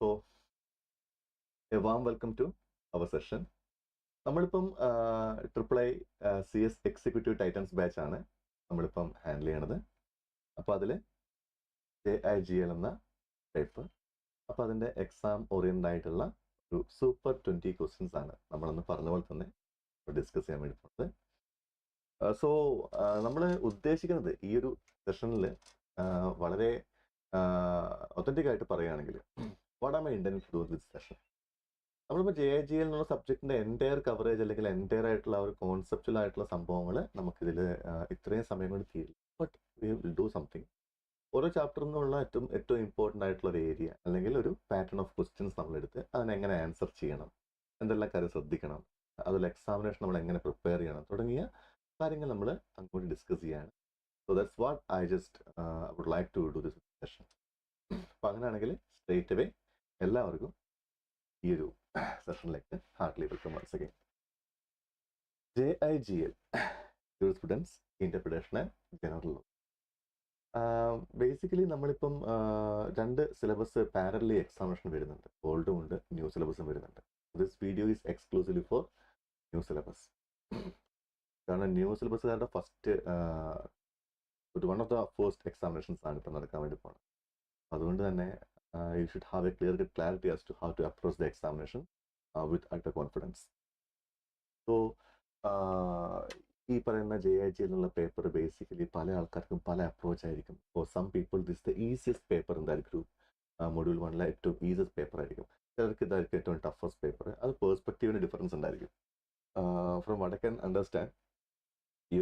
So, a warm welcome to our session. നമ്മളിപ്പം triple I CS executive Titans batch ആണ് നമ്മളിപ്പം handle ചെയ്യണത്. അപ്പോൾ അതിൽ JIGL എന്ന പേപ്പർ, അപ്പോൾ അതിൻ്റെ എക്സാം ഓറിയൻറ്റഡ് ആയിട്ടുള്ള ഒരു സൂപ്പർ 20 ക്വസ്റ്റ്യൻസ് ആണ് നമ്മളന്ന് പറഞ്ഞ പോലെ തന്നെ ഡിസ്കസ് ചെയ്യാൻ വേണ്ടി പോകുന്നത്. സോ നമ്മൾ ഉദ്ദേശിക്കുന്നത് ഈ ഒരു സെഷനിൽ വളരെ ഒത്തൻറ്റിക് ആയിട്ട് പറയുകയാണെങ്കിൽ what am I intend to do this session. നമ്മളിപ്പോൾ JIGL എന്നുള്ള സബ്ജക്റ്റിൻ്റെ എൻറ്റയർ കവറേജ് അല്ലെങ്കിൽ എൻറ്റയർ ആയിട്ടുള്ള ഒരു കോൺസെപ്റ്റൽ ആയിട്ടുള്ള സംഭവങ്ങൾ നമുക്കിതിൽ ഇത്രയും സമയം കൊണ്ട് തീരില്ല. But we will do something. ഓരോ ചാപ്റ്ററിൽ നിന്നുള്ള ഏറ്റവും ഇമ്പോർട്ടൻ്റ് ആയിട്ടുള്ള ഒരു ഏരിയ അല്ലെങ്കിൽ ഒരു പാറ്റേൺ ഓഫ് ക്വസ്റ്റ്യൻസ് നമ്മളെടുത്ത് അതിനെങ്ങനെ ആൻസർ ചെയ്യണം, എന്തെല്ലാം കാര്യം ശ്രദ്ധിക്കണം, അതുപോലെ എക്സാമിനേഷൻ നമ്മൾ എങ്ങനെ പ്രിപ്പയർ ചെയ്യണം തുടങ്ങിയ കാര്യങ്ങൾ നമ്മൾ അങ്ങോട്ട് ഡിസ്കസ് ചെയ്യാണ്. So that's what I just would like to do this session. അപ്പോൾ അങ്ങനെയാണെങ്കിൽ സ്ട്രേറ്റ് അവേ എല്ലാവർക്കും ഈ ഒരു സെഷനിലേക്ക് heartly welcome once again. JIGL, Jurisprudence, Interpretation and General Law. Basically നമ്മളിപ്പം രണ്ട് സിലബസ് പാരലി എക്സാമിനേഷൻ വരുന്നുണ്ട്. ഓൾഡും ഉണ്ട്, ന്യൂ സിലബസും വരുന്നുണ്ട്. This video is exclusively for new syllabus. കാരണം ന്യൂ സിലബസുകാരുടെ first one of the first examinations ആണ് ഇപ്പം നടക്കാൻ വേണ്ടി പോകുന്നത്. അതുകൊണ്ട് തന്നെ you should have a clear clarity as to how to approach the examination with utter confidence. So, ഈ പറയുന്ന JIGL എന്നുള്ള പേപ്പർ ബേസിക്കലി പല ആൾക്കാർക്കും പല അപ്രോച്ച് ആയിരിക്കും. For some people this the easiest paper in that group. Module 1 ഏറ്റവും easiest paper ആയിരിക്കും. ചിലർക്ക് ഇതായിരിക്കും ഏറ്റവും ടഫസ്റ്റ് പേപ്പർ. അത് പേഴ്സ്പെക്റ്റീവിന് ഡിഫറൻസ് ഉണ്ടായിരിക്കും. From what I can understand, ഈ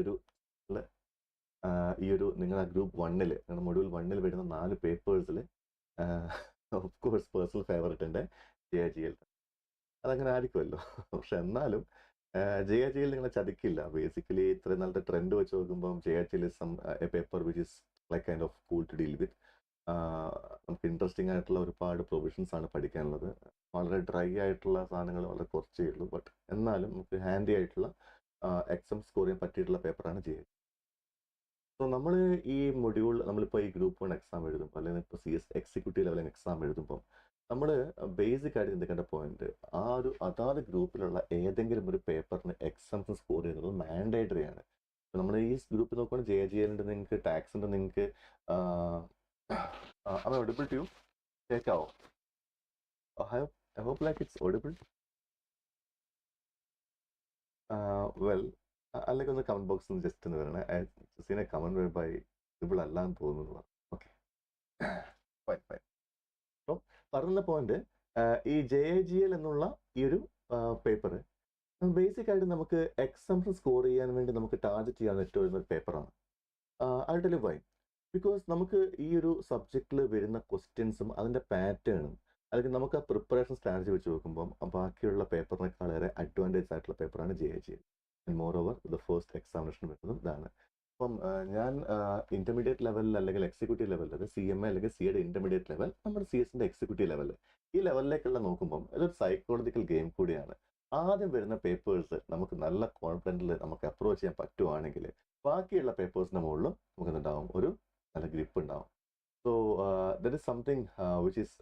ഒരു നിങ്ങളുടെ ഗ്രൂപ്പ് 1-ൽ നിങ്ങളുടെ മൊഡ്യൂൾ 1-ൽ വരുന്ന 4 പേപ്പേഴ്സിൽ ഓഫ് കോഴ്സ് പേഴ്സണൽ ഫേവറേറ്റിൻ്റെ JIGL. അതങ്ങനെ ആയിരിക്കുമല്ലോ. പക്ഷെ എന്നാലും JIGL നിങ്ങളെ ചതിക്കില്ല. ബേസിക്കലി ഇത്രയും നാളത്തെ ട്രെൻഡ് വെച്ച് നോക്കുമ്പം JIGL is a paper which is like kind of cool to deal with. നമുക്ക് ഇൻട്രസ്റ്റിംഗ് ആയിട്ടുള്ള ഒരുപാട് പ്രൊവിഷൻസ് ആണ് പഠിക്കാനുള്ളത്. വളരെ ഡ്രൈ ആയിട്ടുള്ള സാധനങ്ങൾ വളരെ കുറച്ചേ ഉള്ളൂ. ബട്ട് എന്നാലും നമുക്ക് ഹാൻഡി ആയിട്ടുള്ള എക്സാം സ്കോർ ചെയ്യാൻ പറ്റിയിട്ടുള്ള പേപ്പറാണ് JIGL. സോ നമ്മൾ ഈ മൊഡ്യൂൾ നമ്മളിപ്പോൾ ഈ ഗ്രൂപ്പ് 1 എക്സാം എഴുതുമ്പോൾ അല്ലെങ്കിൽ ഇപ്പോൾ CS എക്സിക്യൂട്ടീവ് ലെവൽ എക്സാം എഴുതുമ്പോൾ നമ്മൾ ബേസിക് ആയിട്ട് ചിന്തിക്കേണ്ട പോയിന്റ് അതാത് ഗ്രൂപ്പിലുള്ള ഏതെങ്കിലും ഒരു പേപ്പറിന് എക്സാംസ് സ്കോർ ചെയ്യുന്നത് മാൻഡേറ്ററി ആണ്. നമ്മൾ ഈ ഗ്രൂപ്പിൽ നോക്കുകയാണെങ്കിൽ JIGL ഉണ്ട്, നിങ്ങൾക്ക് ടാക്സ് ഉണ്ട്, നിങ്ങൾക്ക് ഓഡിബിൾ ടു കേൾക്കാവോ? I hope like it's audible. Well, അല്ലെങ്കിൽ ഒന്ന് കമന്റ് ബോക്സിൽ നിന്ന് ജസ്റ്റ് ഒന്ന് വരണേ. സീനെ കമന്റ് ബൈ ഇതിപ്പോൾ അല്ലാന്ന് തോന്നുന്നു. Okay, fine fine. അപ്പം പറയുന്ന പോയിന്റ്, ഈ JIGL എന്നുള്ള ഈ ഒരു പേപ്പർ ബേസിക് ആയിട്ട് നമുക്ക് എക്സാംസ് സ്കോർ ചെയ്യാൻ വേണ്ടി നമുക്ക് ടാർഗറ്റ് ചെയ്യാൻ ഏറ്റവും ഒരു പേപ്പറാണ്. I tell you why. Because നമുക്ക് ഈ ഒരു സബ്ജക്റ്റിൽ വരുന്ന ക്വസ്റ്റ്യൻസും അതിൻ്റെ പാറ്റേണും അല്ലെങ്കിൽ നമുക്ക് ആ പ്രിപ്പറേഷൻ സ്ട്രാറ്റജി വെച്ച് നോക്കുമ്പം ബാക്കിയുള്ള പേപ്പറിനേക്കാളേറെ അഡ്വാൻറ്റേജ് ആയിട്ടുള്ള പേപ്പറാണ് JIGL. And more over the first examination വരുന്നതും ഇതാണ്. അപ്പം ഞാൻ ഇൻ്റർമീഡിയറ്റ് ലെവലിൽ അല്ലെങ്കിൽ എക്സിക്യൂട്ടീവ് ലെവലിൽ, അതായത് CMA അല്ലെങ്കിൽ CAയുടെ ഇൻ്റർമീഡിയറ്റ് ലെവൽ, നമ്മുടെ CS-ൻ്റെ എക്സിക്യൂട്ടീവ് ലെവലിൽ, ഈ ലെവലിലേക്കുള്ള നോക്കുമ്പം ഇതൊരു സൈക്കോളജിക്കൽ ഗെയിം കൂടിയാണ്. ആദ്യം വരുന്ന പേപ്പേഴ്സ് നമുക്ക് നല്ല കോൺഫിഡൻറ്റിൽ നമുക്ക് അപ്രോച്ച് ചെയ്യാൻ പറ്റുവാണെങ്കിൽ ബാക്കിയുള്ള പേപ്പേഴ്സിൻ്റെ മുകളിലും നമുക്ക് എന്തുണ്ടാവും, ഒരു നല്ല ഗ്രിപ്പ് ഉണ്ടാവും. So that is something which is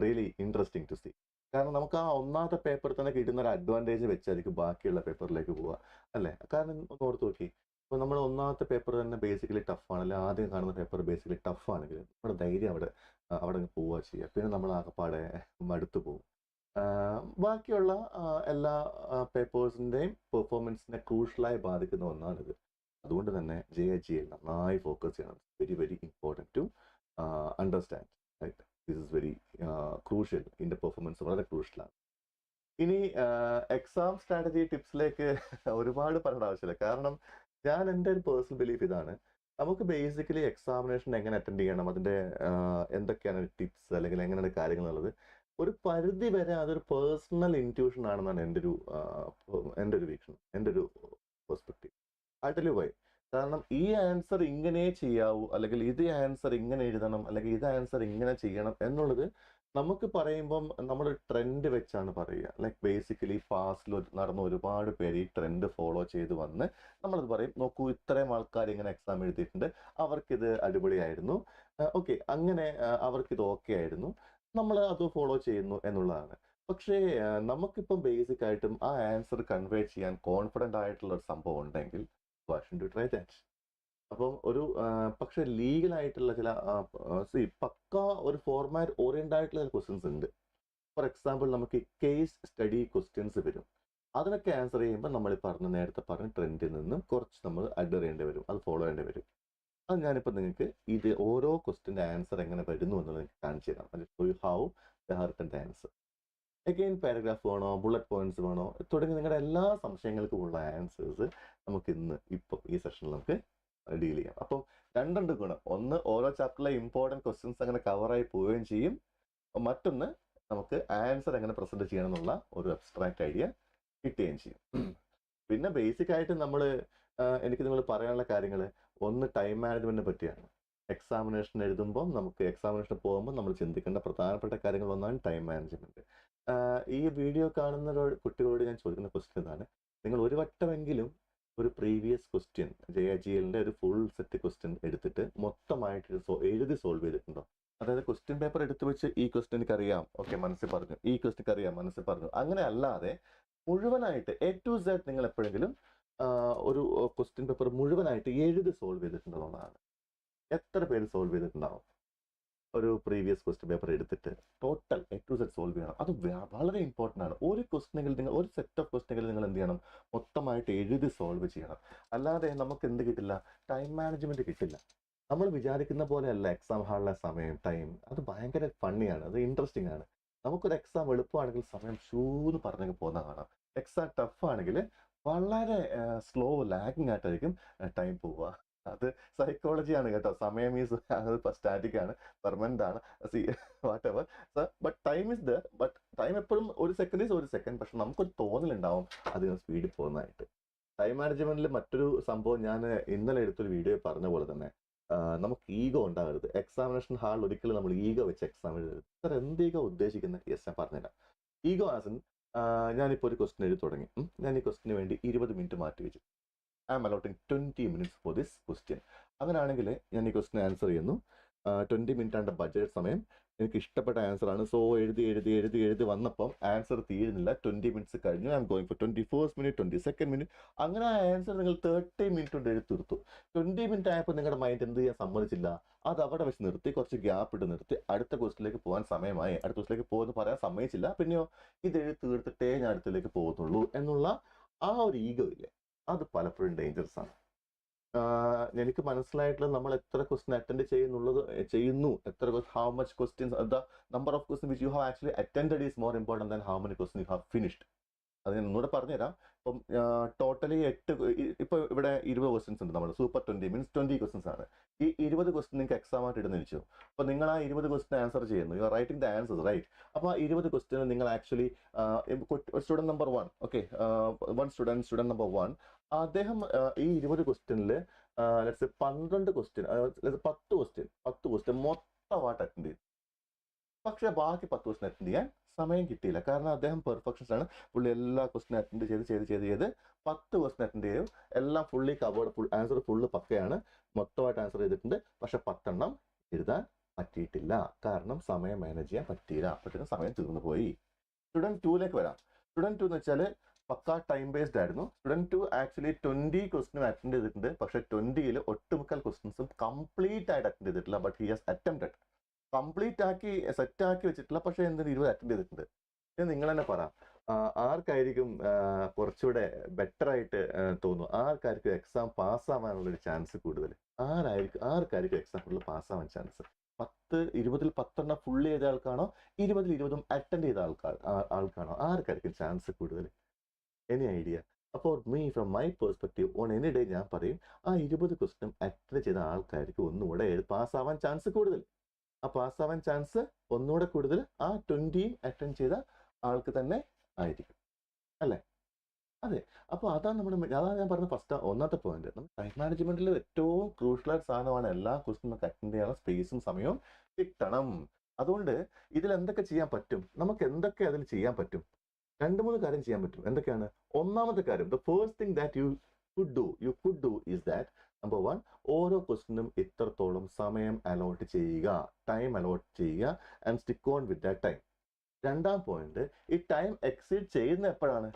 really interesting to see. കാരണം നമുക്ക് ആ ഒന്നാമത്തെ പേപ്പർ തന്നെ കിട്ടുന്ന ഒരു അഡ്വാൻറ്റേജ് വെച്ചായിരിക്കും ബാക്കിയുള്ള പേപ്പറിലേക്ക് പോവുക, അല്ലേ? കാരണം ഒന്ന് ഓർത്ത് നോക്കി, ഇപ്പോൾ നമ്മൾ ഒന്നാമത്തെ പേപ്പർ തന്നെ ബേസിക്കലി ടഫാണ്, അല്ലെങ്കിൽ ആദ്യം കാണുന്ന പേപ്പർ ബേസിക്കലി ടഫാണെങ്കിൽ നമ്മുടെ ധൈര്യം അവിടെ പോവുക ചെയ്യുക. പിന്നെ നമ്മൾ ആകെപ്പാടെ മടുത്തു പോകും. ബാക്കിയുള്ള എല്ലാ പേപ്പേഴ്സിൻ്റെയും പെർഫോമൻസിനെ ക്രൂഷ്യലായി ബാധിക്കുന്ന ഒന്നാണിത്. അതുകൊണ്ട് തന്നെ JIGL നന്നായി ഫോക്കസ് ചെയ്യണം. Very very important to understand, right? This is very crucial. ഇതിൻ്റെ പെർഫോമൻസ് വളരെ ക്രൂഷ്യലാണ്. ഇനി എക്സാം സ്ട്രാറ്റജി ടിപ്സിലേക്ക് ഒരുപാട് പറയേണ്ട ആവശ്യമില്ല. കാരണം ഞാൻ എൻ്റെ ഒരു പേഴ്സണൽ ബിലീഫ് ഇതാണ്, നമുക്ക് ബേസിക്കലി എക്സാമിനേഷൻ എങ്ങനെ അറ്റൻഡ് ചെയ്യണം, അതിൻ്റെ എന്തൊക്കെയാണ് ടിപ്സ് അല്ലെങ്കിൽ എങ്ങനെയാണ് കാര്യങ്ങൾ ഉള്ളത്, ഒരു പരിധി വരെ അതൊരു പേഴ്സണൽ ഇൻറ്റ്യൂഷൻ ആണെന്നാണ് എൻ്റെ ഒരു വീക്ഷണം, എൻ്റെ ഒരു perspective. I tell you why. കാരണം ഈ ആൻസർ ഇങ്ങനെ ചെയ്യാവൂ, അല്ലെങ്കിൽ ഇത് ആൻസർ ഇങ്ങനെ എഴുതണം, അല്ലെങ്കിൽ ഇത് ആൻസർ ഇങ്ങനെ ചെയ്യണം എന്നുള്ളത് നമുക്ക് പറയുമ്പം നമ്മൾ ട്രെൻഡ് വെച്ചാണ് പറയുക. ലൈക്ക് ബേസിക്കലി പാസ്റ്റിൽ നടന്ന ഒരുപാട് പേര് ഈ ട്രെൻഡ് ഫോളോ ചെയ്ത് വന്ന് നമ്മളത് പറയും, നോക്കൂ ഇത്രയും ആൾക്കാർ ഇങ്ങനെ എക്സാം എഴുതിയിട്ടുണ്ട്, അവർക്കിത് അടിപൊളിയായിരുന്നു, ഓക്കെ, അങ്ങനെ അവർക്കിത് ഓക്കെ ആയിരുന്നു. നമ്മൾ അത് ഫോളോ ചെയ്യുന്നു എന്നുള്ളതാണ്. പക്ഷേ നമുക്കിപ്പം ബേസിക് ആയിട്ടും ആ ആൻസർ കൺവേ ചെയ്യാൻ കോൺഫിഡൻ്റ് ആയിട്ടുള്ള ഒരു സംഭവം ഉണ്ടെങ്കിൽ why should you try that? അപ്പം ഒരു പക്ഷെ ലീഗലായിട്ടുള്ള ചില പക്ക ഒരു ഫോർമാറ്റ് ഓറിയന്റഡ് ആയിട്ടുള്ള ക്വസ്റ്റ്യൻസ് ഉണ്ട്. ഫോർ എക്സാമ്പിൾ നമുക്ക് കേസ് സ്റ്റഡി ക്വസ്റ്റ്യൻസ് വരും. അതിനൊക്കെ ആൻസർ ചെയ്യുമ്പോൾ നമ്മൾ നേരത്തെ പറഞ്ഞ ട്രെൻഡിൽ നിന്നും കുറച്ച് നമ്മൾ അഡർ ചെയ്യേണ്ടി വരും, അത് ഫോളോ ചെയ്യേണ്ടി വരും. അത് ഞാനിപ്പോൾ നിങ്ങൾക്ക് ഇത് ഓരോ ക്വസ്റ്റിൻ്റെ ആൻസർ എങ്ങനെ വരുന്നു എന്നുള്ളത് എനിക്ക് കാണിച്ചു തരാം. ഹൗ ദ ഹർട്ടൻ ആൻസർ. അഗെയിൻ പാരഗ്രാഫ് വേണോ, ബുള്ളറ്റ് പോയിന്റ്സ് വേണോ, തുടങ്ങി നിങ്ങളുടെ എല്ലാ സംശയങ്ങൾക്കുമുള്ള ആൻസേഴ്സ് നമുക്ക് ഇപ്പം ഈ സെഷനിൽ നമുക്ക് ഡീൽ ചെയ്യാം. അപ്പോൾ രണ്ടുണ്ട് ഗുണം. ഒന്ന്, ഓരോ ചാപ്റ്ററിലെ ഇമ്പോർട്ടൻറ്റ് ക്വസ്റ്റ്യൻസ് അങ്ങനെ കവറായി പോവുകയും ചെയ്യും. മറ്റൊന്ന്, നമുക്ക് ആൻസർ എങ്ങനെ പ്രസന്റ് ചെയ്യണം എന്നുള്ള ഒരു അബ്സ്ട്രാക്ട് ഐഡിയ കിട്ടുകയും ചെയ്യും. പിന്നെ ബേസിക് ആയിട്ട് എനിക്ക് നിങ്ങൾ പറയാനുള്ള കാര്യങ്ങൾ, ഒന്ന് ടൈം മാനേജ്മെന്റിനെ പറ്റിയാണ്. എക്സാമിനേഷൻ എഴുതുമ്പോൾ നമുക്ക് എക്സാമിനേഷൻ പോകുമ്പോൾ നമ്മൾ ചിന്തിക്കേണ്ട പ്രധാനപ്പെട്ട കാര്യങ്ങൾ ഒന്നാണ് ടൈം മാനേജ്മെന്റ്. ഈ വീഡിയോ കാണുന്ന കുട്ടികളോട് ഞാൻ ചോദിക്കുന്ന ക്വസ്റ്റ്യൻ ഇതാണ്: നിങ്ങൾ ഒരു വട്ടമെങ്കിലും ഒരു പ്രീവിയസ് ക്വസ്റ്റ്യൻ JIGLന്റെ ഒരു ഫുൾ സെറ്റ് ക്വസ്റ്റ്യൻ എടുത്തിട്ട് മൊത്തമായിട്ട് എഴുതി സോൾവ് ചെയ്തിട്ടുണ്ടോ? അതായത് ക്വസ്റ്റ്യൻ പേപ്പർ എടുത്തു വെച്ച് ഈ ക്വസ്റ്റ്യൻ എനിക്ക് അറിയാം, ഓക്കെ, മനസ്സിൽ പറഞ്ഞു, ഈ ക്വസ്റ്റ്യൻ അറിയാം, മനസ്സിൽ പറഞ്ഞു, അങ്ങനെ അല്ലാതെ മുഴുവനായിട്ട് A to Z നിങ്ങൾ എപ്പോഴെങ്കിലും ഒരു ക്വസ്റ്റ്യൻ പേപ്പർ മുഴുവനായിട്ട് എഴുതി സോൾവ് ചെയ്തിട്ടുണ്ടെന്നുള്ളതാണ്. എത്ര പേര് സോൾവ് ചെയ്തിട്ടുണ്ടാവും? ഒരു പ്രീവിയസ് ക്വസ്റ്റ്യൻ പേപ്പർ എടുത്തിട്ട് total A to Z solve ചെയ്യണം. അത് വളരെ ഇമ്പോർട്ടൻ്റ് ആണ്. ഒരു സെറ്റ് ഓഫ് ക്വസ്റ്റ്യനെങ്കിൽ നിങ്ങൾ എന്ത് ചെയ്യണം? മൊത്തമായിട്ട് എഴുതി സോൾവ് ചെയ്യണം. അല്ലാതെ നമുക്ക് എന്ത് കിട്ടില്ല? ടൈം മാനേജ്മെന്റ് കിട്ടില്ല. നമ്മൾ വിചാരിക്കുന്ന പോലെയല്ല എക്സാം ഹാളിലെ സമയം, ടൈം. അത് ഭയങ്കര ഫണ്ണിയാണ്, അത് ഇൻട്രസ്റ്റിംഗ് ആണ്. നമുക്കൊരു എക്സാം എളുപ്പമാണെങ്കിൽ സമയം ഷൂന്ന് പറഞ്ഞെങ്കിൽ പോകുന്ന കാണാം. എക്സാം ടഫ് ആണെങ്കിൽ വളരെ സ്ലോ ലാഗിങ് ആയിട്ടായിരിക്കും ടൈം പോവുക. അത് സൈക്കോളജിയാണ് കേട്ടോ. സമയം ഈസ് സ്റ്റാറ്റിക് ആണ്, പെർമനന്റ് ആണ്, what ever. But time is there. But time എപ്പോഴും ഒരു സെക്കൻഡ് ഈസ് ഒരു സെക്കൻഡ്. പക്ഷെ നമുക്കൊരു തോന്നലുണ്ടാവും അതിന് സ്പീഡിൽ പോകുന്നതായിട്ട്. ടൈം മാനേജ്മെന്റിൽ മറ്റൊരു സംഭവം ഞാൻ ഇന്നലെ എടുത്തൊരു വീഡിയോ പറഞ്ഞ പോലെ തന്നെ, നമുക്ക് ഈഗോ ഉണ്ടാകരുത്. എക്സാമിനേഷൻ ഹാളിൽ ഒരിക്കലും നമ്മൾ ഈഗോ വെച്ച് എക്സാം എഴുതരുത്. സാർ എന്ത് ഈഗോ ഉദ്ദേശിക്കുന്നത്? യെസ്, ഞാൻ പറഞ്ഞുതരാം. ഈഗോ ആസ് ഇൻ, ഞാനിപ്പോൾ ഒരു ക്വസ്റ്റ്യൻ എഴുതി തുടങ്ങി. ഞാൻ ഈ ക്വസ്റ്റിന് വേണ്ടി 20 മിനിറ്റ് മാറ്റി വെച്ചു. I am allotting 20 minutes for this question. അങ്ങനെയാണെങ്കിൽ ഞാൻ ഈ ക്വസ്റ്റിന് ആൻസർ ചെയ്യുന്നു. 20 മിനിറ്റ് ആണ് ബഡ്ജറ്റ് സമയം. എനിക്ക് ഇഷ്ടപ്പെട്ട ആൻസർ ആണ്. സോ എഴുതി വന്നപ്പം ആൻസർ തീരുന്നില്ല. 20 മിനിറ്റ്സ് കഴിഞ്ഞു. I am going for 21st minute, 22nd minute. അങ്ങനെ ആ ആൻസർ നിങ്ങൾ 30 മിനിറ്റ് കൊണ്ട് എഴുതി തീർത്തു. 20 മിനിറ്റ് ആയപ്പോൾ നിങ്ങളുടെ മൈൻഡ് എന്ത് ചെയ്യാൻ സമ്മതിച്ചില്ല? അത് അവിടെ വെച്ച് നിർത്തി, കുറച്ച് ഗ്യാപ്പ് ഇട്ട് നിർത്തി. അടുത്ത ക്വസ്റ്റിലേക്ക് പോകാൻ സമയമായി, അടുത്ത ക്വസ്റ്റിലേക്ക് പോകുമെന്ന് പറയാൻ സമ്മതിച്ചില്ല. പിന്നെയോ ഇത് എഴുതി തീർത്തിട്ടേ ഞാൻ അടുത്തിലേക്ക് പോകുന്നുള്ളൂ എന്നുള്ള ആ ഒരു ഈഗോ ഇല്ലേ, അത് പലപ്പോഴും ഡേഞ്ചറസ് ആണ്. എനിക്ക് മനസ്സിലായിട്ടുള്ള നമ്മൾ എത്ര ക്വസ്റ്റ്യൻ അറ്റൻഡ് ചെയ്യുന്നു, എത്ര how much questions, the number of question which you have actually attended is more important than how many question you have finished. അത് ഞാൻ ഒന്നുകൂടെ പറഞ്ഞുതരാം. ഇപ്പം ടോട്ടലി ഇപ്പോൾ ഇവിടെ 20 ക്വസ്റ്റ്യൻസ് ഉണ്ട്. നമ്മൾ സൂപ്പർ 20 മീൻസ് 20 ക്വസ്റ്റ്യൻസ് ആണ്. ഈ 20 ക്വസ്റ്റ്യൻ നിങ്ങൾക്ക് എക്സാം ആയിട്ട് ഇടുന്ന വെച്ചു. അപ്പോൾ നിങ്ങൾ ആ 20 ക്വസ്റ്റ്യൻ ആൻസർ ചെയ്യുന്നു. You are writing the answers, right? അപ്പോൾ ആ 20 ക്വസ്റ്റ്യൻ നിങ്ങൾ actually student number 1, okay, student number 1, അദ്ദേഹം ഈ 20 ക്വസ്റ്റ്യനിൽ 12 ക്വസ്റ്റ്യൻ, 10 ക്വസ്റ്റ്യൻ മൊത്തമായിട്ട് അറ്റൻഡ് ചെയ്തു. പക്ഷെ ബാക്കി 10 ക്വസ്റ്റ്യൻ അറ്റൻഡ് ചെയ്യാൻ സമയം കിട്ടിയില്ല. കാരണം അദ്ദേഹം പെർഫെക്ഷൻസ് ആണ്. പുള്ളി എല്ലാ ക്വസ്റ്റ്യൻ അറ്റൻഡ് ചെയ്ത് 10 ക്വസ്റ്റ്യൻ അറ്റൻഡ് ചെയ്യും. എല്ലാം ഫുള്ളി കവേർഡ്, ആൻസർ ഫുള്ള് പക്കയാണ്, മൊത്തമായിട്ട് ആൻസർ ചെയ്തിട്ടുണ്ട്. പക്ഷെ 10 എണ്ണം എഴുതാൻ പറ്റിയിട്ടില്ല. കാരണം സമയം മാനേജ് ചെയ്യാൻ പറ്റിയില്ല. അപ്പോഴത്തേക്കും സമയം തീർന്നു പോയി. സ്റ്റുഡൻറ് 2ലേക്ക് വരാം. സ്റ്റുഡൻറ് 2 എന്ന് വെച്ചാൽ പക്ക ടൈം ബേസ്ഡ് ആയിരുന്നു. സ്റ്റുഡൻറ് 2 ആക്ച്വലി 20 ക്വസ്റ്റ്യൻ അറ്റൻഡ് ചെയ്തിട്ടുണ്ട്. പക്ഷെ 20ൽ ഒട്ടുമുക്കാൽ ക്വസ്റ്റ്യൻസും കംപ്ലീറ്റ് ആയിട്ട് അറ്റൻഡ് ചെയ്തിട്ടില്ല. But he has attempted, complete ആക്കി സെറ്റ് ആക്കി വെച്ചിട്ടില്ല. പക്ഷെ എന്തിനും 20 അറ്റൻഡ് ചെയ്തിട്ടുണ്ട്. ഇത് നിങ്ങൾ തന്നെ പറ, ആർക്കായിരിക്കും കുറച്ചുകൂടെ ബെറ്റർ ആയിട്ട് തോന്നുന്നു? ആർക്കായിരിക്കും എക്സാം പാസ്സാവാനുള്ളൊരു ചാൻസ് കൂടുതൽ? ആർക്കായിരിക്കും എക്സാം കൂടുതൽ പാസ്സാവാൻ ചാൻസ്? 20ൽ 10 എണ്ണം ഫുള്ള് ചെയ്ത ആൾക്കാണോ, 20ൽ 20 അറ്റൻഡ് ചെയ്ത ആൾക്കാണോ? ആർക്കായിരിക്കും ചാൻസ് കൂടുതൽ? Any idea? അപ്പോൾ from my perspective on any day ഞാൻ പറയും, ആ 20 ക്വസ്റ്റ്യൻ അറ്റൻഡ് ചെയ്ത ആൾക്കാർക്ക് ഒന്നുകൂടെ പാസ്സാവാൻ ചാൻസ് കൂടുതൽ. ആ പാസ്സാവാൻ ചാൻസ് ഒന്നുകൂടെ കൂടുതൽ ആ 20 അറ്റൻഡ് ചെയ്ത ആൾക്ക് തന്നെ ആയിരിക്കും, അല്ലേ? അതെ. അപ്പോൾ അതാണ് ഞാൻ പറഞ്ഞ ഒന്നാമത്തെ പോയിന്റ്. നമ്മൾ ടൈം മാനേജ്മെന്റിൽ ഏറ്റവും ക്രൂഷ്യലായ സാധനമാണ് എല്ലാ ക്വസ്റ്റ്യൻ നമുക്ക് അറ്റൻഡ് ചെയ്യാനുള്ള സ്പേസും സമയവും കിട്ടണം. അതുകൊണ്ട് ഇതിൽ എന്തൊക്കെ ചെയ്യാൻ പറ്റും? നമുക്ക് എന്തൊക്കെ അതിൽ ചെയ്യാൻ പറ്റും? 2-3 കാര്യം ചെയ്യാൻ പറ്റും. എന്തൊക്കെയാണ്? ഒന്നാമത്തെ കാര്യം, the first thing that you you could do is that number one, ഓരോ ക്വസ്റ്റിനും ഇത്രത്തോളം സമയം അലോട്ട് ചെയ്യുക, ടൈം അലോട്ട് ചെയ്യുക and stick on with that time. രണ്ടാം പോയിന്റ്, ഈ ടൈം എക്സീഡ് ചെയ്യുന്ന എപ്പോഴാണ്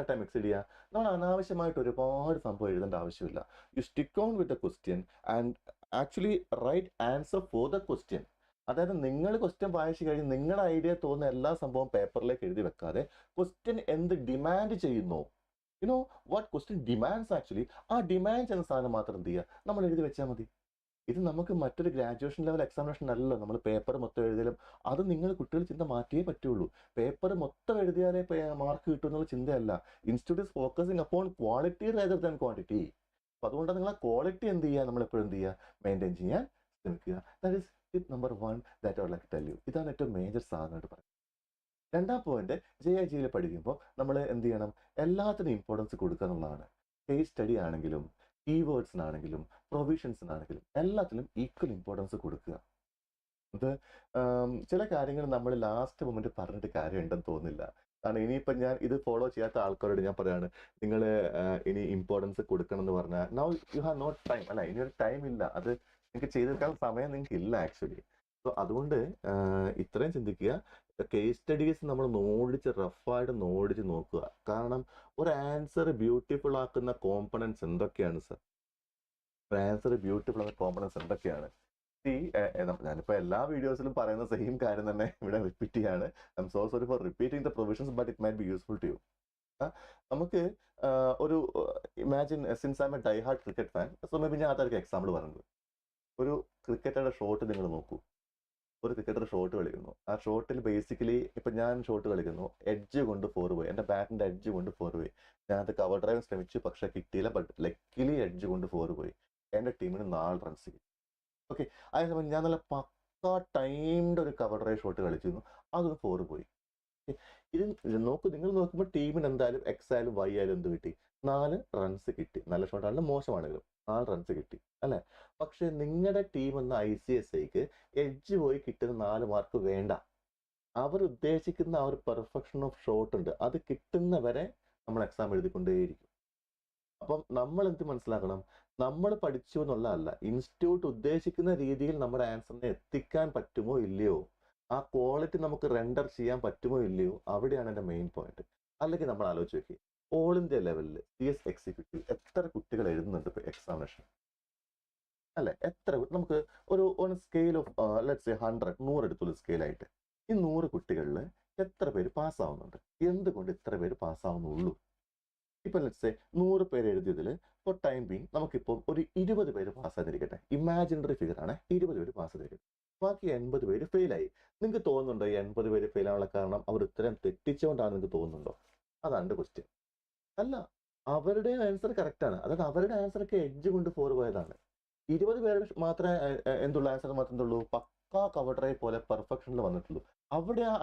ടൈം എക്സീഡ് ചെയ്യുക? നമ്മൾ അനാവശ്യമായിട്ട് ഒരുപാട് സംഭവം എഴുതേണ്ട ആവശ്യമില്ല. You stick on with the question and actually write answer for the question. അതായത് നിങ്ങൾ ക്വസ്റ്റ്യൻ വായിച്ചു കഴിഞ്ഞ് നിങ്ങളുടെ ഐഡിയ തോന്നുന്ന എല്ലാ സംഭവം പേപ്പറിലേക്ക് എഴുതി വെക്കാതെ ക്വസ്റ്റ്യൻ എന്ത് ഡിമാൻഡ് ചെയ്യുന്നു, you know what question demands actually, ആ ഡിമാൻഡ്സ് എന്ന സാധനം മാത്രം എന്ത് ചെയ്യുക, നമ്മൾ എഴുതി വെച്ചാൽ മതി. ഇത് നമുക്ക് മറ്റൊരു ഗ്രാജുവേഷൻ ലെവൽ എക്സാമിനേഷൻ അല്ലല്ലോ. നമ്മൾ പേപ്പർ മൊത്തം എഴുതിയാലും അത് നിങ്ങൾ കുട്ടികൾ ചിന്ത മാറ്റിയേ പറ്റുള്ളൂ. പേപ്പർ മൊത്തം എഴുതിയാലേ മാർക്ക് കിട്ടുമെന്നുള്ള ചിന്തയല്ല. Institute is focusing upon quality rather than quantity. അപ്പം അതുകൊണ്ട് നിങ്ങൾ ആ ക്വാളിറ്റി എന്ത് ചെയ്യുക, നമ്മൾ എപ്പോഴും എന്ത് ചെയ്യുക, മെയിൻറ്റെയിൻ ചെയ്യാൻ ശ്രമിക്കുക. That is tip number 1 that I would like to tell you. ഇതാണ് ഏറ്റവും മേജർ സാധനമായിട്ട് പറയുന്നത്. രണ്ടാം പോയിന്റ്, JIGയിൽ പഠിക്കുമ്പോൾ നമ്മൾ എന്ത് ചെയ്യണം, എല്ലാത്തിനും ഇമ്പോർട്ടൻസ് കൊടുക്കുക എന്നുള്ളതാണ്. കേസ് സ്റ്റഡി ആണെങ്കിലും കീവേഡ്സിനാണെങ്കിലും പ്രൊവിഷൻസിനാണെങ്കിലും എല്ലാത്തിലും ഈക്വൽ ഇമ്പോർട്ടൻസ് കൊടുക്കുക. അത് ചില കാര്യങ്ങൾ നമ്മൾ ലാസ്റ്റ് മൊമെന്റ് പറഞ്ഞിട്ട് കാര്യമുണ്ടെന്ന് തോന്നില്ല. കാരണം ഇനിയിപ്പം ഞാൻ ഇത് ഫോളോ ചെയ്യാത്ത ആൾക്കാരോട് ഞാൻ പറയാണ്, നിങ്ങൾ ഇനി ഇമ്പോർട്ടൻസ് കൊടുക്കണം എന്ന് പറഞ്ഞാൽ now you have not time, അല്ല ഇനിയൊരു ടൈം ഇല്ല, അത് നിങ്ങൾക്ക് ചെയ്തെടുക്കാൻ സമയം നിങ്ങൾക്ക് ഇല്ല ആക്ച്വലി. സോ അതുകൊണ്ട് ഇത്രയും ചിന്തിക്കുക. കേസ് സ്റ്റഡീസ് നമ്മൾ റഫായിട്ട് നോക്കുക. കാരണം ഒരു ആൻസർ ബ്യൂട്ടിഫുൾ ആക്കുന്ന കോമ്പണൻസ് എന്തൊക്കെയാണ് സർ? ഒരു ആൻസർ ബ്യൂട്ടിഫുൾ ആക്കുന്ന കോമ്പണൻസ് എന്തൊക്കെയാണ്? ഞാനിപ്പോൾ എല്ലാ വീഡിയോസിലും പറയുന്ന സെയിം കാര്യം തന്നെ ഇവിടെ റിപ്പീറ്റ് ചെയ്യാണ്. I'm so sorry for repeating the provisions, but it might be useful to you. നമുക്ക് ഒരു imagine, since I'm a die hard cricket fan, so maybe ഞാൻ അതായിരിക്കും എക്സാമ്പിൾ പറഞ്ഞത്. ഒരു ക്രിക്കറ്ററുടെ ഷോട്ട് നിങ്ങൾ നോക്കൂ. ഒരു ക്രിക്കറ്റർ ഷോട്ട് കളിക്കുന്നു. ആ ഷോട്ടിൽ ബേസിക്കലി ഇപ്പം ഞാൻ ഷോട്ട് കളിക്കുന്നു, എഡ്ജ് കൊണ്ട് 4 പോയി, എൻ്റെ ബാറ്റിൻ്റെ എഡ്ജ് കൊണ്ട് 4 പോയി. ഞാനത് കവർ ഡ്രൈവ് ശ്രമിച്ചു, പക്ഷെ കിട്ടിയില്ല. ബട്ട് ലക്കിലി എഡ്ജ് കൊണ്ട് 4 പോയി. എൻ്റെ ടീമിന് 4 റൺസ് കിട്ടി. ഓക്കെ, അതേസമയം ഞാൻ നല്ല പക്കാ ടൈംഡ് ഒരു കവർ ഡ്രൈവ് ഷോട്ട് കളിച്ചിരുന്നു, അതൊന്ന് 4 പോയി. ഇത് നിങ്ങൾ നോക്കുമ്പോൾ ടീമിന് എന്തായാലും എക്സ് ആയാലും വൈ ആയാലും എന്ത് കിട്ടി? 4 റൺസ് കിട്ടി. നല്ല ഷോട്ടാണെങ്കിലും മോശമാണെങ്കിലും 4 റൺസ് കിട്ടി അല്ലേ? പക്ഷെ നിങ്ങളുടെ ടീം എന്ന ICSIക്ക് എഡ്ജ് പോയി കിട്ടുന്ന 4 മാർക്ക് വേണ്ട. അവർ ഉദ്ദേശിക്കുന്ന ആ ഒരു പെർഫെക്ഷൻ ഓഫ് ഷോട്ട് ഉണ്ട്, അത് കിട്ടുന്നവരെ നമ്മൾ എക്സാം എഴുതിക്കൊണ്ടേയിരിക്കും. അപ്പം നമ്മൾ എന്ത് മനസ്സിലാക്കണം, നമ്മൾ പഠിച്ചു എന്നുള്ളതല്ല, ഇൻസ്റ്റിറ്റ്യൂട്ട് ഉദ്ദേശിക്കുന്ന രീതിയിൽ നമ്മുടെ ആൻസറിനെ എത്തിക്കാൻ പറ്റുമോ ഇല്ലയോ, ആ ക്വാളിറ്റി നമുക്ക് റെൻഡർ ചെയ്യാൻ പറ്റുമോ ഇല്ലയോ, അവിടെയാണ് എൻ്റെ മെയിൻ പോയിന്റ്. അല്ലെങ്കിൽ നമ്മൾ ആലോചിച്ച് നോക്കി, ഓൾ ഇന്ത്യ ലെവലിൽ CS എക്സിക്യൂട്ടീവ് എത്ര കുട്ടികൾ എഴുതുന്നുണ്ട് ഇപ്പോൾ എക്സാമിനേഷൻ അല്ലെ? എത്ര നമുക്ക് ഒരു on scale of let's say 100 എടുത്തുള്ള സ്കെയിലായിട്ട് ഈ 100 കുട്ടികളിൽ എത്ര പേര് പാസ്സാവുന്നുണ്ട്? എന്തുകൊണ്ട് ഇത്ര പേര് പാസ്സാവുന്നുള്ളൂ? ഇപ്പം ലെറ്റ്സ് സേ 100 പേര് എഴുതിയതിൽ ഫോർ ടൈം ബീങ് നമുക്കിപ്പോൾ ഒരു 20 പേര് പാസ്സായിരിക്കട്ടെ. ഇമാജിനറി ഫിഗർ ആണ്, 20 പേര് പാസ്സായിരിക്കട്ടെ. ബാക്കി 80 പേര് ഫെയിലായി. നിങ്ങൾക്ക് തോന്നുന്നുണ്ടോ ഈ 80 പേര് ഫെയിൽ ആവാനുള്ള കാരണം അവർ ഉത്തരം തെറ്റിച്ചുകൊണ്ടാണ് നിങ്ങൾക്ക് തോന്നുന്നുണ്ടോ? അതാണ് എൻ്റെ ക്വസ്റ്റ്യൻ. അല്ല, അവരുടെ ആൻസർ കറക്റ്റാണ്. അതായത് അവരുടെ ആൻസറൊക്കെ എഡ്ജ് കൊണ്ട് 4 പോയതാണ്. 20 പേരുടെ മാത്രമേ ആൻസർ മാത്രമേ എന്തുള്ളൂ, പക്കാ കവർ ഡ്രൈവ് പോലെ പെർഫെക്ഷനിൽ വന്നിട്ടുള്ളൂ.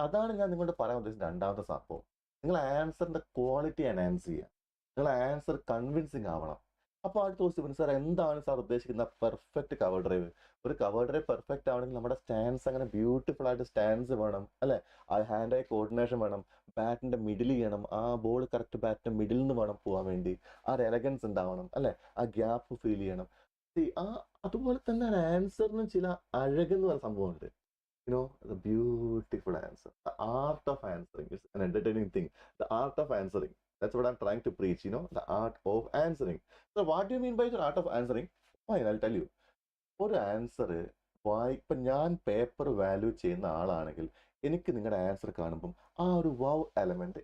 അതാണ് ഞാൻ നിങ്ങളോട് പറയാൻ ഉദ്ദേശിച്ച രണ്ടാമത്തെ സംഭവം. നിങ്ങൾ ആൻസറിന്റെ ക്വാളിറ്റി എൻഹാൻസ് ചെയ്യുക. നിങ്ങൾ ആൻസർ കൺവിൻസിങ് ആവണം. അപ്പോൾ അടുത്ത ക്വസ്റ്റ്യൻ, സാർ എന്താണ് സാർ ഉദ്ദേശിക്കുന്ന പെർഫെക്റ്റ് കവർ ഡ്രൈവ്? ഒരു കവർ ഡ്രൈവ് പെർഫെക്റ്റ് ആവണമെങ്കിൽ നമ്മുടെ സ്റ്റാൻസ് അങ്ങനെ ബ്യൂട്ടിഫുൾ ആയിട്ട് സ്റ്റാൻസ് വേണം അല്ലെ? ആ ഹാൻഡ് ഐ കോർഡിനേഷൻ വേണം, ബാറ്റിന്റെ മിഡിൽ ചെയ്യണം, ആ ബോൾ കറക്റ്റ് ബാറ്റിന്റെ മിഡിൽ നിന്ന് വേണം പോകാൻ വേണ്ടി, ആ ഒരു എലഗൻസ് ഉണ്ടാവണം അല്ലെ? ആ ഗ്യാപ്പ് ഫീൽ ചെയ്യണം. അതുപോലെ തന്നെ ആൻസറിന് ചില അഴകെന്ന് പറയുന്ന സംഭവമുണ്ട്. The beautiful answer. The art of answering is an entertaining thing. The art of answering. That's what I'm trying to preach, the art of answering. So what do you mean by the art of answering? Fine, I'll tell you. ഒരു answer ഇപ്പം ഞാൻ paper value ചെയ്യുന്ന ആളാണെങ്കിൽ എനിക്ക് നിങ്ങളുടെ answer കാണുമ്പം ആ ഒരു wow element,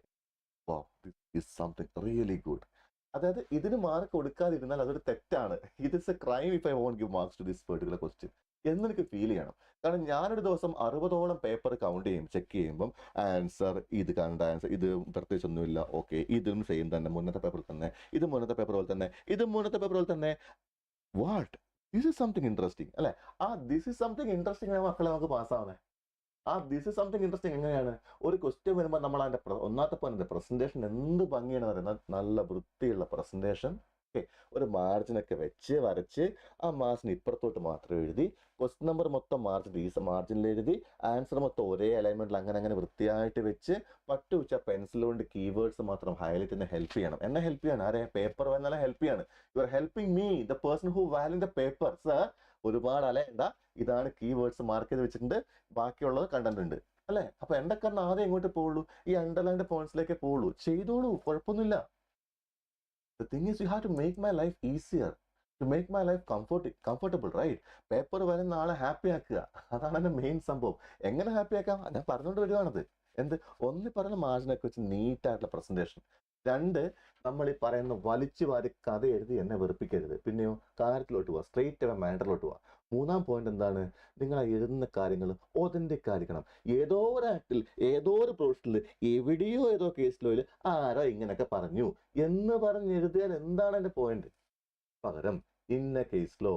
this is something really good. അതായത് ഇതിന് മാർക്ക് കൊടുക്കാതിരുന്നാൽ അതൊരു തെറ്റാണ്. It is a crime if I won't give marks to this particular question എന്നെനിക്ക് ഫീൽ ചെയ്യണം. കാരണം ഞാനൊരു ദിവസം 60ഓളം പേപ്പർ ചെക്ക് ചെയ്യുമ്പം ആൻസർ ഇത് കണ്ട ആൻസർ ഇത് പ്രത്യേകിച്ച് ഒന്നുമില്ല, ഓക്കെ ഇതും സെയിം തന്നെ, മുന്നത്തെ പേപ്പറിൽ തന്നെ, ഇത് മുന്നത്തെ പേപ്പർ പോലെ തന്നെ, ഇത് മുന്നത്തെ പേപ്പർ പോലെ തന്നെ. What this is something interesting അല്ലെ? ആ ദിസ് ഇസ് സംതിങ് ഇൻട്രസ്റ്റിംഗ് മക്കളെ നമുക്ക് പാസ്സാവുന്നത്. ആ ദിസ് ഇസ് സംതിങ് ഇൻട്രസ്റ്റിംഗ് എങ്ങനെയാണ്? ഒരു ക്വസ്റ്റ്യൻ വരുമ്പോൾ നമ്മൾ അതിന്റെ ഒന്നാമത്തെ പോയിന്റ് പ്രസന്റേഷൻ എന്ത് ഭംഗിയാണ് പറയുന്നത്. നല്ല വൃത്തിയുള്ള പ്രസന്റേഷൻ, ഓക്കെ, ഒരു മാർജിനൊക്കെ വെച്ച് വരച്ച് ആ മാർജിൻ ഇപ്പുറത്തോട്ട് മാത്രം എഴുതി ക്വസ്റ്റ്യൻ നമ്പർ മൊത്തം മാർജിനിൽ എഴുതി ആൻസർ മൊത്തം ഒരേ അലൈൻമെന്റിൽ അങ്ങനെ വൃത്തിയായിട്ട് വെച്ച് പട്ടുവച്ച പെൻസിൽ കൊണ്ട് കീവേഡ്സ് മാത്രം ഹൈലൈറ്റ് ചെയ്യുന്ന ഹെൽപ്പ് ചെയ്യണം. എന്നെ ഹെൽപ്പ് ചെയ്യണം. ആരെ? പേപ്പർ വന്നാലും ഹെൽപ്പ് ചെയ്യാണ്. You are helping me, the person who value the paper. Sir, ഒരുപാട് അലയണ്ട, ഇതാണ് കീവേഡ്സ് മാർക്ക് ചെയ്ത് വെച്ചിട്ടുണ്ട്, ബാക്കിയുള്ളത് കണ്ടന്റ് ഉണ്ട് അല്ലെ? അപ്പൊ എന്റെ കാരണം ആദ്യം എങ്ങോട്ട് പോവുള്ളൂ? ഈ അണ്ടർലൈൻഡ് പോയിന്റ്സിലേക്ക് പോവുള്ളൂ. ചെയ്തോളൂ, കുഴപ്പമൊന്നുമില്ല. The thing is, you have to make my life easier, to make my life comfortable, right? Paper വരുന്ന ആളെ ഹാപ്പി ആക്കുക, അതാണ് എന്റെ മെയിൻ സംഭവം. എങ്ങനെ ഹാപ്പി ആക്കാം? ഞാൻ പറഞ്ഞുകൊണ്ട് വരുവാണത്. എന്ത്? ഒന്ന് പറയുന്ന മാർജിനൊക്കെ വെച്ച് നീറ്റായിട്ടുള്ള പ്രസന്റേഷൻ. 2, നമ്മൾ ഈ പറയുന്ന വലിച്ചു വാരി കഥ എഴുതി എന്നെ വെറുപ്പിക്കരുത്. പിന്നെയോ കാര്യത്തിലോട്ട് പോവാ, സ്ട്രെയിറ്റ് അവ മാൻഡറിലോട്ട് പോവാ. 3-ാം പോയിന്റ് എന്താണ്? നിങ്ങൾ ആ എഴുതുന്ന കാര്യങ്ങൾ ഒതന്റിക് ആയിരിക്കണം. ഏതോ ഒരു ആക്ടിൽ, ഏതോ ഒരു പ്രൊഫഷനിൽ, എവിടെയോ ഏതോ കേസിലോ ആരോ ഇങ്ങനെയൊക്കെ പറഞ്ഞു എന്ന് പറഞ്ഞ് എഴുതിയാൽ എന്താണ് എന്റെ പോയിന്റ്? പകരം ഇന്ന case law,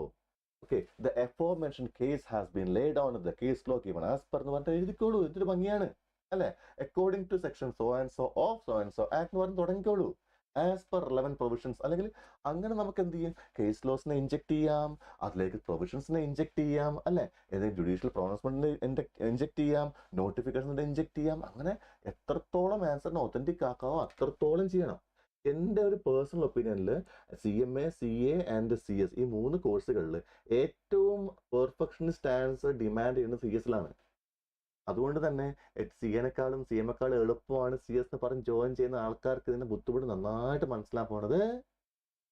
okay, the aforementioned case has been laid down in the case law given as per എന്ന് പറഞ്ഞിട്ട് എഴുതിക്കോളൂ. എന്തൊരു ഭംഗിയാണ് അല്ലെ? According to section so and so of so and so act എന്ന് പറഞ്ഞ് തുടങ്ങിക്കോളൂ. As per relevant provisions. അല്ലെങ്കിൽ അങ്ങനെ നമുക്ക് എന്ത് ചെയ്യും? കേസ് ലോസിനെ ഇൻജെക്ട് ചെയ്യാം, അതിലേക്ക് പ്രൊവിഷൻസിനെ ഇൻജെക്ട് ചെയ്യാം അല്ലെ? ഏതെങ്കിലും ജുഡീഷ്യൽ പ്രൊണൗൺസ്മെന്റിനെ ഇൻജെക്ട് ചെയ്യാം, നോട്ടിഫിക്കേഷനെ ഇൻജെക്ട് ചെയ്യാം. അങ്ങനെ എത്രത്തോളം ആൻസറിനെ ഒതന്റിക് ആക്കാവോ അത്രത്തോളം ചെയ്യണം. എൻ്റെ ഒരു പേഴ്സണൽ ഒപ്പീനിയനിൽ CMA, CA ആൻഡ് CS ഈ 3 കോഴ്സുകളിൽ ഏറ്റവും പെർഫെക്ഷനിസ്റ്റ് ആൻസർ ഡിമാൻഡ് ചെയ്യുന്നത് CS-ലാണ്. അതുകൊണ്ട് തന്നെ CA-നെക്കാളും CM-നെക്കാളും എളുപ്പമാണ് CS എന്ന് പറഞ്ഞ് ജോയിൻ ചെയ്യുന്ന ആൾക്കാർക്ക് ഇതിന്റെ ബുദ്ധിമുട്ട് നന്നായിട്ട് മനസ്സിലാക്കുന്നത്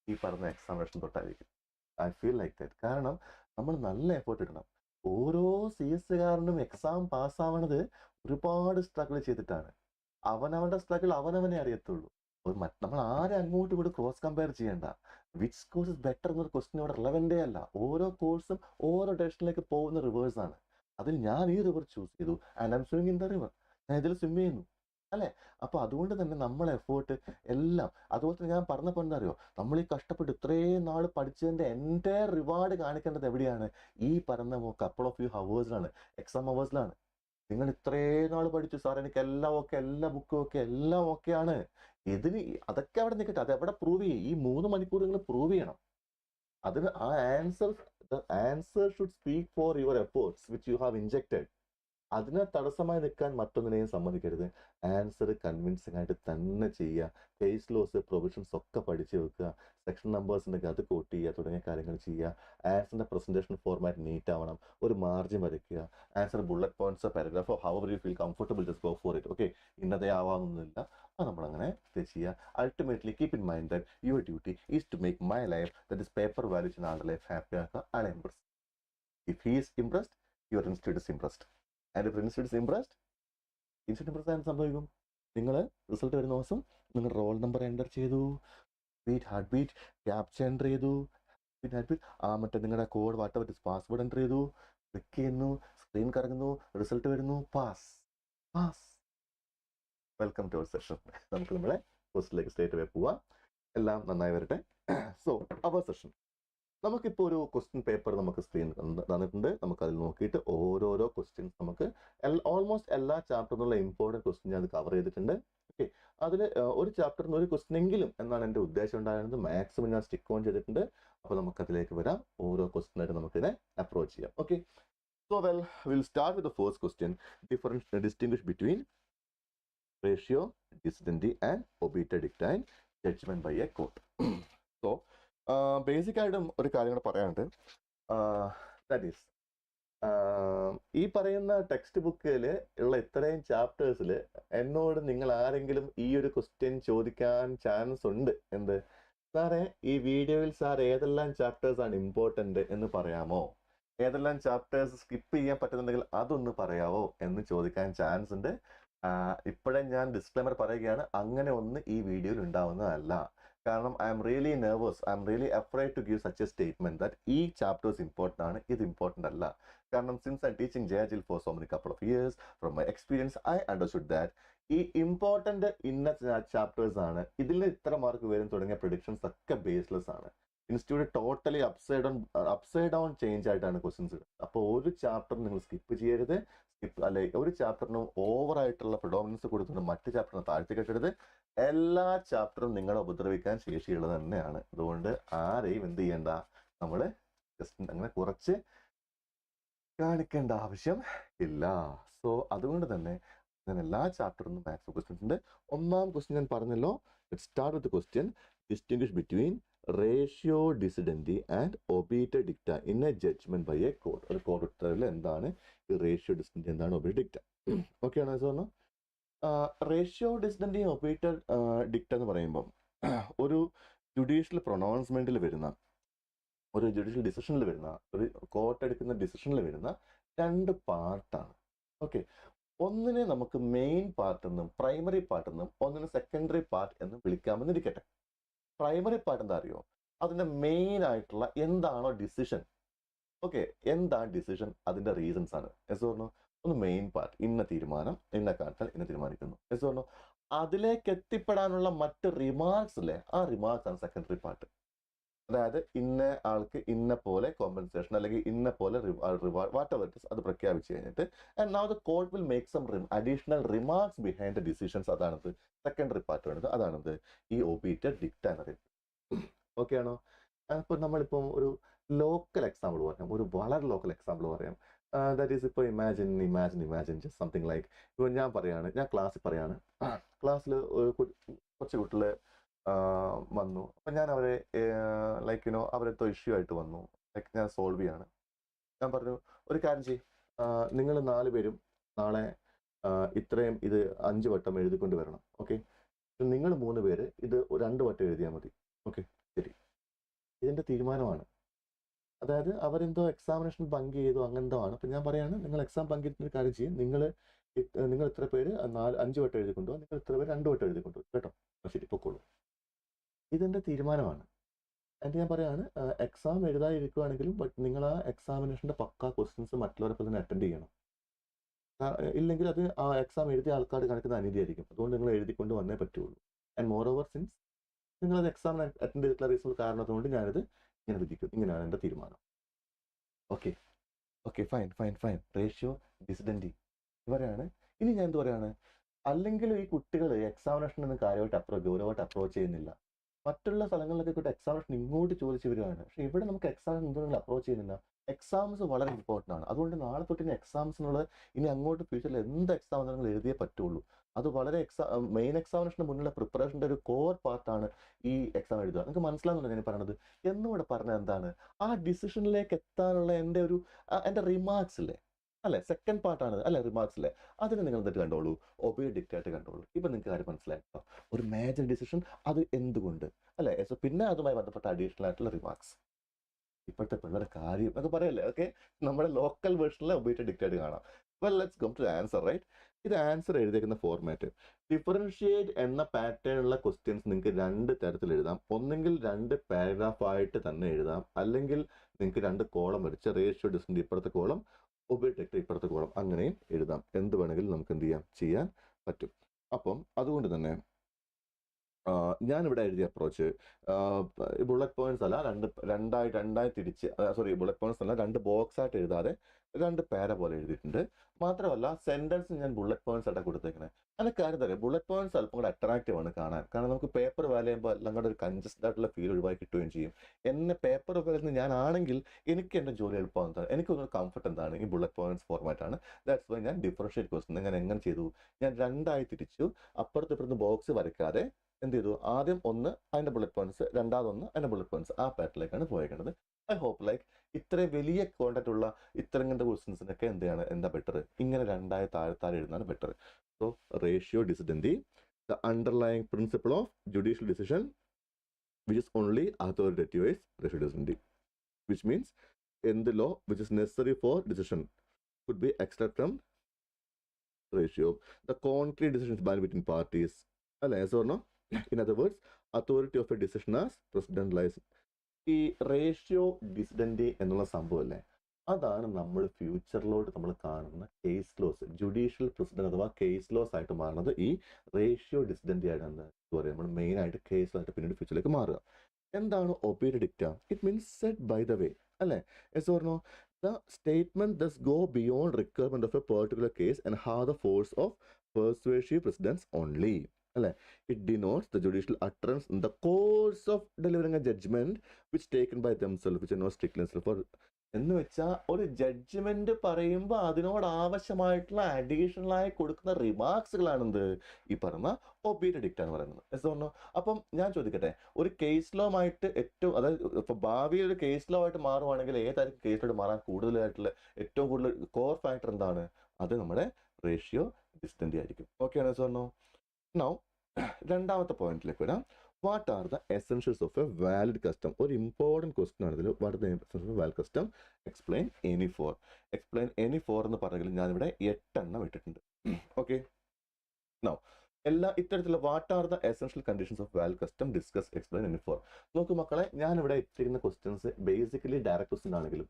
ഈ പറഞ്ഞ എക്സാമിനേഷൻ തൊട്ടായിരിക്കും. I feel like that. കാരണം നമ്മൾ നല്ല എഫേർട്ട് ഇടണം. ഓരോ CS-കാരനും എക്സാം പാസ്സാവണത് ഒരുപാട് സ്ട്രഗിൾ ചെയ്തിട്ടാണ്. അവനവന്റെ സ്ട്രഗിൾ അവനവനെ അറിയത്തുള്ളൂ. നമ്മൾ ആരെ അങ്ങോട്ടും ഇങ്ങോട്ട് ക്രോസ് കമ്പയർ ചെയ്യേണ്ട. വിച്ച് കോഴ്സ് ഇസ് ബെറ്റർ എന്നൊരു ക്വസ്റ്റ്യൻ ഇവിടെ റെലവെന്റേ അല്ല. ഓരോ കോഴ്സും ഓരോ ഡയറക്ഷനിലേക്ക് പോകുന്ന റിവേഴ്സ് ആണ്. അതിൽ ഞാൻ ഈ റിവർ ചൂസ് ചെയ്തു and I M swimming in the river. ഞാൻ ഇതിൽ സ്വിം ചെയ്യുന്നു അല്ലെ? അപ്പൊ അതുകൊണ്ട് തന്നെ നമ്മളെ എഫേർട്ട് എല്ലാം, അതുപോലെ തന്നെ ഞാൻ പറഞ്ഞപ്പോൾ എന്താ അറിയോ, നമ്മൾ ഈ കഷ്ടപ്പെട്ട് ഇത്രയും നാൾ പഠിച്ചതിന്റെ എൻ്റെ റിവാർഡ് കാണിക്കേണ്ടത് എവിടെയാണ്? ഈ പറഞ്ഞ കപ്പിൾ ഓഫ് ഹവേഴ്സിലാണ്, എക്സാം ഹവേഴ്സിലാണ്. നിങ്ങൾ ഇത്രയും നാൾ പഠിച്ചു സാർ, എനിക്ക് എല്ലാം ഓക്കെ, എല്ലാ ബുക്കും ഓക്കെ, എല്ലാം ഓക്കെയാണ്. ഇതിന് അതൊക്കെ അവിടെ നിൽക്കട്ടെ, അത് എവിടെ പ്രൂവ് ചെയ്യും? ഈ 3 മണിക്കൂർ നിങ്ങൾ പ്രൂവ് ചെയ്യണം. അതിന് ആ answer should speak for your efforts which you have injected. അതിനെ തടസ്സമായി നിൽക്കാൻ മറ്റൊന്നിനെയും സമ്മതിക്കരുത്. ആൻസർ കൺവിൻസിംഗ് ആയിട്ട് തന്നെ ചെയ്യുക. കേസ് ലോസ്, പ്രൊവിഷൻസ് ഒക്കെ പഠിച്ചു വെക്കുക. സെക്ഷൻ നമ്പേഴ്സ് ഉണ്ടെങ്കിൽ അത് കോട്ട് ചെയ്യുക, തുടങ്ങിയ കാര്യങ്ങൾ ചെയ്യുക. ആൻസറിന്റെ പ്രസന്റേഷൻ ഫോർമാറ്റ് നീറ്റ് ആവണം. ഒരു മാർജിൻ വരയ്ക്കുക. ആൻസർ ബുള്ളറ്റ് പോയിന്റ്സ്, പാരഗ്രാഫോ, however you feel comfortable, just go for it. Okay, ഇന്നതേ ആവാമെന്നില്ല, അത് നമ്മളങ്ങനെ ചെയ്യുക. Ultimately keep in mind that your duty is to make my life, that is paper values in ആളുടെ ലൈഫ് ഹാപ്പി ആക്കുക. ആളെ impress. If he is impressed, your institute is impressed. And if institute is impressed, institute impressed and സംഭവിക്കും. നിങ്ങൾ result വരുന്ന ദിവസം നിങ്ങൾ roll number enter ചെയ്തു, heart beat capture enter ചെയ്തു, മറ്റേ നിങ്ങളുടെ കോഡ് വാട്ട് പാസ്വേഡ് എൻ്റർ ചെയ്തു, ക്ലിക്ക് ചെയ്യുന്നു, സ്ക്രീൻ കറങ്ങുന്നു, റിസൾട്ട് വരുന്നു, pass. Welcome to our session. നമുക്ക് നമ്മളെ പോസ്റ്റിലേക്ക് സ്റ്റേറ്റ് വേ പോവാം. എല്ലാം നന്നായി വരട്ടെ. സോ അവർ സെഷൻ, നമുക്കിപ്പോൾ ഒരു ക്വസ്റ്റ്യൻ പേപ്പർ നമുക്ക് സ്ക്രീൻ തന്നിട്ടുണ്ട്. നമുക്ക് അതിൽ നോക്കിയിട്ട് ഓരോരോ ക്വസ്റ്റ്യൻസ് നമുക്ക് ഓൾമോസ്റ്റ് എല്ലാ ചാപ്റ്ററിനുള്ള ഇമ്പോർട്ടൻറ്റ് ക്വസ്റ്റ്യൻ ഞാൻ കവർ ചെയ്തിട്ടുണ്ട്. ഓക്കെ, അതിൽ ഒരു ചാപ്റ്ററിന് ഒരു ക്വസ്റ്റ്യൻ എങ്കിലും എന്നാണ് എൻ്റെ ഉദ്ദേശം ഉണ്ടായിരുന്നത്. മാക്സിമം ഞാൻ സ്റ്റിക്ക് ഓൺ ചെയ്തിട്ടുണ്ട്. അപ്പോൾ നമുക്കതിലേക്ക് വരാം. ഓരോ ക്വസ്റ്റ്യനായിട്ട് നമുക്കിതിനെ അപ്രോച്ച് ചെയ്യാം. Okay, so will start with the first question. Distinguish between ratio, decidendi and obiter dicta judgment by a court. So basic ആയിട്ടും ഒരു കാര്യം കൂടെ പറയാനുണ്ട്. ദാറ്റ് ഈസ്, ഈ പറയുന്ന ടെക്സ്റ്റ് ബുക്കിൽ ഉള്ള ഇത്രയും ചാപ്റ്റേഴ്സിൽ എന്നോട് നിങ്ങൾ ആരെങ്കിലും ഈ ഒരു ക്വസ്റ്റ്യൻ ചോദിക്കാൻ ചാൻസ് ഉണ്ട്. എന്ത് സാറേ, ഈ വീഡിയോയിൽ സാർ ഏതെല്ലാം ചാപ്റ്റേഴ്സ് ആണ് ഇമ്പോർട്ടൻ്റ് എന്ന് പറയാമോ? ഏതെല്ലാം ചാപ്റ്റേഴ്സ് സ്കിപ്പ് ചെയ്യാൻ പറ്റുന്നുണ്ടെങ്കിൽ അതൊന്ന് പറയാവോ എന്ന് ചോദിക്കാൻ ചാൻസ് ഉണ്ട്. ഇപ്പോഴേ ഞാൻ ഡിസ്ക്ലെമർ പറയുകയാണ്, അങ്ങനെ ഒന്ന് ഈ വീഡിയോയിൽ ഉണ്ടാവുന്നതല്ല. കാരണം I'm really nervous, I'm really afraid to give such a statement that ഈ ചാപ്റ്റേഴ്സ് ഇമ്പോർട്ടൻ്റ് ആണ്, ഇത് ഇമ്പോർട്ടൻ്റ് അല്ല. കാരണം since I teaching JIL for so many couple of years, from my experience I understood that ഈ important ഇന്ന chapters ആണ്, ഇതിൽ ഇത്ര മാർക്ക് വരും തുടങ്ങിയ പ്രഡിക്ഷൻസ് ഒക്കെ ബേസ്ലെസ് ആണ്. Institute totally upside down change ആയിട്ടാണ് ക്വസ്റ്റ്യൻസ് ഇടുന്നത്. അപ്പോൾ ഒരു ചാപ്റ്റർ നിങ്ങൾ സ്കിപ്പ് ചെയ്യരുത്. ഒരു ചാപ്റ്ററിന് ഓവർ ആയിട്ടുള്ള പ്രിഡോമിനൻസ് കൊടുത്തുകൊണ്ട് മറ്റു ചാപ്റ്ററിന് താഴ്ത്തി കെട്ടരുത്. എല്ലാ ചാപ്റ്ററും നിങ്ങളെ ഉപദ്രവിക്കാൻ ശേഷിയുള്ളത് തന്നെയാണ്. അതുകൊണ്ട് ആരെയും എന്ത് ചെയ്യണ്ട, നമ്മൾ ജസ്റ്റ് അങ്ങനെ കുറച്ച് കാണിക്കേണ്ട ആവശ്യം ഇല്ല. സോ അതുകൊണ്ട് തന്നെ ഞാൻ എല്ലാ ചാപ്റ്ററിനും മാത്സ് ക്വസ്റ്റ്യൻസ് ഉണ്ട്. ഒന്നാം ക്വസ്റ്റ്യൻ ഞാൻ പറഞ്ഞല്ലോ. Let's start with question. Distinguish between ratio decidendi and obiter dicta in a judgment by a court. ഒരു കോർട്ട് ഉത്തരവിൽ എന്താണ് ഈ റേഷ്യോ ഡിസിഡൻറ്റി, എന്താണ് ഒബീറ്റ ഡിക്റ്റ? ഓക്കെ ആണോ സാറിന്? റേഷ്യോ ഡിസിഡൻറ്റി ഒബീറ്റ ഡിക്റ്റ എന്ന് പറയുമ്പം ഒരു ജുഡീഷ്യൽ പ്രൊനൗൺസ്മെന്റിൽ വരുന്ന, ഒരു ജുഡീഷ്യൽ ഡിസിഷനിൽ വരുന്ന, ഒരു കോർട്ട് എടുക്കുന്ന ഡിസിഷനിൽ വരുന്ന രണ്ട് പാർട്ടാണ്. ഓക്കെ, ഒന്നിനെ നമുക്ക് മെയിൻ പാർട്ട് എന്നും പ്രൈമറി പാർട്ട് എന്നും ഒന്നിനെ സെക്കൻഡറി പാർട്ട് എന്നും വിളിക്കാമെന്നിരിക്കട്ടെ. പ്രൈമറി പാർട്ട് എന്താ അറിയോ? അതിന്റെ മെയിൻ ആയിട്ടുള്ള എന്താണോ ഡിസിഷൻ, ഓക്കെ, എന്താണ് ഡിസിഷൻ, അതിന്റെ റീസൺസ് ആണ്. എസ് പറഞ്ഞു, ഒന്ന് മെയിൻ പാർട്ട്, ഇന്ന തീരുമാനം, ഇന്ന കാരണത്താൽ ഇന്ന തീരുമാനിക്കുന്നു. എസ് പറഞ്ഞു, അതിലേക്ക് എത്തിപ്പെടാനുള്ള മറ്റ് റിമാർക്സ് അല്ലേ, ആ റിമാർക്സ് ആണ് സെക്കൻഡറി പാർട്ട്. അതായത് ഇന്ന ആൾക്ക് ഇന്ന പോലെ കോമ്പൻസേഷൻ അല്ലെങ്കിൽ ഇന്ന പോലെ reward whatever it is അത് പ്രഖ്യാപിച്ചു കഴിഞ്ഞിട്ട് and now the court will make some additional remarks behind the decisions. അതാണത് സെക്കൻഡറി പാർട്ട് വേണ്ടത്. അതാണത് ഈ ഒബീറ്റ ഡിക്റ്റ എന്ന് പറയുന്നത്. ഓക്കെ ആണോ? അപ്പോൾ നമ്മളിപ്പം ഒരു ലോക്കൽ എക്സാമ്പിൾ പറയാം, ഒരു വളരെ ലോക്കൽ എക്സാമ്പിൾ പറയാം. ദാറ്റ് ഈസ് ഇപ്പോൾ ഇമാജിൻ ജസ്റ്റ് സംതിങ് ലൈക്ക്, ഇപ്പോൾ ഞാൻ ക്ലാസ്സിൽ പറയാണ്, ക്ലാസ്സിൽ കുറച്ച് കുട്ടികൾ വന്നു. അപ്പം ഞാൻ അവരെ ലൈക്ക് അവരെന്തോ ഇഷ്യൂ ആയിട്ട് വന്നു, ലൈക്ക് ഞാൻ സോൾവ് ചെയ്യാണ്. ഞാൻ പറഞ്ഞു, ഒരു കാര്യം ചെയ്യും, നിങ്ങൾ 4 പേരും നാളെ ഇത്രയും ഇത് 5 വട്ടം എഴുതിക്കൊണ്ട് വരണം. ഓക്കെ, നിങ്ങൾ 3 പേര് ഇത് 2 വട്ടം എഴുതിയാൽ മതി. ഓക്കെ, ശരി. ഇതിൻ്റെ തീരുമാനമാണ്. അതായത് അവരെന്തോ എക്സാമിനേഷൻ പങ്ക് ചെയ്തു, അങ്ങനെന്തോ ആണ്. അപ്പം ഞാൻ പറയാണ്, നിങ്ങൾ എക്സാം പങ്കെടുക്കുന്ന ഒരു കാര്യം ചെയ്യും, നിങ്ങൾ ഇത്ര പേര് 5 വട്ടം എഴുതിക്കൊണ്ടുപോകും, നിങ്ങൾ ഇത്ര പേര് 2 വട്ടം എഴുതിക്കൊണ്ടുപോകും കേട്ടോ. ശരി, പൊക്കോളൂ. ഇതെൻ്റെ തീരുമാനമാണ്. എന്നിട്ട് ഞാൻ പറയാണ്, എക്സാം എഴുതാതിരിക്കുകയാണെങ്കിലും ബട്ട് നിങ്ങൾ ആ എക്സാമിനേഷൻ്റെ പക്കാ ക്വസ്റ്റ്യൻസ് മറ്റുള്ളവരൊപ്പം തന്നെ അറ്റൻഡ് ചെയ്യണം. ഇല്ലെങ്കിൽ അത് ആ എക്സാം എഴുതിയ ആൾക്കാർ കാണിക്കുന്ന അനീതിയായിരിക്കും. അതുകൊണ്ട് നിങ്ങൾ എഴുതിക്കൊണ്ട് വന്നേ പറ്റുള്ളൂ. ആൻഡ് മോർ ഓവർ സിൻസ് നിങ്ങളത് എക്സാം അറ്റൻഡ് ചെയ്തിട്ടുള്ള റീസൺ കാരണത്തുകൊണ്ട് ഞാനത് ഇങ്ങനെ വിധിക്കും. ഇങ്ങനെയാണ് എൻ്റെ തീരുമാനം. Okay okay, fine. റേഷ്യോ ഡിസിഡൻറ്റി ഇവരാണ്. ഇനി ഞാൻ എന്ത് പറയാണ്, അല്ലെങ്കിൽ ഈ കുട്ടികൾ എക്സാമിനേഷനൊന്നും കാര്യമായിട്ട് ഗൗരവമായിട്ട് അപ്രോച്ച് ചെയ്യുന്നില്ല. മറ്റുള്ള സ്ഥലങ്ങളിലൊക്കെ എക്സാമിനേഷൻ ഇങ്ങോട്ട് ചോദിച്ചു വരികയാണ്. പക്ഷെ ഇവിടെ നമുക്ക് എക്സാമിനേഷൻ എന്തുകൊണ്ടെങ്കിലും അപ്രോച്ച് ചെയ്യുന്നില്ല. എക്സാംസ് വളരെ ഇമ്പോർട്ടൻ്റ് ആണ്. അതുകൊണ്ട് നാളെ തൊട്ട് ഇനി എക്സാംസിനുള്ളത് ഇനി അങ്ങോട്ട് ഫ്യൂച്ചറിൽ എന്ത് എക്സാം നിങ്ങൾ എഴുതിയേ പറ്റുള്ളൂ. അത് വളരെ മെയിൻ എക്സാമിനേഷന് മുന്നിലുള്ള പ്രിപ്പറേഷൻ്റെ ഒരു കോർ പാർട്ടാണ് ഈ എക്സാം എഴുതുക. നിങ്ങൾക്ക് മനസ്സിലാകുന്നുണ്ടോ ഞാൻ പറയണത്? എന്നിവിടെ പറഞ്ഞത് എന്താണ്, ആ ഡിസിഷനിലേക്ക് എത്താനുള്ള എൻ്റെ റിമാർക്സ് ഇല്ലേ, അല്ലെ, സെക്കൻഡ് പാർട്ടാണ് അല്ലെ, റിമാർക്സ് അല്ലേ, അതിന് നിങ്ങൾ എന്നിട്ട് കണ്ടോളൂ, ഒബേ ഡിക്റ്റായിട്ട് കണ്ടോളൂ. ഇപ്പം നിങ്ങൾക്ക് കാര്യം മനസ്സിലായിട്ടോ, ഒരു മേജർ ഡിസിഷൻ അത് എന്തുകൊണ്ട് അല്ലെ. സോ പിന്നെ അതുമായി ബന്ധപ്പെട്ട അഡീഷണൽ ആയിട്ടുള്ള റിമാർക്സ്. ഇപ്പോഴത്തെ പിള്ളേരുടെ കാര്യം അത് പറയല്ലേ. ഓക്കെ, നമ്മുടെ ലോക്കൽ വേർഷനിലെ ഒബേ ഡിക്റ്റായിട്ട് കാണാം. Well, let's come to answer. Right, ഇത് ആൻസർ എഴുതിയേക്കുന്ന ഫോർമാറ്റ് ഡിഫറൻഷിയേറ്റ് എന്ന പാറ്റേണുള്ള ക്വസ്റ്റ്യൻസ് നിങ്ങൾക്ക് 2 തരത്തിൽ എഴുതാം. ഒന്നെങ്കിൽ 2 പാരഗ്രാഫായിട്ട് തന്നെ എഴുതാം, അല്ലെങ്കിൽ നിങ്ങൾക്ക് 2 കോളം വരച്ച് റേഷ്യോ ഡിസിഡൻറ്റി ഇപ്പുറത്തെ കോളം, ഒബേ ഡിക്റ്റ ഇപ്പുറത്തെ കോളം, അങ്ങനെയും എഴുതാം. എന്ത് വേണമെങ്കിലും നമുക്ക് എന്ത് ചെയ്യാൻ പറ്റും. അപ്പം അതുകൊണ്ട് തന്നെ ഞാനിവിടെ എഴുതിയ അപ്രോച്ച് ബുള്ളറ്റ് പോയിന്റ്സ് അല്ല, രണ്ടായി തിരിച്ച്, ബുള്ളറ്റ് പോയിന്റ്സ് അല്ല, 2 ബോക്സ് ആയിട്ട് എഴുതാതെ 2 പാര പോലെ എഴുതിയിട്ടുണ്ട്. മാത്രമല്ല സെന്റൻസ് ഞാൻ ബുള്ളറ്റ് പോയിന്റ്സ് ആയിട്ട് കൊടുത്തേക്കണേ. അതിന് കാര്യം തരാം, ബുള്ളറ്റ് പോയിന്റ്സ് അല്പം കൂടെ അട്രാക്റ്റീവ് ആണ് കാണാൻ. കാരണം നമുക്ക് പേപ്പർ വാല്യൂ ചെയ്യുമ്പോൾ എല്ലാം കൂടെ ഒരു കൺജസ്റ്റഡ് ആയിട്ടുള്ള ഫീൽ ഒഴിവാക്കി കിട്ടുകയും ചെയ്യും. എന്നെ പേപ്പർ വരുന്ന ഞാനാണെങ്കിൽ എനിക്ക് എൻ്റെ ജോലി എളുപ്പമാണ്. എനിക്കൊന്ന് കംഫർട്ട് എന്താണ് ഈ ബുള്ളറ്റ് പോയിന്റ്സ് ഫോർമാറ്റ് ആണ്. ദാറ്റ്സ് വൈ ഞാൻ ഡിഫറൻഷിയേറ്റ് ക്വസ്റ്റ്യൻ ഞാൻ എങ്ങനെ ചെയ്തു, ഞാൻ 2ആയി തിരിച്ചു. അപ്പുറത്ത് ബോക്സ് വരയ്ക്കാതെ എന്ത് ചെയ്തു, ആദ്യം 1 അതിൻ്റെ ബുള്ളറ്റ് പോയിന്റ്സ്, രണ്ടാമതൊന്ന് അതിൻ്റെ ബുള്ളറ്റ് പോയിന്റ്സ്, ആ പാറ്റേണിലേക്കാണ് പോയേക്കുന്നത്. ഐ ഹോപ്പ് ലൈക്ക് ഇത്രയും വലിയ കോണ്ടന്റ് ഉള്ള ഇങ്ങനത്തെ ക്വസ്റ്റ്യൻസിനൊക്കെ എന്താ ബെറ്റർ, ഇങ്ങനെ 2ആയി താഴെ എഴുതുന്നതാണ് better. So ratio decidendi, the underlying principle of judicial decision which is only authoritative is ratio decision, which means in the law which is necessary for decision could be extracted from ratio. The contrary decision is binding between parties. Yes or no? In other words, authority of a decision as precedent lies. ഈ ratio ഡിസിഡൻറ്റി എന്നുള്ള സംഭവമല്ലേ, അതാണ് നമ്മൾ ഫ്യൂച്ചറിലോട്ട് നമ്മൾ കാണുന്ന case loss, judicial president അഥവാ case loss ആയിട്ട് മാറുന്നത് ഈ റേഷ്യോ ഡിസിഡൻറ്റി ആയിട്ട് എന്താ പറയുക, നമ്മൾ മെയിൻ ആയിട്ട് കേസ് ആയിട്ട് പിന്നീട് ഫ്യൂച്ചറിലേക്ക് മാറുക. എന്താണ് ഒബേ dicta? It means set by the way അല്ലേ. Yes or no? The statement does go beyond requirement of a particular case and have the force of persuasive precedents only. അല്ലേ? It denotes the judicial utterance in the course of delivering a judgment which taken by themself which no strictness for എന്ന് വെച്ചാൽ ഒരു judgement പറയുമ്പോൾ അതിനോട് ആവശ്യമായിട്ടുള്ള അഡീഷണലായി കൊടുക്കുന്ന റിമാർക്സുകളാണെന്ത് ഈ പറഞ്ഞ ഒബീറ്റ് ഡിക്റ്റ് എന്ന് പറയുന്നത്. എസ് പറഞ്ഞോ. അപ്പം ഞാൻ ചോദിക്കട്ടെ, ഒരു കേസ് ലോ ആയിട്ട് ഏറ്റവും, അതായത് ഇപ്പൊ ഭാവിയിൽ ഒരു കേസ് ലോ ആയിട്ട് മാറുവാണെങ്കിൽ ഏതായിരിക്കും കേസ് ലോട്ട് മാറാൻ കൂടുതലായിട്ടുള്ള ഏറ്റവും കൂടുതൽ കോർ ഫാക്ടർ എന്താണ്? അത് നമ്മുടെ റേഷ്യോ ഡിസ്റ്റൻറ്റി ആയിരിക്കും. ഓക്കെ ആണ് പറഞ്ഞോ. നൗ രണ്ടാമത്തെ പോയിന്റിലേക്ക് വരാം. What are the essentials of a valid custom? ഒരു ഇമ്പോർട്ടൻറ്റ് ക്വസ്റ്റൻ ആണ് ഇതിൽ. What are the essentials of valid custom? Explain any four. Explain any four എന്ന് പറഞ്ഞെങ്കിൽ ഞാനിവിടെ 8 ഇട്ടിട്ടുണ്ട്. ഓക്കെ. നൗ ഇത്തരത്തിലുള്ള what are the essential conditions of valid custom discuss explain any four. നോക്കൂ മക്കളെ, ഞാനിവിടെ ഇട്ടിരിക്കുന്ന ക്വസ്റ്റ്യൻസ് ബേസിക്കലി ഡയറക്റ്റ് ക്വസ്റ്റ്യൻ ആണെങ്കിലും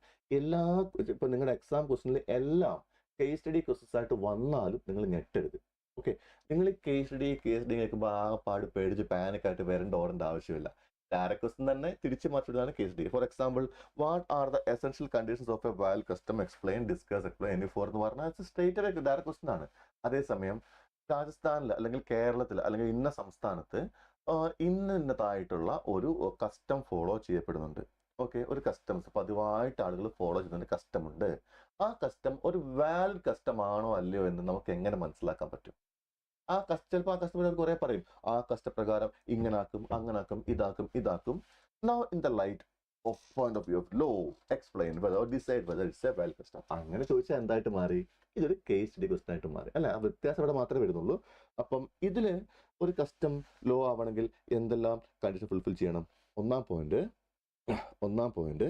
ഇപ്പൊ നിങ്ങളുടെ എക്സാം ക്വസ്റ്റ്യനിൽ എല്ലാം കേസ് സ്റ്റഡി ക്വസ്റ്റ്യൻസ് ആയിട്ട് വന്നാലും നിങ്ങൾ ഞെട്ടരുത്. ഓക്കെ. നിങ്ങൾ കേസ് സ്റ്റഡി കേൾക്കുമ്പോൾ ആ പാട് പേടിച്ച് പാനിക്കായിട്ട് വരേണ്ട ഓടേണ്ട ആവശ്യമില്ല. ഡയറക്റ്റ് ക്വസ്റ്റ്യൻ തന്നെ തിരിച്ചു മാറ്റുന്നതാണ് case study. For example, what are the essential conditions of a valid custom explain discuss explain any four എന്ന് പറഞ്ഞാൽ സ്ട്രേറ്റ് ഡയറക്റ്റ് ക്വസ്റ്റ്യൻ ആണ്. അതേസമയം രാജസ്ഥാനിൽ അല്ലെങ്കിൽ കേരളത്തിൽ അല്ലെങ്കിൽ ഇന്ന സംസ്ഥാനത്ത് ഇന്നതായിട്ടുള്ള ഒരു കസ്റ്റം ഫോളോ ചെയ്യപ്പെടുന്നുണ്ട്. ഓക്കെ. ഒരു കസ്റ്റംസ് പതിവായിട്ട് ആളുകൾ ഫോളോ ചെയ്യുന്ന കസ്റ്റം ഉണ്ട്. ആ കസ്റ്റം ഒരു വാലിഡ് കസ്റ്റം ആണോ അല്ലയോ എന്ന് നമുക്ക് എങ്ങനെ മനസ്സിലാക്കാൻ പറ്റും? ചിലപ്പോൾ ആ കസ്റ്റമർ കുറെ പറയും, ആ കഷ്ടപ്രകാരം ഇങ്ങനാക്കും അങ്ങനാക്കും ഇതാക്കും. Now in the light of point of view of law explain whether or decide whether it's a valid custom. അങ്ങനെ ചോദിച്ചാൽ എന്തായിട്ട് മാറി? ഇതൊരു കേസ് സ്റ്റഡി ക്വസ്റ്റൻ ആയിട്ട് മാറി. അല്ല, ആ വ്യത്യാസം ഇവിടെ മാത്രമേ വരുന്നുള്ളൂ. അപ്പം ഇതില് ഒരു കസ്റ്റം ലോ ആവണമെങ്കിൽ എന്തെല്ലാം കണ്ടീഷൻ ഫുൾഫിൽ ചെയ്യണം? ഒന്നാം പോയിന്റ്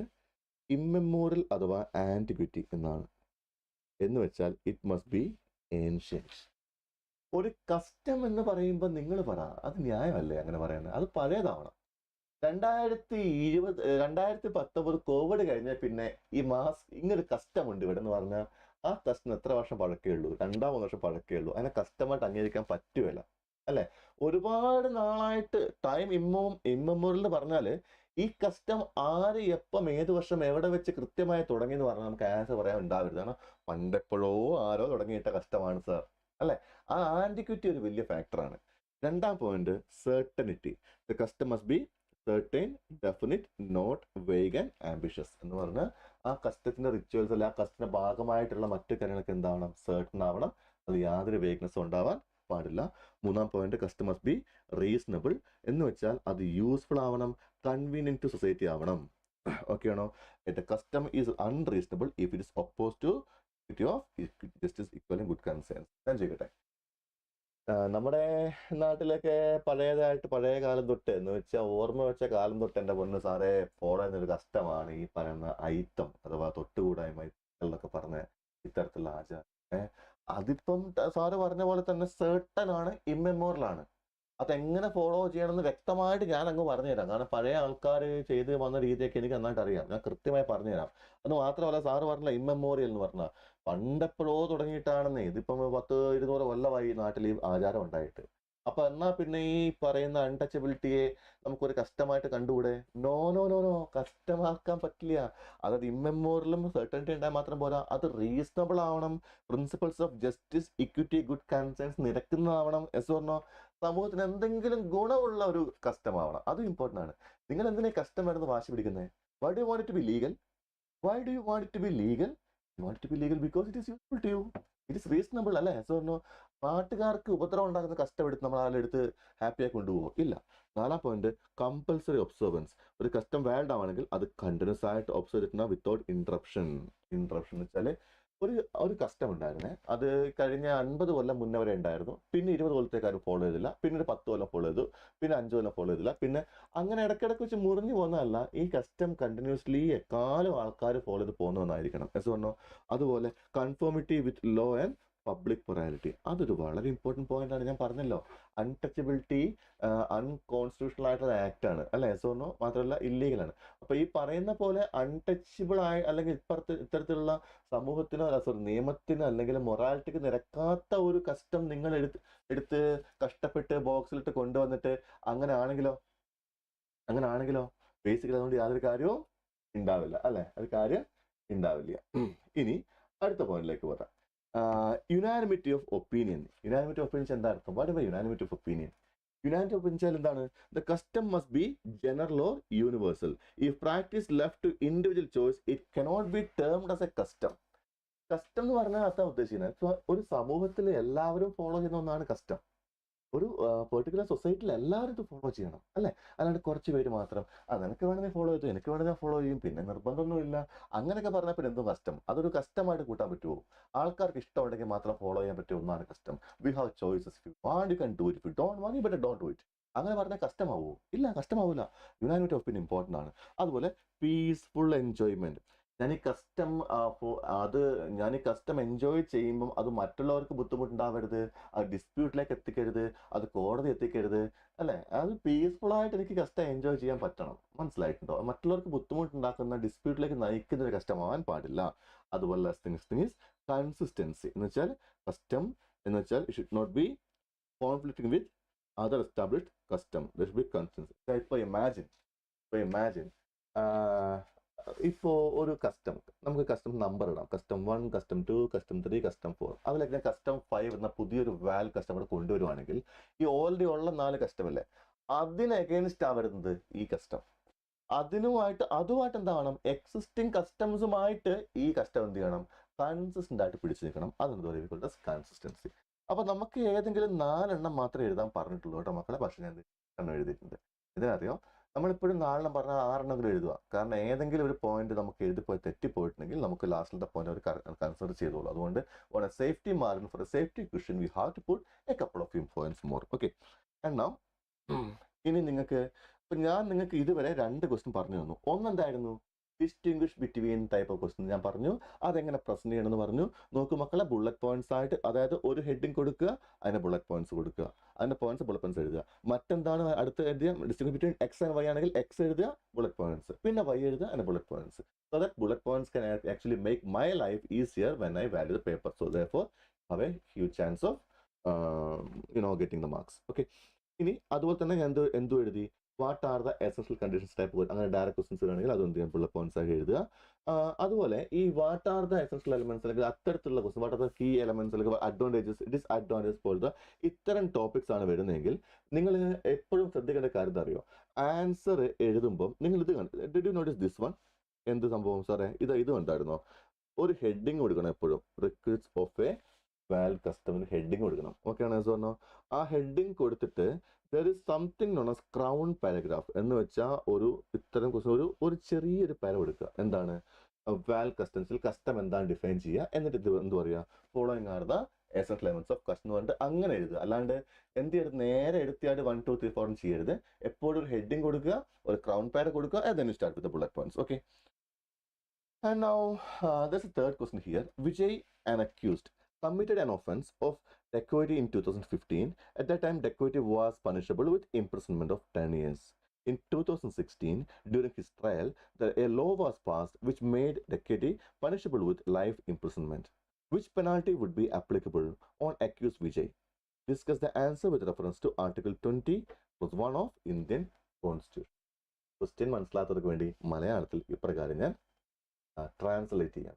ഇമ്മെമ്മോറിയൽ അഥവാ ആന്റിക്വിറ്റി എന്നാണ്. എന്ന് വെച്ചാൽ ഇറ്റ് മസ്റ്റ് ബി ഏൻഷ്യന്റ്. ഒരു കസ്റ്റം എന്ന് പറയുമ്പോൾ നിങ്ങൾ പറ, അത് ന്യായമല്ലേ അങ്ങനെ പറയുന്നത്? അത് പഴയതാവണം. 2019 കോവിഡ് കഴിഞ്ഞ പിന്നെ ഈ ഇങ്ങനൊരു കസ്റ്റം ഉണ്ട് ഇവിടെ എന്ന് പറഞ്ഞാൽ ആ കസ്റ്റം എത്ര വർഷം പഴക്കേ ഉള്ളൂ? 2-3 വർഷം പഴക്കേ ഉള്ളൂ. അതിനെ കസ്റ്റമായിട്ട് അംഗീകരിക്കാൻ പറ്റുമല്ല, അല്ലെ? ഒരുപാട് നാളായിട്ട് ടൈം ഇമ്മെമ്മോറിയൽ എന്ന് പറഞ്ഞാൽ ഈ കസ്റ്റം ആര് എപ്പം ഏത് വർഷം എവിടെ വെച്ച് കൃത്യമായി തുടങ്ങി എന്ന് പറഞ്ഞാൽ നമുക്ക് ആൻസർ പറയാൻ ഉണ്ടാവരുത്. കാരണം പണ്ടെപ്പോഴോ ആരോ തുടങ്ങിയിട്ട കസ്റ്റമാണ് സാർ, അല്ലെ? ആ ആന്റിക്വിറ്റി ഒരു വലിയ ഫാക്ടറാണ്. രണ്ടാം point certainty. The custom must be certain, definite, not vague and ambitious എന്ന് പറഞ്ഞാൽ ആ കസ്റ്റത്തിന്റെ റിച്വൽസ് അല്ലെ ആ കസ്റ്റത്തിന്റെ ഭാഗമായിട്ടുള്ള മറ്റു കാര്യങ്ങളൊക്കെ എന്താവണം? സെർട്ടൺ ആവണം. അത് യാതൊരു വേഗ്നെസ്സും ഉണ്ടാവാൻ പാടില്ല. മൂന്നാം point custom must B reasonable എന്ന് വെച്ചാൽ അത് യൂസ്ഫുൾ ആവണം, കൺവീനിയന്റ് ടു സൊസൈറ്റി ആവണം. ഓക്കെ ആണോ? The custom is unreasonable if it is oppose two of justice, equal and good concerns. ഞാൻ ചെയ്യട്ടെ. നമ്മുടെ നാട്ടിലൊക്കെ പഴയ കാലം തൊട്ട് എന്ന് വെച്ചാൽ ഓർമ്മ വെച്ച കാലം തൊട്ട് എൻ്റെ പൊന്ന് സാറേ ഫോളോ ചെയ്യുന്നൊരു കഷ്ടമാണ് ഈ പറയുന്ന അയിത്തം അഥവാ തൊട്ടുകൂടായ്മ എന്നൊക്കെ പറഞ്ഞ ഇത്തരത്തിലുള്ള ആചാരം. അതിപ്പം സാറ് പറഞ്ഞ പോലെ തന്നെ സെർട്ടൺ ആണ്, ഇമ്മെമ്മോറൽ ആണ്. അതെങ്ങനെ ഫോളോ ചെയ്യണമെന്ന് വ്യക്തമായിട്ട് ഞാൻ അങ്ങ് പറഞ്ഞുതരാം. കാരണം പഴയ ആൾക്കാർ ചെയ്ത് വന്ന രീതിയൊക്കെ എനിക്ക് നന്നായിട്ട് അറിയാം. ഞാൻ കൃത്യമായി പറഞ്ഞുതരാം. അത് മാത്രമല്ല, സാറ് പറഞ്ഞ ഇമ്മെമ്മോറിയൽ എന്ന് പറഞ്ഞാൽ പണ്ടെപ്പോഴോ തുടങ്ങിയിട്ടാണെന്നേ. ഇതിപ്പം 10-20 കൊല്ലമായി നാട്ടിൽ ഈ ആചാരം ഉണ്ടായിട്ട്. അപ്പൊ എന്നാ പിന്നെ ഈ പറയുന്ന അൺടച്ചബിലിറ്റിയെ നമുക്കൊരു കസ്റ്റമായിട്ട് കണ്ടുകൂടെ? നോ, കസ്റ്റമാക്കാൻ പറ്റില്ല. അതായത് ഇമ്മെമ്മോറിയലും സെർട്ടനിറ്റി ഉണ്ടായാൽ മാത്രം പോരാ, അത് റീസണബിൾ ആവണം. Principles of justice, equity, good conscience നിരക്കുന്നതാവണം. എസ് പറഞ്ഞോ? സമൂഹത്തിന് എന്തെങ്കിലും ഗുണമുള്ള ഒരു കസ്റ്റം ആവണം. അതും ഇമ്പോർട്ടൻ്റ് ആണ്. നിങ്ങൾ എന്തിനാ കസ്റ്റം വരുന്നത് വാശി പിടിക്കുന്നത്? Why do you want it to be legal? Why do you want it to be legal? You want it to be legal because it is useful to you. It is reasonable, അല്ലേ? So നാട്ടുകാർക്ക് ഉപദ്രവം ഉണ്ടാക്കുന്ന കഷ്ടമെടുത്ത് നമ്മൾ ആളെടുത്ത് ഹാപ്പിയായി കൊണ്ടുപോകും ഇല്ല. നാലാം point compulsory observance. ഒരു കസ്റ്റം വാലിഡ് ആണെങ്കിൽ അത് കണ്ടിന്യൂസ് ആയിട്ട് ഒബ്സർവ് ചെയ്യണം വിത്തൗട്ട് ഇൻട്രപ്ഷൻ. ഇൻട്രപ്ഷൻ എന്ന് വെച്ചാൽ ഒരു കസ്റ്റം ഉണ്ടായിരുന്നേ, അത് കഴിഞ്ഞ 50 കൊല്ലം മുന്നേ വരെ ഉണ്ടായിരുന്നു. പിന്നെ 20 കൊല്ലത്തേക്ക് ആരും ഫോളോ ചെയ്തില്ല. പിന്നെ ഒരു 10 കൊല്ലം ഫോളോ ചെയ്തു. പിന്നെ 5 കൊല്ലം ഫോളോ ചെയ്തില്ല. പിന്നെ അങ്ങനെ ഇടയ്ക്കിടയ്ക്ക് വെച്ച് മുറിഞ്ഞു പോകുന്നതല്ല. ഈ കസ്റ്റം കണ്ടിന്യൂസ്ലി എക്കാലം ആൾക്കാർ ഫോളോ ചെയ്ത് പോകുന്നതെന്നായിരിക്കണം. എസ് പറഞ്ഞോ? അതുപോലെ conformity with law and public morality. അതൊരു വളരെ ഇമ്പോർട്ടൻറ്റ് പോയിന്റ് ആണ്. ഞാൻ പറഞ്ഞല്ലോ, അൺടച്ചബിലിറ്റി അൺകോൺസ്റ്റിറ്റ്യൂഷണൽ ആയിട്ടുള്ള ആക്ട് ആണ്, അല്ലെ? എസ് പറഞ്ഞോ? മാത്രമല്ല ഇല്ലീഗലാണ്. അപ്പൊ ഈ പറയുന്ന പോലെ അൺടച്ചബിൾ ആയി അല്ലെങ്കിൽ ഇത്തരത്തിലുള്ള സമൂഹത്തിനോ നിയമത്തിനോ അല്ലെങ്കിൽ മൊറാലിറ്റിക്ക് നിരക്കാത്ത ഒരു കസ്റ്റം നിങ്ങൾ എടുത്ത് കഷ്ടപ്പെട്ട് ബോക്സിലിട്ട് കൊണ്ടുവന്നിട്ട് അങ്ങനെ ആണെങ്കിലോ ബേസിക്കലി അതുകൊണ്ട് യാതൊരു കാര്യവും ഉണ്ടാവില്ല, അല്ലെ? അത് കാര്യം ഉണ്ടാവില്ല. ഇനി അടുത്ത പോയിന്റിലേക്ക് വരാം. Unanimity of opinion. Unanimity of opinion എന്താ അർത്ഥം? What is unanimity of opinion? Unanimity of വെച്ചാൽ എന്താണ്? The custom must be general or universal. If practice left to individual choice it cannot be termed as a custom. Custom എന്ന് പറഞ്ഞാൽ അതാണ് ഉദ്ദേശിക്കുന്നത്. ഒരു സമൂഹത്തിൽ എല്ലാവരും ഫോളോ ചെയ്യുന്ന ഒന്നാണ് കസ്റ്റം. ഒരു പെർട്ടിക്കുലർ സൊസൈറ്റിയിൽ എല്ലാവരും ഇത് ഫോളോ ചെയ്യണം, അല്ലേ? അല്ലാണ്ട് കുറച്ച് പേര് മാത്രം നിനക്ക് വേണമെങ്കിൽ ഫോളോ ചെയ്തു, എനിക്ക് വേണമെങ്കിൽ ഫോളോ ചെയ്യും, പിന്നെ നിർബന്ധമൊന്നുമില്ല, അങ്ങനെയൊക്കെ പറഞ്ഞാൽ പിന്നെ എന്തും കസ്റ്റം. അതൊരു കസ്റ്റമായിട്ട് കൂട്ടാൻ പറ്റുമോ? ആൾക്കാർക്ക് ഇഷ്ടമുണ്ടെങ്കിൽ മാത്രം ഫോളോ ചെയ്യാൻ പറ്റിയ ഒന്നാണ് custom. We have choices. If you want you can do it, if you don't want you better don't do it. അങ്ങനെ പറഞ്ഞാൽ കസ്റ്റമാവോ? ഇല്ല, കസ്റ്റമാവില്ല. യുണാനിറ്റി ഓഫ് ഒപ്പീനിയൻ ഇമ്പോർട്ടൻ്റ് ആണ്. അതുപോലെ പീസ്ഫുൾ എൻജോയ്മെന്റ്. ഞാൻ ഈ കസ്റ്റം എൻജോയ് ചെയ്യുമ്പം അത് മറ്റുള്ളവർക്ക് ബുദ്ധിമുട്ടുണ്ടാവരുത്, അത് ഡിസ്പ്യൂട്ടിലേക്ക് എത്തിക്കരുത്, അത് കോടതി എത്തിക്കരുത്, അല്ലേ? അത് പീസ്ഫുൾ ആയിട്ട് എനിക്ക് കസ്റ്റം എൻജോയ് ചെയ്യാൻ പറ്റണം. മനസ്സിലായിട്ടുണ്ടോ? മറ്റുള്ളവർക്ക് ബുദ്ധിമുട്ടുണ്ടാക്കുന്ന ഡിസ്പ്യൂട്ടിലേക്ക് നയിക്കുന്ന ഒരു കസ്റ്റമാവാൻ പാടില്ല. അതുപോലെ കൺസിസ്റ്റൻസി എന്ന് വെച്ചാൽ കസ്റ്റം എന്ന് വെച്ചാൽ it should not be conflicting with other established custom. There should be consistency. ഇപ്പോൾ ഇമാജിൻ ഇപ്പോൾ ഒരു കസ്റ്റം, നമുക്ക് കസ്റ്റം നമ്പർ ഇടാം. Custom 1, custom 2, custom 3, custom 4. അതിലേക്ക് ഞാൻ കസ്റ്റം 5 എന്ന പുതിയൊരു വാൽ കസ്റ്റമർ കൊണ്ടുവരുവാണെങ്കിൽ ഈ ഓൾറെഡി ഉള്ള 4 കസ്റ്റമല്ലേ, അതിന് അഗെയിൻസ്റ്റ് ആവരുന്നത് ഈ കസ്റ്റം. അതുമായിട്ട് എന്താണ്, എക്സിസ്റ്റിംഗ് കസ്റ്റംസുമായിട്ട് ഈ കസ്റ്റം എന്ത് ചെയ്യണം? കൺസിസ്റ്റന്റ് ആയിട്ട് പിടിച്ചു നിൽക്കണം. അതെന്ത് പറയുക? കൺസിസ്റ്റൻസി. അപ്പൊ നമുക്ക് ഏതെങ്കിലും 4 എണ്ണം മാത്രമേ എഴുതാൻ പറഞ്ഞിട്ടുള്ളൂ കേട്ടോ മക്കളെ. പക്ഷെ ഞാൻ എണ്ണം എഴുതിയിട്ടുണ്ട്. ഇതിനറിയോ, നമ്മളിപ്പോഴും 4 എണ്ണം പറഞ്ഞാൽ 6 എണ്ണമെങ്കിലും എഴുതുക. കാരണം ഏതെങ്കിലും ഒരു പോയിന്റ് നമുക്ക് എഴുതിപ്പോയി തെറ്റിപ്പോയിട്ടുണ്ടെങ്കിൽ നമുക്ക് ലാസ്റ്റിലത്തെ പോയിന്റ് അവർ കൺസിഡർ ചെയ്തോളൂ. അതുകൊണ്ട് on a safety margin for a safety question we have to put a couple of points more. Okay. എന്നാ ഇനി ഞാൻ നിങ്ങൾക്ക് ഇതുവരെ 2 ക്വസ്റ്റ്യൻ പറഞ്ഞു തന്നു. ഒന്നെന്തായിരുന്നു? Distinguish between type of question ഞാൻ പറഞ്ഞു. അതെങ്ങനെ പ്രസന്റ് ചെയ്യണമെന്ന് പറഞ്ഞു. നോക്കൂ മക്കളെ, ബുള്ളറ്റ് പോയിന്റ്സ് ആയിട്ട്, അതായത് ഒരു ഹെഡിങ് കൊടുക്കുക, അതിന് ബുള്ളറ്റ് പോയിന്റ്സ് കൊടുക്കുക, അതിന്റെ പോയിന്റ്സ് ബുള്ളറ്റ് പോയിന്റ്സ് എഴുതുക. മറ്റെന്താണ് അടുത്ത് എഴുതിയ? Distinguish between X and Y ആണെങ്കിൽ എക്സ് എഴുതുക, ബുള്ളറ്റ് പോയിന്റ്സ്, പിന്നെ വൈ എഴുതുക, അതിന്റെ bullet points. So that bullet points can actually make my life easier when I value the paper. So therefore have a huge chance of getting the marks. Okay. ഇനി അതുപോലെ തന്നെ ഞാൻ എന്തു എഴുതി? What are the essential conditions type. അങ്ങനെ direct questions ആണെങ്കിൽ അതൊന്നും ചെയ്യാൻ ബുള്ളറ്റ് പോയിന്റ്സ് ആയി എഴുതുക. അതുപോലെ ഈ what are the essential elements അല്ലെങ്കിൽ അത്തരത്തിലുള്ള question, what are the key elements അല്ലെങ്കിൽ അഡ്വാൻറ്റേജസ് ഡിസ്അഡ്വാൻറ്റേജസ് പോലത്തെ ഇത്തരം ടോപ്പിക്സ് ആണ് വരുന്നതെങ്കിൽ നിങ്ങൾ എപ്പോഴും ശ്രദ്ധിക്കേണ്ട കാര്യം അറിയോ? ആൻസർ എഴുതുമ്പോൾ നിങ്ങൾ did you notice this one? എന്ത് സംഭവം സാറേ? ഇത് കണ്ടായിരുന്നോ? ഒരു ഹെഡിങ് കൊടുക്കണം എപ്പോഴും. റിക്വസ്റ്റ് ഓഫ് എ വാൽ കസ്റ്റമിന് ഹെഡിങ് കൊടുക്കണം. ഓക്കെ ആണ് പറഞ്ഞോ? ആ ഹെഡിങ് കൊടുത്തിട്ട് there is something known as crown paragraph എന്ന് വെച്ചാൽ ഇത്തരം ക്വസ്റ്റൻ ഒരു ചെറിയൊരു പാര കൊടുക്കുക. എന്താണ്? വാൽ കസ്റ്റംസിൽ കസ്റ്റം എന്താണ് ഡിഫൈൻ ചെയ്യുക, എന്നിട്ട് എന്ത് പറയുക? Following are the essential elements of custom എന്ന് പറഞ്ഞിട്ട് അങ്ങനെ എഴുതുക. അല്ലാണ്ട് എന്ത് ചെയ്യരുത്? നേരെ എടുത്തിയായിട്ട് 1, 2, 3, 4 ചെയ്യരുത്. എപ്പോഴും ഒരു ഹെഡിങ് കൊടുക്കുക, ഒരു ക്രൗൺ പാര കൊടുക്കുക, and then you start with the bullet points. Okay. And now there's a third question here. Vijay, an accused, committed an offense of dacoity in 2015. At that time, dacoity was punishable with imprisonment of 10 years. In 2016, during his trial, a law was passed which made dacoity punishable with life imprisonment. Which penalty would be applicable on accused Vijay? Discuss the answer with reference to Article 20+1 of Indian Constitution. Question മനസ്സിലാത്തവർക്ക് വേണ്ടി മലയാളത്തിൽ ഇപ്രകാരം ഞാൻ translate ചെയ്യാം.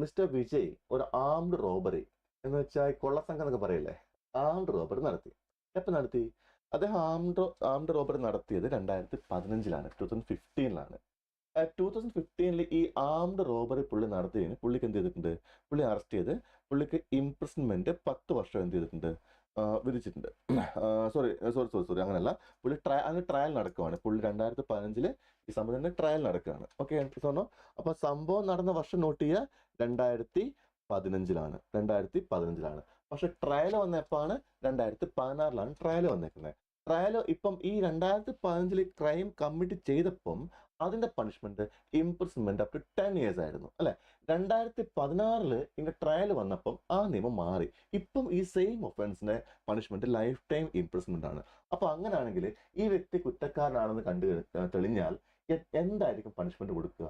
Mister Vijay ഒരു armed robbery എന്ന് വെച്ചാൽ കൊള്ളസംഘം എന്നൊക്കെ പറയില്ലേ, ആംഡ് റോബറി നടത്തി. എപ്പോൾ നടത്തി? അദ്ദേഹം ആംഡ് റോബറി നടത്തിയത് 2015 2015. 2015 ഈ ആംഡ് റോബറി പുള്ളി നടത്തിയതിന് പുള്ളിക്ക് എന്ത് ചെയ്തിട്ടുണ്ട്? പുള്ളി അറസ്റ്റ് ചെയ്ത് പുള്ളിക്ക് ഇംപ്രിസൺമെന്റ് 10 വർഷം എന്ത് ചെയ്തിട്ടുണ്ട്? വിധിച്ചിട്ടുണ്ട്. സോറി അങ്ങനെയല്ല, പുള്ളി അതിന് ട്രയൽ നടക്കുവാണ്. പുള്ളി 2015 ഈ സംഭവത്തിന്റെ ട്രയൽ നടക്കുകയാണ്. ഓക്കെ സോണോ? അപ്പൊ സംഭവം നടന്ന വർഷം നോട്ട് ചെയ്യുക, 2015. പക്ഷെ ട്രയൽ വന്ന എപ്പാണ്? 2016 ട്രയൽ വന്നേക്കുന്നത്. ട്രയൽ ഇപ്പം ഈ 2015 ക്രൈം കമ്മിറ്റ് ചെയ്തപ്പം അതിന്റെ punishment imprisonment up to 10 years ആയിരുന്നു, അല്ലെ? 2016 ഇങ്ങനെ ട്രയൽ വന്നപ്പം ആ നിയമം മാറി. ഇപ്പം ഈ സെയിം ഒഫൻസിന്റെ പണിഷ്മെന്റ് ലൈഫ് ടൈം ഇംപ്രിസൺമെന്റ് ആണ്. അപ്പൊ അങ്ങനെയാണെങ്കിൽ ഈ വ്യക്തി കുറ്റക്കാരനാണെന്ന് തെളിഞ്ഞാൽ എന്തായിരിക്കും പണിഷ്മെന്റ് കൊടുക്കുക?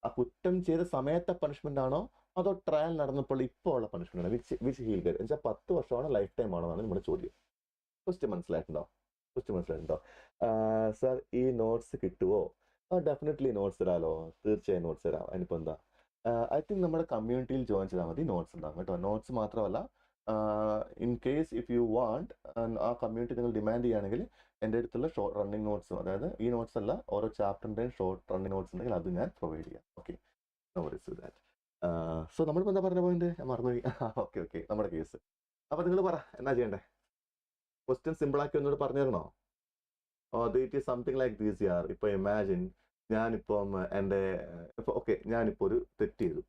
ആ കുറ്റം ചെയ്ത സമയത്തെ പണിഷ്മെന്റ് ആണോ അതോ ട്രയൽ നടന്നപ്പോൾ ഇപ്പോൾ ഉള്ള പണിഷ്മെന്റ് ആണോ? വിച്ച് ഹീൽ ഗെറ്റ് എന്ന് വെച്ചാൽ 10 വർഷമാണോ ലൈഫ് ടൈം ആണോ എന്നാണ് നമ്മുടെ ചോദ്യം. ക്വസ്റ്റ്യൻ മനസ്സിലായിട്ടുണ്ടോ? സാർ ഈ നോട്ട്സ് കിട്ടുമോ? ഡെഫിനറ്റ്ലി നോട്ട്സ് തരാമല്ലോ, തീർച്ചയായും നോട്ട്സ് തരാം. അതിനിപ്പോൾ എന്താ? ഐ തിങ്ക് നമ്മുടെ കമ്മ്യൂണിറ്റിയിൽ ജോയിൻ ചെയ്താൽ മതി, നോട്ട്സ് ഉണ്ടാകും കേട്ടോ. നോട്ട്സ് മാത്രമല്ല in case if you want ആ കമ്മ്യൂണിറ്റി നിങ്ങൾ ഡിമാൻഡ് ചെയ്യുകയാണെങ്കിൽ എൻ്റെ അടുത്തുള്ള ഷോർട്ട് റണ്ണിങ് നോട്ട്സും, അതായത് ഈ നോട്ട്സ് അല്ല, ഓരോ ചാപ്റ്ററിൻ്റെയും ഷോർട്ട് റണ്ണിങ് നോട്ട്സ് ഉണ്ടെങ്കിൽ അത് ഞാൻ പ്രൊവൈഡ് ചെയ്യാം. Okay, no worries with that. So നമ്മളിപ്പോൾ എന്താ പറഞ്ഞ പോയിന്റ്? ഞാൻ മറന്നുപോയി. ഓക്കെ, നമ്മുടെ കേസ്. അപ്പോൾ നിങ്ങൾ പറ, എന്നാ ചെയ്യണ്ടേ? ക്വസ്റ്റ്യൻ സിമ്പിളാക്കി ഒന്നുകൂടെ പറഞ്ഞു തരണോ? It is something like these യാർ. ഇപ്പോൾ ഇമാജിൻ ഞാനിപ്പം എൻ്റെ ഇപ്പോൾ ഞാനിപ്പോൾ ഒരു തെറ്റ് ചെയ്തത്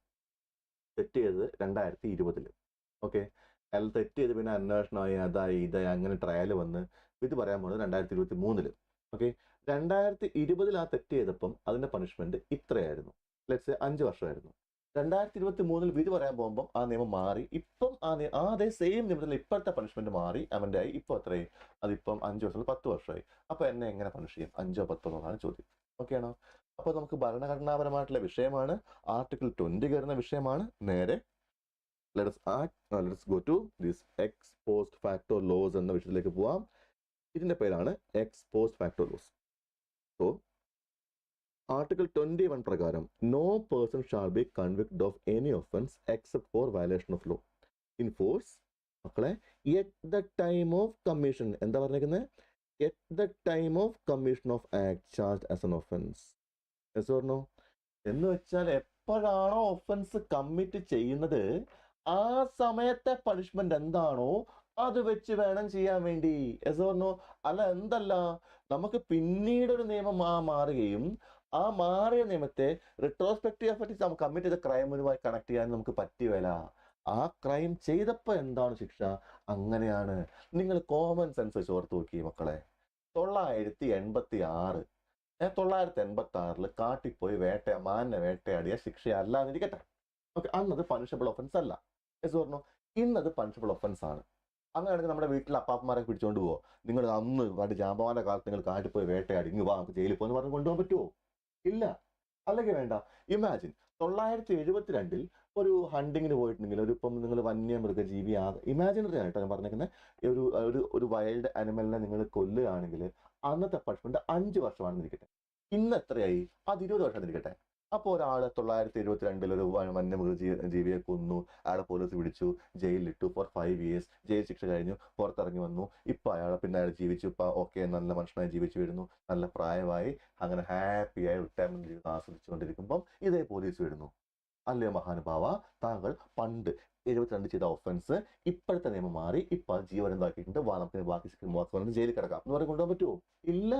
2020. ഓക്കെ, അയാൾ തെറ്റ് ചെയ്ത് പിന്നെ അന്വേഷണമായി, അതായി ഇതായി അങ്ങനെ ട്രയൽ വന്ന് ഇത് പറയാൻ പോകുന്നത് 2023. ഓക്കെ, 2020 ആ തെറ്റ് ചെയ്തപ്പം അതിൻ്റെ പണിഷ്മെന്റ് ഇത്രയായിരുന്നു, ലെറ്റ്സ് 5 വർഷമായിരുന്നു. 2023 വിധി പറയാൻ പോകുമ്പോൾ ആ നിയമം മാറി. ഇപ്പം അതേ സെയിം നിയമത്തിൽ ഇപ്പോഴത്തെ പണിഷ്മെന്റ് മാറി, അവൻ്റെ ആയി ഇപ്പോൾ എത്രയായി? അതിപ്പം 5 വർഷം 10 വർഷമായി. അപ്പോൾ എന്നെ എങ്ങനെ പണിഷ് ചെയ്യും? 5 or 10 എന്നാണ് ചോദ്യം. ഓക്കെ ആണോ? അപ്പോൾ നമുക്ക് ഭരണഘടനാപരമായിട്ടുള്ള വിഷയമാണ്, ആർട്ടിക്കിൾ 20 കയറുന്ന വിഷയമാണ്. നേരെ let's go to this ex post facto laws എന്ന വിഷയത്തിലേക്ക് പോവാം. ഇതിന്റെ പേരാണ് ex post facto laws. So Article 21 പ്രകാരം no person shall be convicted of any offense except for violation of law in force മക്കളെ at the time of commission. എന്താ പറഞ്ഞിരിക്കുന്നത്? at the time of commission of act charged as an offense. Yes or no? എന്ന് വെച്ചാൽ എപ്പോഴാണോ offence commit ചെയ്യുന്നത് ആ സമയത്തെ punishment എന്താണോ അത് വെച്ച് വേണം ചെയ്യാൻ വേണ്ടി. Yes or no? അല്ല എന്തല്ല, നമുക്ക് പിന്നീട് ഒരു നിയമം മാറുകയും ആ മാറിയ നിയമത്തെ റിട്രോസ്പെക്റ്റീവ് എഫക്റ്റ് കമ്മിറ്റ് ചെയ്ത ക്രൈമുമായി കണക്ട് ചെയ്യാൻ നമുക്ക് പറ്റുകയില്ല. ആ ക്രൈം ചെയ്തപ്പോൾ എന്താണ് ശിക്ഷ? അങ്ങനെയാണ്. നിങ്ങൾ കോമൺ സെൻസ് വെച്ച് ഓർത്ത് നോക്കി മക്കളെ. 986 986 കാട്ടിപ്പോയി മാനിനെ വേട്ടയാടിയ ശിക്ഷയല്ല എന്നിരിക്കട്ടെ. ഓക്കെ, അന്നത് പണിഷബിൾ ഒഫൻസ് അല്ല. യെസ് പറഞ്ഞോ? ഇന്നത് പണിഷബിൾ ഒഫൻസ് ആണ്. അങ്ങനെയാണെങ്കിൽ നമ്മുടെ വീട്ടിൽ അപ്പാപ്പന്മാരെ പിടിച്ചോണ്ട് പോവോ? നിങ്ങൾ അന്ന് ജാമ്പവാന്റെ കാലത്ത് നിങ്ങൾ കാട്ടിപ്പോയി വേട്ടയാടി ഇങ്ങ് വാ നമുക്ക് ജയിലിൽ പോയെന്ന് പറഞ്ഞ് കൊണ്ടുപോകാൻ പറ്റുമോ? ഇല്ല. അല്ലെങ്കിൽ വേണ്ട. ഇമാജിൻ 972 ഒരു ഹണ്ടിങ്ങിന് പോയിട്ടുണ്ടെങ്കിൽ ഇപ്പം നിങ്ങൾ വന്യമൃഗജീവി ഇമാജിനറി ആയിട്ടോ ഞാൻ പറഞ്ഞേക്കുന്നത്, ഒരു വൈൽഡ് അനിമലിനെ നിങ്ങൾ കൊല്ലുകയാണെങ്കിൽ അന്നത്തെ പണിഷ്മെന്റ് 5 വർഷമാണെന്നിരിക്കട്ടെ. ഇന്ന് എത്രയായി? അത് 20 വർഷമാണെന്നിരിക്കട്ടെ. അപ്പോൾ ഒരാൾ 972 ഒരു വന്യമൃഗജീവിയെ കൊന്നു, അയാളെ പോലീസ് പിടിച്ചു, ജയിലിലിട്ടു ഫോർ 5 years, ജയിൽ ശിക്ഷ കഴിഞ്ഞു, പുറത്തിറങ്ങി വന്നു. ഇപ്പം അയാൾ ജീവിച്ചു, ഇപ്പം ഓക്കെ നല്ല മനുഷ്യനായി ജീവിച്ചു വരുന്നു, നല്ല പ്രായമായി, അങ്ങനെ ഹാപ്പിയായി റിട്ടയർമെന്റ് ജീവിതം ആസ്വദിച്ചുകൊണ്ടിരിക്കുമ്പം ഇതേ പോലീസ് വരുന്നു. അല്ലയോ മഹാനുഭാവ, താങ്കൾ പണ്ട് 72 ചെയ്ത ഒഫൻസ് ഇപ്പോഴത്തെ നിയമം മാറി, ഇപ്പം ജീവൻ എന്താക്കിയിട്ടുണ്ട്, നമുക്ക് ബാക്കി ജയിലിൽ കിടക്കാം എന്ന് പറഞ്ഞ് കൊണ്ടുപോകാൻ പറ്റുമോ? ഇല്ല.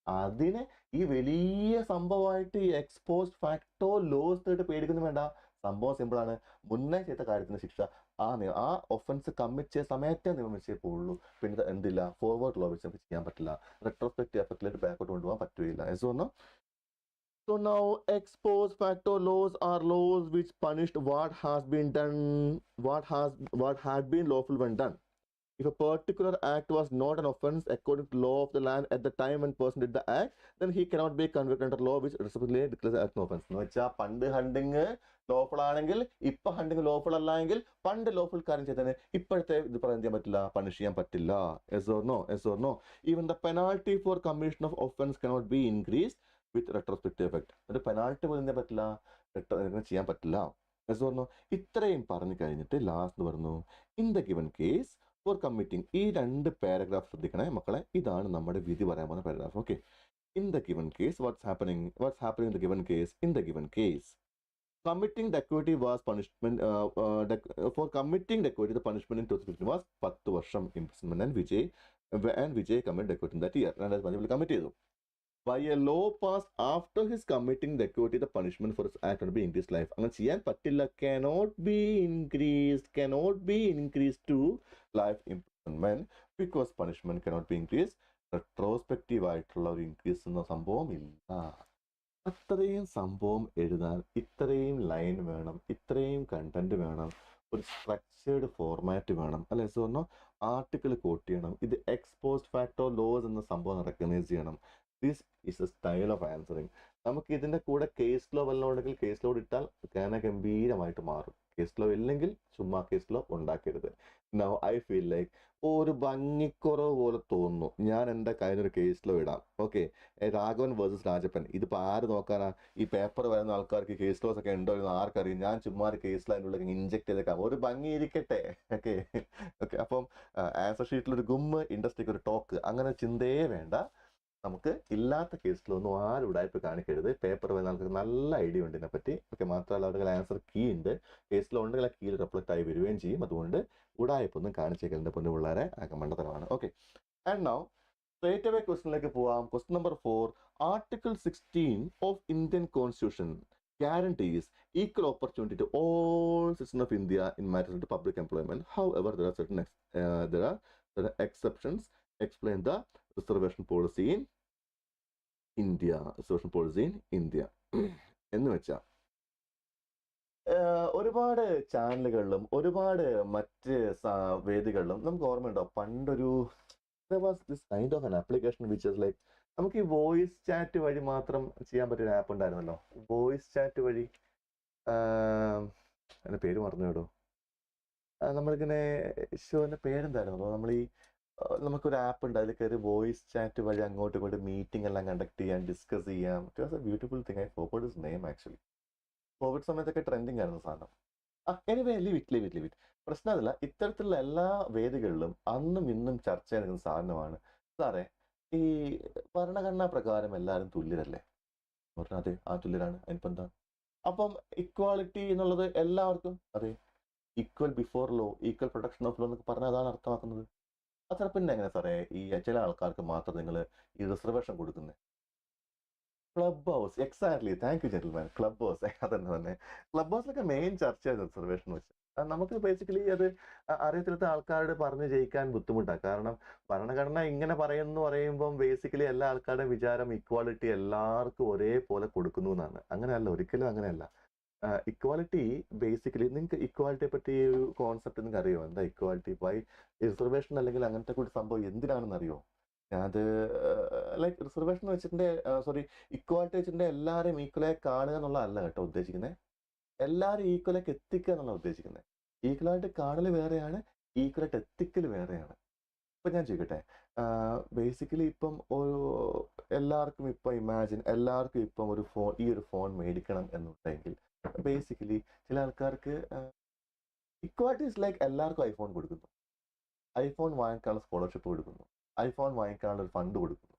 അതിനെ ഈ വലിയ സംഭവമായിട്ട് ഈ എക്സ്പോസ്റ്റ് ഫാക്ടോ ലോസ് ആയിട്ട് പേടിക്കുന്നു വേണ്ട. സംഭവം സിമ്പിളാണ്. മുന്നേ ചെയ്ത കാര്യത്തിന് ശിക്ഷ ആ ഒഫൻസ് കമ്മിറ്റ് ചെയ്ത സമയത്തെ നിയമം വെച്ചേ പോവുള്ളൂ. പിന്നെ എന്തില്ല, ഫോർവേഡ് ലോ വെച്ച് നമുക്ക് ചെയ്യാൻ പറ്റില്ല. റെട്രോസ്പെക്റ്റീവ് എഫക്റ്റിലേക്ക് ബാക്കോട്ട് കൊണ്ടുപോകാൻ പറ്റില്ല. So now ex post facto laws are laws which punished what has been done, what had been lawful when done. If a particular act was not an offense according to law of the land at the time when person did the act, then he cannot be convicted under law which respectively declares as an offense. എന്ന് വെച്ചാൽ പണ്ട് hunting lawful ആണെങ്കിൽ ഇപ്പൊ hunting lawful അല്ല എങ്കിൽ പണ്ട് lawful കാര്യം ചെയ്തതിന് ഇപ്പോഴത്തെ ഇത് പറയാൻ ചെയ്യാൻ പറ്റില്ല, പണിഷ് ചെയ്യാൻ പറ്റില്ല. Yes or no? Yes or no? Even the penalty for commission of offense cannot be increased with retrospective effect. ഒരു പെനാൾട്ടി പോലും ചെയ്യാൻ പറ്റില്ല, ചെയ്യാൻ പറ്റില്ല. Yes or no? ഇത്രയും പറഞ്ഞു കഴിഞ്ഞിട്ട് ലാസ്റ്റ് പറഞ്ഞു in the given case for committing. ഈ 2 പാരഗ്രാഫ് ശ്രദ്ധിക്കണേ മക്കളെ. ഇതാണ് നമ്മുടെ വിധി പറയാൻ പോകുന്ന paragraph. Okay, in the given case what's happening in the given case. In the given case committing dacoity was punishment for committing dacoity the punishment in 2015 was 10 വർഷം imprisonment and Vijay commit dacoity that year. 2015 commit ചെയ്തു. By a law passed after his committing the equity, the punishment for his act cannot be increased life. അങ്ങനെ ചെയ്യാൻ പറ്റില്ല. cannot be increased to life imprisonment because punishment cannot be increased. Retrospective ആയിട്ടുള്ള ഒരു increase എന്ന സംഭവം ഇല്ല. അത്രയും സംഭവം എഴുതാൻ ഇത്രയും ലൈൻ വേണം, ഇത്രയും കണ്ടന്റ് വേണം, ഒരു സ്ട്രക്ചേർഡ് ഫോർമാറ്റ് വേണം, അല്ലെ? സോ ആർട്ടിക്കിൾ കോട്ട് ചെയ്യണം, ഇത് എക്സ്പോസ്റ്റ് ഫാക്ടോ ലോസ് എന്ന സംഭവം റെക്കഗ്നൈസ് ചെയ്യണം. This is A style of answering. നമുക്ക് ഇതിന്റെ കൂടെ കേസ് ലോ വല്ലതും ഉണ്ടെങ്കിൽ കേസ് ലോ ഇട്ടാൽ ഗംഭീരമായിട്ട് മാറും. കേസ് ലോ ഇല്ലെങ്കിൽ ചുമ്മാ കേസ് ലോ ഉണ്ടാക്കരുത്. നൗ ഐ ഫീൽ ലൈക്ക് ഒരു ഭംഗിക്കുറവ് പോലെ തോന്നുന്നു, ഞാൻ എൻ്റെ കയ്യിലൊരു കേസ് ലോ ഇടാം. Okay, Raghavan versus Rajappan. ഇതിപ്പോ ആര് നോക്കാനാ? ഈ പേപ്പർ വരുന്ന ആൾക്കാർക്ക് കേസ് ലോസ് ഒക്കെ ഉണ്ടോ എന്ന് ആർക്കറിയും? ഞാൻ ചുമ്മാ ഒരു കേസ് ലോ അതിൻ്റെ ഉള്ളിൽ ഇഞ്ചെക്ട് ചെയ്തേക്കാം, ഒരു ഭംഗി ഇരിക്കട്ടെ. ഓക്കെ ഓക്കെ, അപ്പം ആൻസർ ഷീറ്റിൽ ഒരു ഗുമ്മ്, ഇൻഡസ്ട്രിക്ക് ഒരു ടോക്ക്, അങ്ങനെ ചിന്തയെ വേണ്ട. നമുക്ക് ഇല്ലാത്ത കേസിലൊന്നും ആരും ഉടായ്പ കാണിക്കരുത്. പേപ്പർ വരുന്ന ആൾക്ക് നല്ല ഐഡിയ ഉണ്ട് ഇതിനെപ്പറ്റി. ഓക്കെ, മാത്രമല്ല അവരുടെ ആൻസർ കീ ഉണ്ട്, കേസിലോ ഉണ്ടെങ്കിൽ ആ കീയിൽ റിഫ്ലക്റ്റ് ആയി വരികയും ചെയ്യും. അതുകൊണ്ട് ഉടായ്പൊന്നും കാണിച്ചേക്കലിന്റെ പൊന്നു പിള്ളേരെ മണ്ടത്തരമാണ്. Okay, and now straight away ക്വസ്റ്റിനിലേക്ക് പോവാം. Question number 4. Article 16 of Indian constitution guarantees equal opportunity to all citizens of India in matters of public employment. However, there are certain exceptions. Explain the reservation policy in India. Reservation policy in India. എന്ന് വെച്ചാൽ ഒരുപാട് ചാനലുകളിലും ഒരുപാട് മറ്റ് വേദികളിലും നമുക്ക് ഓർമ്മയുണ്ടോ, പണ്ടൊരു there was this kind of an application which is like, നമുക്ക് ഈ വോയിസ് ചാറ്റ് വഴി മാത്രം ചെയ്യാൻ പറ്റിയൊരു ആപ്പ് ഉണ്ടായിരുന്നല്ലോ. വോയിസ് ചാറ്റ് വഴി, എൻ്റെ പേര് മറന്നു കേട്ടോ. നമ്മളിങ്ങനെ ഷോന്റെ പേരെന്തായിരുന്നു, നമ്മൾ ഈ നമുക്കൊരു ആപ്പ് ഉണ്ട്, അതിൽ കയറി വോയിസ് ചാറ്റ് വഴി അങ്ങോട്ടും ഇങ്ങോട്ടും മീറ്റിംഗ് എല്ലാം കണ്ടക്ട് ചെയ്യാം, ഡിസ്കസ് ചെയ്യാം. It was A beautiful thing. I forgot his name actually. Covid സമയത്തൊക്കെ ട്രെൻഡിങ് ആയിരുന്നു സാധനം. Anyway, leave it. പ്രശ്നമില്ല. ഇത്തരത്തിലുള്ള എല്ലാ വേദികളിലും അന്നും ഇന്നും ചർച്ച ചെയ്യുന്ന സാധനമാണ് സാറേ, ഈ ഭരണഘടനാ പ്രകാരം എല്ലാവരും തുല്യരല്ലേ? പറഞ്ഞാൽ അതെ, ആ തുല്യരാണ്, അതിനിപ്പോൾ എന്താ? അപ്പം ഇക്വാളിറ്റി എന്നുള്ളത് എല്ലാവർക്കും, അതെ, equal before law, equal protection of law എന്നൊക്കെ പറഞ്ഞാൽ അതാണ് അർത്ഥമാക്കുന്നത്. അത് പിന്നെ എങ്ങനെ സാറേ ഈ ചില ആൾക്കാർക്ക് മാത്രം നിങ്ങൾ ഈ റിസർവേഷൻ കൊടുക്കുന്നത്? Club house, exactly, thank you gentleman. Club house, അതന്നെ. ക്ലബ് ഹൗസിലൊക്കെ മെയിൻ ചർച്ചയായിരുന്നു റിസർവേഷൻ വെച്ച്. നമുക്ക് ബേസിക്കലി അത് അറിയത്തില്ലാത്ത ആൾക്കാരോട് പറഞ്ഞ് ജയിക്കാൻ ബുദ്ധിമുട്ടാണ്. കാരണം ഭരണഘടന ഇങ്ങനെ പറയുമ്പം ബേസിക്കലി എല്ലാ ആൾക്കാരുടെയും വിചാരം ഇക്വാളിറ്റി എല്ലാവർക്കും ഒരേപോലെ കൊടുക്കുന്നു എന്നാണ്. അങ്ങനെയല്ല, ഒരിക്കലും അങ്ങനെയല്ല. ഇക്വാലിറ്റി ബേസിക്കലി, നിങ്ങൾക്ക് ഇക്വാലിറ്റിയെ പറ്റി ഒരു കോൺസെപ്റ്റ് നിങ്ങൾക്ക് അറിയോ? എന്താ ഇക്വാലിറ്റി? വൈ റിസർവേഷൻ അല്ലെങ്കിൽ അങ്ങനത്തെ കൂടി സംഭവം എന്തിനാണെന്ന് അറിയോ? അത് ലൈക്ക് റിസർവേഷൻ വെച്ചിട്ടുണ്ട്, ഇക്വാലിറ്റി വെച്ചിട്ടുണ്ട് എല്ലാവരും ഈക്വലായി കാണുക എന്നുള്ളതല്ല കേട്ടോ ഉദ്ദേശിക്കുന്നത്. എല്ലാവരും ഈക്വലായിട്ട് എത്തിക്കുക എന്നുള്ള ഉദ്ദേശിക്കുന്നത്. ഈക്വലായിട്ട് കാണൽ വേറെയാണ്, ഈക്വലായിട്ട് എത്തിക്കൽ വേറെയാണ്. ഇപ്പം ഞാൻ ചോദിക്കട്ടെ, ബേസിക്കലി ഇപ്പം എല്ലാവർക്കും ഇപ്പം എല്ലാവർക്കും ഇപ്പം ഈ ഒരു ഫോൺ മേടിക്കണം എന്നുണ്ടെങ്കിൽ ബേസിക്കലി ചില ആൾക്കാർക്ക് ഇക്വാലിറ്റി ഇസ് ലൈക്ക് എല്ലാവർക്കും ഐഫോൺ കൊടുക്കുന്നു, ഐഫോൺ വാങ്ങിക്കാനുള്ള സ്കോളർഷിപ്പ് കൊടുക്കുന്നു, ഐഫോൺ വാങ്ങിക്കാനുള്ള ഒരു ഫണ്ട് കൊടുക്കുന്നു.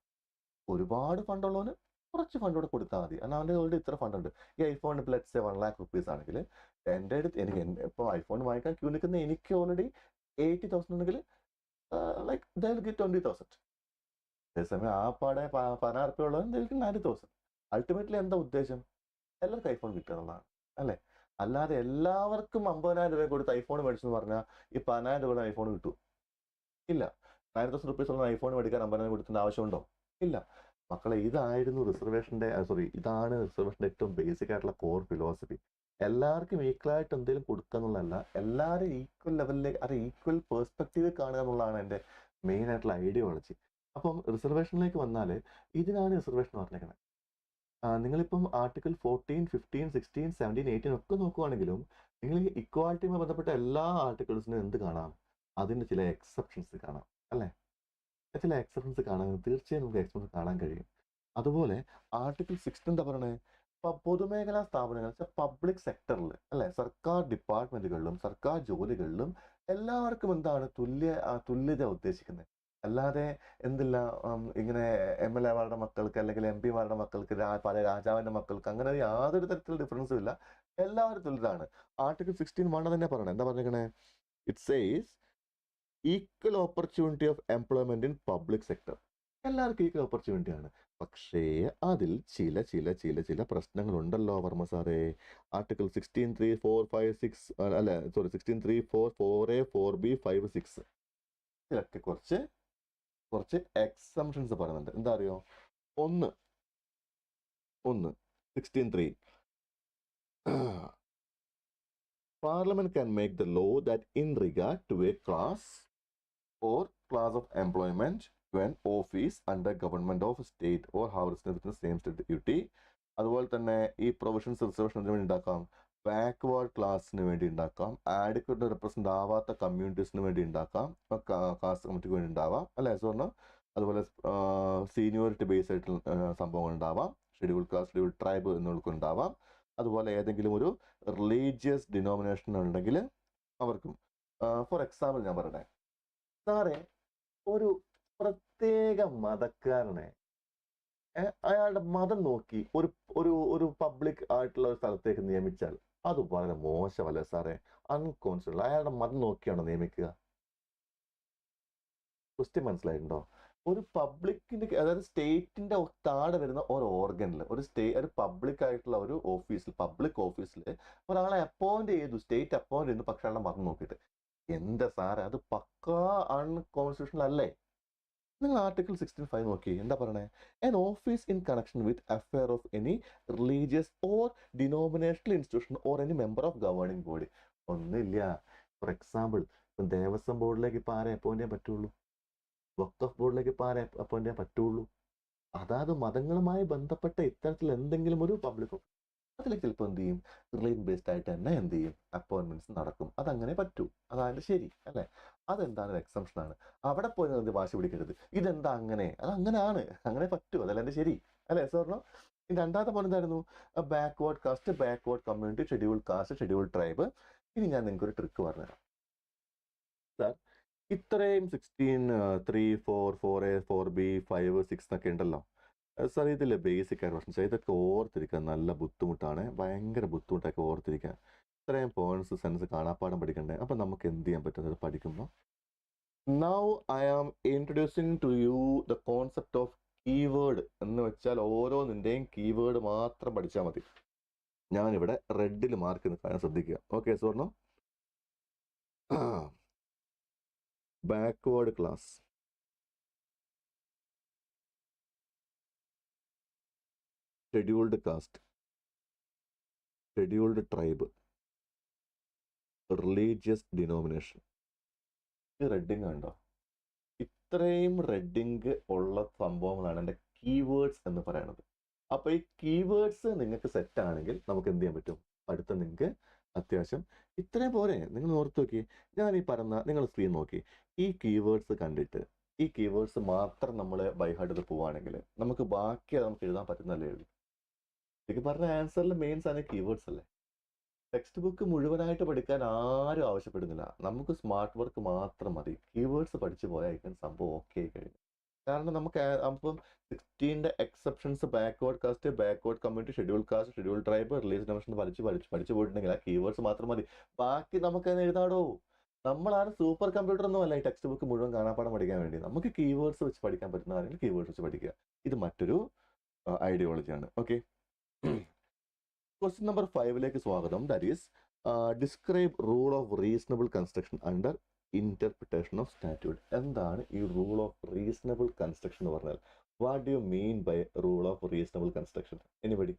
ഒരുപാട് ഫണ്ടുള്ളവന് കുറച്ച് ഫണ്ട് കൂടെ കൊടുത്താൽ മതി. എന്നാൽ അവൻ്റെ ഓൾറെഡി ഇത്ര ഫണ്ടുണ്ട്. ഈ ഐഫോൺ ഇപ്പോൾ ലെറ്റ്സ് സേ 1 lakh rupees ആണെങ്കിൽ എൻ്റെ അടുത്ത് എനിക്ക് ഇപ്പോൾ ഐഫോൺ വാങ്ങിക്കാൻ ക്യൂ നിൽക്കുന്ന എനിക്ക് ഓൾറെഡി 80,000 ഉണ്ടെങ്കിൽ ലൈക്ക് ദേ വിൽ ഗെറ്റ് 20,000. അതേസമയം ആ പാടെ 16 ഉറുപ്പിക ഉള്ളവൻ ദേ വിൽ ഗെറ്റ് 90,000. അൾട്ടിമേറ്റ്ലി എന്താ ഉദ്ദേശം? എല്ലാവർക്കും ഐഫോൺ കിട്ടുക എന്നുള്ളതാണ്, അല്ലേ? അല്ലാതെ എല്ലാവർക്കും 50,000 രൂപ കൊടുത്ത് ഐഫോൺ മേടിച്ചെന്ന് പറഞ്ഞാൽ ഈ 10,000 രൂപ ഐഫോൺ കിട്ടും? ഇല്ല. 9,000 rupees ഉള്ള ഐഫോൺ മേടിക്കാൻ 50,000 കൊടുക്കേണ്ട ആവശ്യമുണ്ടോ? ഇല്ല. മക്കളെ, ഇതാണ് റിസർവേഷന്റെ ഏറ്റവും ബേസിക് ആയിട്ടുള്ള കോർ ഫിലോസഫി. എല്ലാവർക്കും ഈക്വലായിട്ട് എന്തെങ്കിലും കൊടുക്കുക എന്നുള്ളതല്ല, എല്ലാവരും ഈക്വൽ ലെവലിലേക്ക്, അത് ഈക്വൽ പേഴ്സ്പെക്റ്റീവ് കാണുക എന്നുള്ളതാണ് എൻ്റെ മെയിൻ ആയിട്ടുള്ള ഐഡിയോളജി. അപ്പം റിസർവേഷനിലേക്ക് വന്നാൽ ഇതിനാണ് റിസർവേഷൻ പറഞ്ഞേക്കുന്നത്. നിങ്ങളിപ്പം ആർട്ടിക്കിൾ 14, 15, 16, 17, 18 ഒക്കെ നോക്കുവാണെങ്കിലും നിങ്ങൾ ഈ ഇക്വാലിറ്റിയുമായി ബന്ധപ്പെട്ട എല്ലാ ആർട്ടിക്കിൾസിനും എന്ത് കാണാം? അതിൻ്റെ ചില എക്സെപ്ഷൻസ് കാണാം, അല്ലേ? ചില എക്സെപ്ഷൻസ് കാണാൻ തീർച്ചയായും നമുക്ക് എക്സെപ്ഷൻസ് കാണാൻ കഴിയും. അതുപോലെ ആർട്ടിക്കിൾ 16 എന്താ പറയണേ? പൊതുമേഖലാ സ്ഥാപനങ്ങൾ, പബ്ലിക് സെക്ടറിൽ, അല്ലെ, സർക്കാർ ഡിപ്പാർട്ട്മെന്റുകളിലും സർക്കാർ ജോലികളിലും എല്ലാവർക്കും എന്താണ് തുല്യത ഉദ്ദേശിക്കുന്നത്. അല്ലാതെ എന്തില്ല, ഇങ്ങനെ MLA-മാരുടെ മക്കൾക്ക് അല്ലെങ്കിൽ MP-മാരുടെ മക്കൾക്ക്, പല രാജാവിന്റെ മക്കൾക്ക്, അങ്ങനെ യാതൊരു തരത്തിലുള്ള ഡിഫറൻസും ഇല്ല. എല്ലാവരും തുല്യതാണ്. ആർട്ടിക്കിൾ 16 തന്നെ പറയണേ, എന്താ പറഞ്ഞേ? It says equal opportunity of employment in public sector. എല്ലാവർക്കും ഈക്വൽ ഓപ്പർച്യൂണിറ്റി ആണ്. പക്ഷേ അതിൽ ചില പ്രശ്നങ്ങളുണ്ടല്ലോ വർമ്മ സാറേ. ആർട്ടിക്കിൾ 16(3), 4, 5, 6 അല്ല, 16(3), 4, 4A, 4B, 5, 6 ഇതിലൊക്കെ കുറച്ച് എക്സംഷൻസ് പറയുന്നുണ്ട്. എന്താ അറിയോ? ഒന്ന് 16(3) Parliament can make the law that in regard to a class or class of employment when office under government of state or have resident within the same state duty. അതുപോലെ തന്നെ ഈ provisions റിസർവേഷന് വേണ്ടി ഉണ്ടാക്കാം, backward ക്ലാസ്സിന് വേണ്ടി ഉണ്ടാക്കാം, adequate represent ആവാത്ത കമ്മ്യൂണിറ്റീസിന് വേണ്ടി ഉണ്ടാക്കാം, കാസ്റ്റ് കമ്മിറ്റിക്ക് വേണ്ടി ഉണ്ടാവാം അല്ലെ സ്വർണ്ണം. അതുപോലെ സീനിയോറിറ്റി ബേസ് ആയിട്ടുള്ള സംഭവങ്ങൾ ഉണ്ടാവാം, ഷെഡ്യൂൾ കാസ്റ്റ് ഷെഡ്യൂൾ ട്രൈബ് എന്നുള്ളവർക്ക് ഉണ്ടാവാം. അതുപോലെ ഏതെങ്കിലും ഒരു റിലീജിയസ് ഡിനോമിനേഷൻ ഉണ്ടെങ്കിൽ അവർക്കും. ഫോർ എക്സാമ്പിൾ ഞാൻ പറയണേ, സാറേ ഒരു പ്രത്യേക മതക്കാരനെ അയാളുടെ മതം നോക്കി ഒരു ഒരു ഒരു പബ്ലിക് ആയിട്ടുള്ള ഒരു സ്ഥലത്തേക്ക് നിയമിച്ചാൽ അത് വളരെ മോശമല്ലേ സാറേ? അൺകോൺസ്റ്റിറ്റ്യൂഷണൽ. അയാളുടെ മതം നോക്കിയാണോ നിയമിക്കുക? ക്വസ്റ്റ്യൻ മനസ്സിലായിട്ടുണ്ടോ? ഒരു പബ്ലിക്കിന്റെ, അതായത് സ്റ്റേറ്റിന്റെ താഴെ വരുന്ന ഒരു ഓർഗനിൽ ഒരു പബ്ലിക് ആയിട്ടുള്ള ഒരു ഓഫീസിൽ, പബ്ലിക് ഓഫീസിൽ ഒരാളെ അപ്പോയിന്റ് ചെയ്തു, സ്റ്റേറ്റ് അപ്പോയിന്റ് ചെയ്യുന്നു, പക്ഷെ അയാളുടെ മതം നോക്കിയിട്ട്. എന്താ സാറേ, അത് പക്കാ അൺകോൺസ്റ്റിറ്റ്യൂഷണൽ അല്ലേ? നിങ്ങൾ ആർട്ടിക്കിൾ 16(5) നോക്കി എന്താ പറയണേ? An office in connection with affair of any religious or denominational institution or any member of governing body. ഒന്നുമില്ല. ഫോർ എക്സാമ്പിൾ, ഇപ്പം ദേവസ്വം ബോർഡിലേക്ക് ഇപ്പം ആരെ അപ്പോയിന്റ് ചെയ്യാൻ പറ്റുള്ളൂ? വഖഫ് ഓഫ് ബോർഡിലേക്ക് ഇപ്പം ആരെ അപ്പോയിന്റ് ചെയ്യാൻ പറ്റുള്ളൂ? അതായത് മതങ്ങളുമായി ബന്ധപ്പെട്ട ഇത്തരത്തിൽ എന്തെങ്കിലും ഒരു പബ്ലിക് അതിലേക്ക് ചിലപ്പോൾ എന്ത് ചെയ്യും, റിലീജിയൻ ബേസ്ഡ് ആയിട്ട് തന്നെ എന്ത് ചെയ്യും, അപ്പോയിന്റ്മെന്റ്സ് നടക്കും. അതങ്ങനെ പറ്റൂ, അതാണ് ശരി അല്ലെ? അതെന്താണ് എക്സംഷൻ ആണ്. അവിടെ പോയി എന്ത് വാശി പിടിക്കരുത്, ഇതെന്താ അങ്ങനെ, അത് അങ്ങനെയാണ്, അങ്ങനെ പറ്റൂ, അതല്ല എന്റെ ശരി അല്ലെ സാറിനോ? ഇനി രണ്ടാമത്തെ പോയിന്റ് എന്തായിരുന്നു? Backward cast, backward community, schedule caste, schedule tribe. ഇനി ഞാൻ നിങ്ങൾക്ക് ഒരു ട്രിക്ക് പറഞ്ഞുതരാം സാർ. ഇത്രയും 16, 3, 4, 4A, 4B, 5, 6 എന്നൊക്കെ ഉണ്ടല്ലോ സാർ. ഇതിലെ ബേസിക് ആയിട്ട് പ്രശ്നം ഇതൊക്കെ ഓർത്തിരിക്കാൻ നല്ല ബുദ്ധിമുട്ടാണ്, ഭയങ്കര ബുദ്ധിമുട്ടൊക്കെ ഓർത്തിരിക്കാൻ. ഇത്രയും പോയിന്റ്സ് സെൻസ് കാണാപ്പാടം പഠിക്കണ്ടേ. അപ്പം നമുക്ക് എന്ത് ചെയ്യാൻ പറ്റുന്നത് പഠിക്കുമ്പോൾ, now I am introducing to you the concept of keyword എന്ന് വെച്ചാൽ ഓരോന്നിൻ്റെയും കീവേഡ് മാത്രം പഠിച്ചാൽ മതി. ഞാനിവിടെ റെഡിൽ മാർക്ക് നിൽക്കാൻ ശ്രദ്ധിക്കുക. ഓക്കെ സുവർണ. Backward class, scheduled caste, scheduled tribe, religious denomination. ഈ റെഡിങ് കണ്ടോ? ഇത്രയും റെഡിങ് ഉള്ള സംഭവങ്ങളാണ് എൻ്റെ കീവേഡ്സ് എന്ന് പറയുന്നത്. അപ്പൊ ഈ കീവേഡ്സ് നിങ്ങൾക്ക് സെറ്റ് ആണെങ്കിൽ നമുക്ക് എന്ത് ചെയ്യാൻ പറ്റും? അടുത്ത നിങ്ങൾക്ക് അത്യാവശ്യം ഇത്രയും പോരെ. നിങ്ങൾ ഓർത്ത് നോക്കി, ഞാൻ ഈ പറഞ്ഞ നിങ്ങൾ സ്ക്രീൻ നോക്കി, ഈ കീവേഡ്സ് കണ്ടിട്ട് ഈ കീവേഡ്സ് മാത്രം നമ്മൾ ബൈഹാർട്ട് ചെയ്ത് പോവുകയാണെങ്കിൽ നമുക്ക് ബാക്കി നമുക്ക് എഴുതാൻ പറ്റുന്നല്ലേ ഉള്ളൂ. എനിക്ക് പറഞ്ഞ ആൻസറിൽ മെയിൻ സാധനം കീവേഡ്സ് അല്ലേ. ടെക്സ്റ്റ് ബുക്ക് മുഴുവനായിട്ട് പഠിക്കാൻ ആരും ആവശ്യപ്പെടുന്നില്ല, നമുക്ക് സ്മാർട്ട് വർക്ക് മാത്രം മതി. കീവേഡ്സ് പഠിച്ചു പോയാൽ സംഭവം ഓക്കെ ആയി കഴിഞ്ഞു. കാരണം നമുക്ക് അപ്പം 16 exceptions, backward cast, backward community, schedule caste, schedule tribe, religious denomination പഠിച്ചു പോയിട്ടുണ്ടെങ്കിൽ ആ കീവേഡ്സ് മാത്രം മതി, ബാക്കി നമുക്ക് അതിന് എഴുതാടോ. നമ്മളാണ് സൂപ്പർ കമ്പ്യൂട്ടർ ഒന്നും അല്ല ഈ ടെക്സ്റ്റ് ബുക്ക് മുഴുവൻ കാണാപ്പാടം പഠിക്കാൻ വേണ്ടി. നമുക്ക് കീവേഡ്സ് വെച്ച് പഠിക്കാൻ പറ്റുന്ന ആണെങ്കിൽ കീവേഡ്സ് വെച്ച് പഠിക്കുക. ഇത് മറ്റൊരു ഐഡിയോളജിയാണ്. ഓക്കെ, ക്വസ്റ്റ്യൻ നമ്പർ 5ലേക്ക് സ്വാഗതം. That is describe rule of reasonable construction under interpretation of statute. എന്താണ് ഈ റൂൾ ഓഫ് റീസണബിൾ കൺസ്ട്രക്ഷൻ എന്ന് പറഞ്ഞാൽ? What do you mean by rule of reasonable construction? Anybody?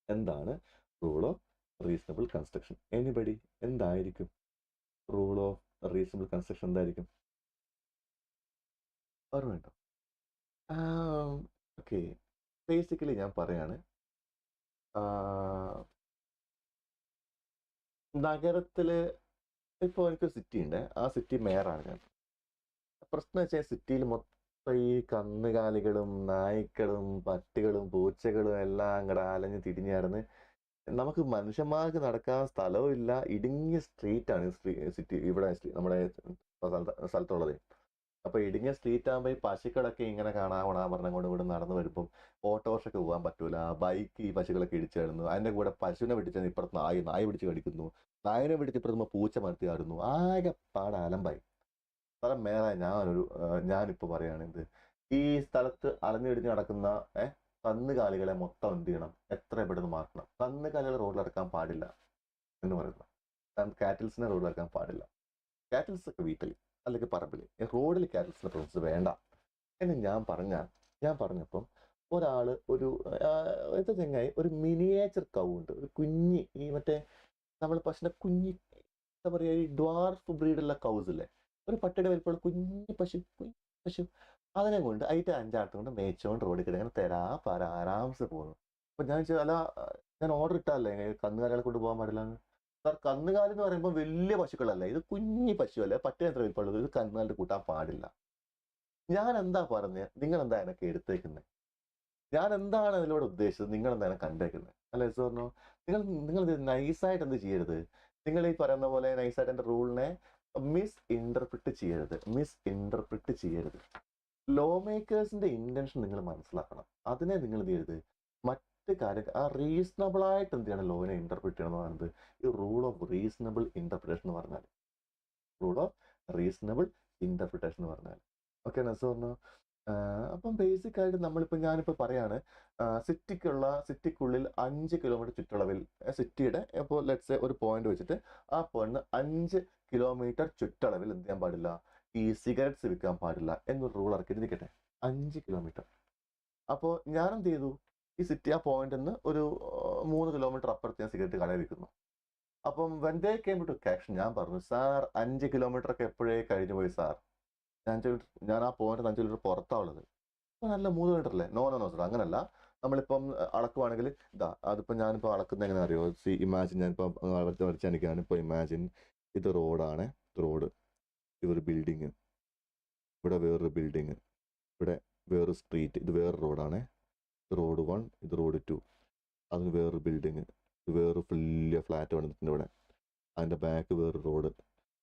എന്താണ് rule of reasonable construction? Anybody? എന്തായിരിക്കും rule of reasonable construction? എന്തായിരിക്കും ഓർമ്മയുണ്ടോ? Okay, basically ഞാൻ പറയാണ്, നഗരത്തില് ഇപ്പൊ എനിക്കൊരു സിറ്റി ഉണ്ട്, ആ സിറ്റി മേയറാണ് ഞാൻ. പ്രശ്നം വെച്ചാൽ സിറ്റിയിൽ മൊത്തം ഈ കന്നുകാലികളും നായ്ക്കളും പട്ടികളും പൂച്ചകളും എല്ലാം കൂടെ അലഞ്ഞ് തിരിഞ്ഞ് നടന്ന് നമുക്ക് മനുഷ്യന്മാർക്ക് നടക്കാൻ സ്ഥലവും ഇല്ല. ഇടുങ്ങിയ സ്ട്രീറ്റാണ് സിറ്റി ഇവിടെ നമ്മുടെ സ്ഥലത്തുള്ളത്. അപ്പൊ ഇടുങ്ങിയ സ്ട്രീറ്റ് ആകുമ്പോൾ ഈ പശുക്കളൊക്കെ ഇങ്ങനെ കാണാൻ പറഞ്ഞുകൊണ്ട് ഇവിടെ നടന്നു വരുമ്പം ഓട്ടോറിക്ഷയ്ക്ക് പോകാൻ പറ്റൂല, ബൈക്ക് ഈ പശുക്കളൊക്കെ ഇടിച്ചു കിടന്നു, അതിന്റെ കൂടെ പശുവിനെ പിടിച്ചാൽ ഇപ്പുറത്ത് നായ പിടിച്ച് കടിക്കുന്നു, നായനെ പിടിച്ച് ഇപ്പുറത്ത് പൂച്ച മരത്തി ആടുന്നു, ആകെ പാട അലമ്പായി. സ്ഥലം മേറായി ഞാനിപ്പോ പറയുകയാണിത്, ഈ സ്ഥലത്ത് അലഞ്ഞിടിഞ്ഞ് നടക്കുന്ന കന്നുകാലികളെ മൊത്തം എന്ത് ചെയ്യണം, എത്ര പെട്ടെന്ന് മാറ്റണം. കന്നുകാലികൾ റോഡിലിറക്കാൻ പാടില്ല എന്ന് പറയുന്നു. കാറ്റിൽസിനെ റോഡിലിറക്കാൻ പാടില്ല. കാറ്റിൽസ് ഒക്കെ വീട്ടിൽ അല്ലെങ്കിൽ പറമ്പിൽ, റോഡിൽ കാറ്റിൽസിന്റെ പ്രസൻസ് വേണ്ട എന്ന് ഞാൻ പറഞ്ഞപ്പം ഒരാള് എന്താ ചെങ്ങായി ഒരു മിനിയേച്ചർ കൗ ഉണ്ട്, ഒരു കുഞ്ഞി ഈ മറ്റേ നമ്മൾ പശുവിന്റെ കുഞ്ഞി എന്താ പറയാ ഈ ഡ്വാർഫ് ബ്രീഡുള്ള കൗസ് ഇല്ലേ, ഒരു പട്ടിയുടെ വലിപ്പമുള്ള കുഞ്ഞി പശു, പശു. അതിനെ കൊണ്ട് അതിൻ്റെ അഞ്ചാട്ടം കൊണ്ട് മേയിച്ചുകൊണ്ട് റോഡിൽ കിടങ്ങനെ തരാ ആരാംസ് പോകുന്നു. അപ്പം ഞാൻ ചോദിച്ചാൽ അല്ല, ഞാൻ ഓർഡർ ഇട്ടല്ലേ കന്നുകാലികളെ കൊണ്ട് പോകാൻ പാടില്ലാന്ന്. സാർ, കന്നുകാലി എന്ന് പറയുമ്പോൾ വലിയ പശുക്കളല്ല, ഇത് കുഞ്ഞി പശുവല്ലേ, പറ്റേ എത്ര വലിപ്പമുള്ളത്, ഇത് കന്നുകാലിട്ട് കൂട്ടാൻ പാടില്ല. ഞാൻ എന്താ പറഞ്ഞത്, നിങ്ങൾ എന്താ എനക്ക് എടുത്തേക്കുന്നത്, ഞാൻ എന്താണ് അതിലൂടെ ഉദ്ദേശിച്ചത്, നിങ്ങൾ എന്താണ് കണ്ടേക്കുന്നത്, അല്ലെ സാർ? പറഞ്ഞോ, നിങ്ങൾ നൈസായിട്ട് എന്ത് ചെയ്യരുത്, നിങ്ങൾ ഈ പറയുന്ന പോലെ നൈസായിട്ട് എൻ്റെ റൂളിനെ മിസ് ഇന്റർപ്രിറ്റ് ചെയ്യരുത്. ലോ മേക്കേഴ്സിന്റെ ഇന്റൻഷൻ നിങ്ങൾ മനസ്സിലാക്കണം. അതിനെ നിങ്ങൾ എന്ത് ചെയ്യരുത്, മറ്റ് കാര്യം ആ റീസണബിൾ ആയിട്ട് എന്ത് ചെയ്യണം, ലോവിനെ ഇന്റർപ്രിറ്റ് ചെയ്യണം എന്ന് പറയുന്നത് ഈ റൂൾ ഓഫ് റീസണബിൾ ഇന്റർപ്രിറ്റേഷൻ എന്ന് പറഞ്ഞാൽ. റൂൾ ഓഫ് റീസണബിൾ ഇന്റർപ്രിറ്റേഷൻ എന്ന് പറഞ്ഞാൽ ഓക്കെ നസ് പറഞ്ഞു. അപ്പം ബേസിക് ആയിട്ട് നമ്മളിപ്പോൾ ഞാനിപ്പോൾ പറയാണ്, സിറ്റിക്കുള്ളിൽ 5 കിലോമീറ്റർ ചുറ്റളവിൽ സിറ്റിയുടെ ഇപ്പോൾ ലെറ്റ്സ് ഒരു പോയിന്റ് വെച്ചിട്ട് ആ പോയിന്റ് 5 കിലോമീറ്റർ ചുറ്റളവിൽ എന്ത് ചെയ്യാൻ പാടില്ല, ഈ സിഗരറ്റ്സ് വിൽക്കാൻ പാടില്ല എന്നൊരു റൂൾ ഇറക്കിയിട്ട് നിൽക്കട്ടെ. 5 കിലോമീറ്റർ. അപ്പോൾ ഞാൻ എന്ത് ചെയ്തു, ഈ സിറ്റി ആ പോയിന്റിൽ നിന്ന് ഒരു 3 കിലോമീറ്റർ അപ്പുറത്ത് ഞാൻ സിഗരറ്റ് കടയിൽ വിൽക്കുന്നു. അപ്പം when they came to action, ഞാൻ പറഞ്ഞു സാർ 5 കിലോമീറ്റർ ഒക്കെ എപ്പോഴേ കഴിഞ്ഞു പോയി സാർ, ഞാൻ ആ പോയിന്റ് 5 കിലോമീറ്റർ പുറത്താവുള്ളത്. അപ്പോൾ നല്ല 3 കിലോമീറ്റർ അല്ലേ? നോ സാർ, അങ്ങനല്ല. നമ്മളിപ്പം അളക്കുവാണെങ്കിൽ ഇതാ, അതിപ്പോൾ ഞാനിപ്പോൾ അളക്കുന്നത് എങ്ങനെ അറിയോ, ഇമാജിൻ ഞാനിപ്പോൾ വരച്ചാനിക്കാണ്. ഇപ്പോൾ ഇമാജിൻ ഇത് റോഡാണ്, റോഡ്, ഇതൊരു ബിൽഡിങ്, ഇവിടെ വേറൊരു ബിൽഡിങ്, ഇവിടെ വേറൊരു സ്ട്രീറ്റ്, ഇത് വേറൊരു റോഡാണ്, ഇത് റോഡ് 1, ഇത് റോഡ് 2, അതിന് വേറൊരു ബിൽഡിങ്, ഇത് വേറൊരു വലിയ ഫ്ലാറ്റ് വന്നിട്ടുണ്ട് ഇവിടെ, അതിൻ്റെ ബാക്ക് വേറൊരു റോഡ്,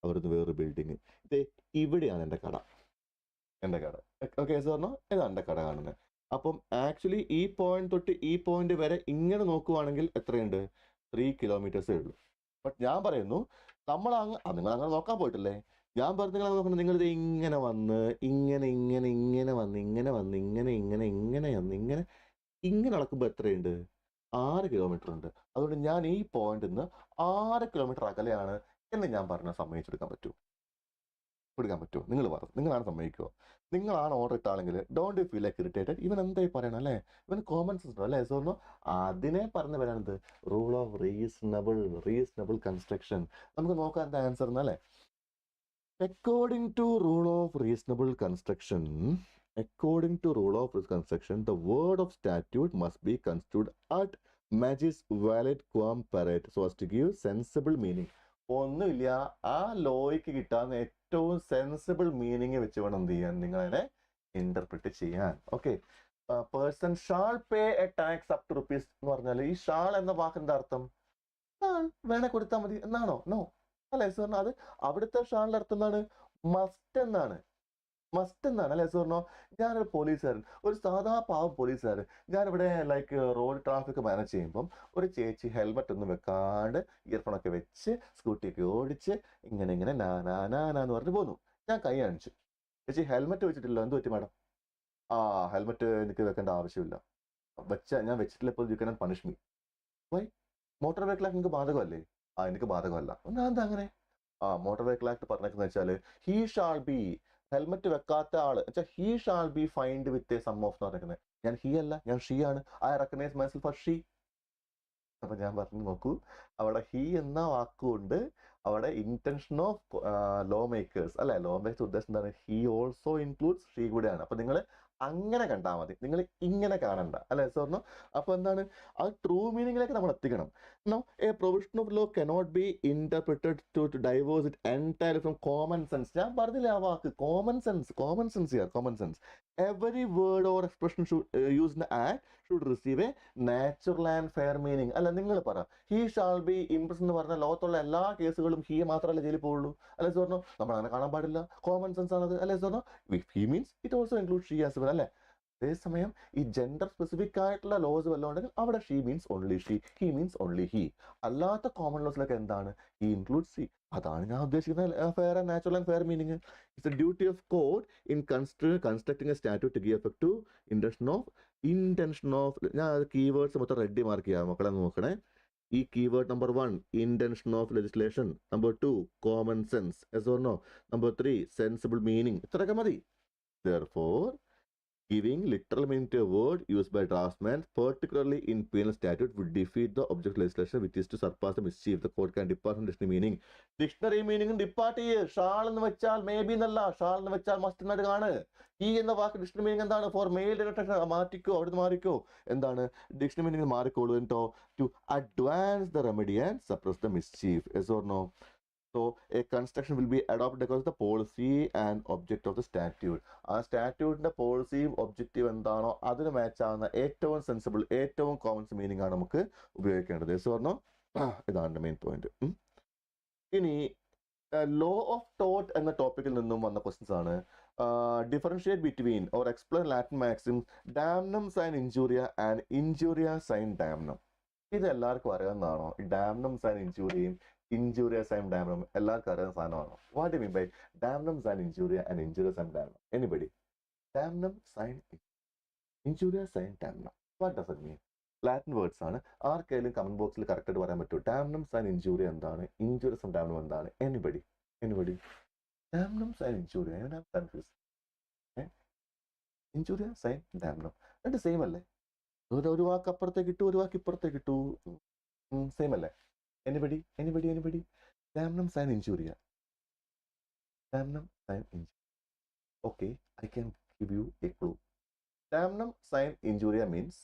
അവിടുന്ന് വേറൊരു ബിൽഡിങ്. ഇത് ഇവിടെയാണ് എൻ്റെ കട. ഓക്കെ സാർ പറഞ്ഞോ, ഇതാണ് എൻ്റെ കട കാണുന്നത്. അപ്പം ആക്ച്വലി ഈ പോയിന്റ് തൊട്ട് ഈ പോയിന്റ് വരെ ഇങ്ങനെ നോക്കുവാണെങ്കിൽ എത്രയുണ്ട്, 3 കിലോമീറ്റേഴ്സേ ഉള്ളൂ. ബട്ട് ഞാൻ പറയുന്നു, നിങ്ങൾ അങ്ങനെ നോക്കാൻ പോയിട്ടില്ലേ, ഞാൻ പറഞ്ഞു നിങ്ങൾ നോക്കണം, നിങ്ങളിത് ഇങ്ങനെ വന്ന് ഇങ്ങനെ അളക്കുമ്പോൾ എത്രയുണ്ട്, 6 കിലോമീറ്റർ ഉണ്ട്. അതുകൊണ്ട് ഞാൻ ഈ പോയിന്റിൽ നിന്ന് 6 കിലോമീറ്റർ അകലെയാണ് എന്ന് ഞാൻ പറഞ്ഞാൽ സമ്മതിച്ചെടുക്കാൻ പറ്റുമോ? നിങ്ങളാണ് സമ്മതിക്കുമോ? നിങ്ങളാണ് ഓർഡർ ഇട്ടാണെങ്കിൽ don't you feel like irritated? ഇവൻ എന്തായി പറയണം അല്ലേ, ഇവൻ കോമൺ സെൻസ് ഉണ്ടോ അല്ലേ സോർണോ? അതിനെ പറഞ്ഞു വരാനത് റൂൾ ഓഫ് റീസണബിൾ കൺസ്ട്രക്ഷൻ. നമുക്ക് നോക്കാം എന്താ ആൻസർ എന്നല്ലേ. According to rule of reasonable construction, the word of statute must be construed at magis valid quam paret so as to give sensible meaning. ഒന്നുമില്ല, ആ ലോയ്ക്ക് കിട്ടാവുന്ന ഏറ്റവും സെൻസിബിൾ മീനിങ് വെച്ച് വേണം എന്ത് ചെയ്യാൻ, നിങ്ങളതിനെ ഇന്റർപ്രിറ്റ് ചെയ്യാൻ. Okay, person shall pay a tax up to rupees എന്ന് പറഞ്ഞാൽ ഈ ഷാൾ എന്ന വാക്കിന്റെ അർത്ഥം വേണേ കൊടുത്താൽ മതി എന്നാണോ? നോ അല്ലെ സാറിന്, അത് അവിടുത്തെ ഷാളിന്റെ അർത്ഥം എന്താണ്, മസ്റ്റ് എന്നാണ് അല്ലെ സാറിനോ? ഞാനൊരു പോലീസുകാരൻ, ഒരു സാധാ പാവം പോലീസുകാരൻ, ഞാനിവിടെ ലൈക്ക് റോഡ് ട്രാഫിക് മാനേജ് ചെയ്യുമ്പം ഒരു ചേച്ചി ഹെൽമെറ്റ് ഒന്നും വെക്കാണ്ട് ഇയർഫോണൊക്കെ വെച്ച് സ്കൂട്ടിയൊക്കെ ഓടിച്ച് ഇങ്ങനെ നാനാന്ന് പറഞ്ഞ് പോന്നു. ഞാൻ കൈ കാണിച്ചു, ചേച്ചി ഹെൽമെറ്റ് വെച്ചിട്ടില്ല, എന്ത് പറ്റി മാഡം? ഹെൽമെറ്റ് എനിക്ക് വെക്കേണ്ട ആവശ്യമില്ല, ഞാൻ വെച്ചിട്ടില്ല, ഇപ്പോൾ you cannot punish me. Why? Motor vehicle act നിങ്ങൾക്ക് ബാധകമല്ലേ? എനിക്ക് ബാധകമല്ല. എന്താ അങ്ങനെ? മോട്ടോർ വെഹിക്കിൾ ആക്ട് പറഞ്ഞേക്കെന്ന് വെച്ചാൽ ഹീ ഷാൾ ബി, ഹെൽമെറ്റ് വെക്കാത്ത ആള് വെച്ചാൽ he shall be fined with a sum of എന്ന് പറഞ്ഞേക്കുന്നത്. ഞാൻ ഹീ അല്ല, ഞാൻ ഷീ ആണ്. I recognise myself as she. അപ്പൊ ഞാൻ പറഞ്ഞു നോക്കൂ, അവിടെ ഹീ എന്ന വാക്കുകൊണ്ട് അവിടെ ഇന്റൻഷൻ ഓഫ് ലോ മേക്കേഴ്സ് അല്ലെ, ലോ മേക്കേഴ്സ് ഉദ്ദേശം എന്താണ്, ഹീ ഓൾസോ ഇൻക്ലൂഡ്സ് ഷീ കൂടെയാണ്. അപ്പൊ നിങ്ങൾ അങ്ങനെ കണ്ടാൽ മതി, നിങ്ങൾ ഇങ്ങനെ കാണണ്ട അല്ലെ സാറിന്. അപ്പൊ എന്താണ്, അത് ട്രൂ മീനിങ്ങിലേക്ക് നമ്മൾ എത്തിക്കണം. No, a provision of law cannot be interpreted to diverse it entirely from common sense. ഞാൻ പറഞ്ഞില്ലേ ആ വാക്ക്, common sense. Every word or expression use in act should receive a natural and fair meaning. അല്ല, നിങ്ങൾ പറ, he shall B Impress എന്ന് പറഞ്ഞാൽ ലോകത്തുള്ള എല്ലാ കേസുകളും ഹീ മാത്രമല്ല ജയിലിൽ പോകുള്ളൂ അല്ലെ സാറിനോ? നമ്മൾ അങ്ങനെ കാണാൻ പാടില്ല, കോമൺ സെൻസ് ആണത് അല്ലെ സാറിനോ? He means it also include she as well അല്ലെ. അതേസമയം ഈ ജെൻഡർ സ്പെസിഫിക് ആയിട്ടുള്ള ലോസ് വല്ലതും ഉണ്ടെങ്കിൽ അവിടെ she means only she, he means only he. അല്ലാത്ത കോമൺ ലോസിലൊക്കെ എന്താണ്, ഹീ ഇൻക്ലൂഡ് സി. അതാണ് ഞാൻ ഉദ്ദേശിക്കുന്നത് fair and natural and fair meaning. It's a duty of court in constructing a statute to give effect to intention of ഞാൻ keywords മൊത്തം ready mark ചെയ്യാം, മക്കളെ നോക്കണേ. ഈ keyword number 1 intention of legislation, number 2 common sense, yes or no, number 3 sensible meaning. ഇത്രയൊക്കെ മതി. Therefore, Giving literal meaning to a word used by draftsmen, particularly in penal statute, would defeat the object of legislation, which is to surpass the mischief. The court can depart from dictionary meaning. Dictionary meaning depart ചെയ്യ്. Shawl എന്ന് വെച്ചാൽ may be എന്നല്ല, shawl എന്ന് വെച്ചാൽ must എന്നായിട്ട് കാണ്. ഈ എന്ന വാക്ക് ഡിക്ഷണറി മീനിങ് എന്താണ്? ഫോർ മെയിൽ ഡയറക്ഷൻ മാറ്റിക്കോ, അവിടുന്ന് മാറിക്കോ. എന്താണ് ഡിക്ഷണറി മീനിങ്? മാറിക്കോളൂ. കേട്ടോ, to advance the remedy and suppress the mischief. Yes or no? So a construction will be adopted because of the policy and object of the statute. ആ സ്റ്റാറ്റ്യൂട്ടിന്റെ പോളിസിയും objective എന്താണോ അതിന് match ആവുന്ന ഏറ്റവും സെൻസിബിൾ, ഏറ്റവും common meaning ആണ് നമുക്ക് ഉപയോഗിക്കേണ്ടത്. So പറഞ്ഞോ, ഇതാണ് മെയിൻ പോയിന്റ്. ഇനി ലോ ഓഫ് ടോട്ട് എന്ന ടോപ്പിക്കിൽ നിന്നും വന്ന ക്വസ്റ്റ്യൻസ് ആണ്. Differentiate between or explain Latin maxim damnum sine injuria and injuria sine damnum. ഇത് എല്ലാവർക്കും അറിയാവുന്നതാണോ? ഡാംനം സൈൻ ഇൻജൂറിയും ഇൻജൂറിയ സൈൻ ഡാംനം എല്ലാവർക്കും അറിയാവുന്ന സാധനമാണോ? What you mean by damnum sine injuria and injuria sine damnum? Anybody? Damnum sine injuria sine damnum, what does it mean? Latin words ആണ്. ആർക്കെങ്കിലും comment ബോക്സിൽ correct ആയിട്ട് പറയാൻ പറ്റുമോ? ഡാംനം സൈൻ ഇൻജൂറിയ എന്താണ്? ഇൻജൂറിയ സൈൻ ഡാംനം എന്താണ്? Anybody? Damnum sine injuria, confuse. Injuria sine damnum രണ്ട് same അല്ലേ? ഒരു വാക്ക് അപ്പുറത്തേക്ക് ഇട്ടു, ഒരു വാക്ക് ഇപ്പുറത്തേക്ക് ഇട്ടു, സെയിം അല്ലേ? Anybody? Damnum sine injuria. Damnum sign injuria. Okay, I can give you a clue. Damnum sign injuria means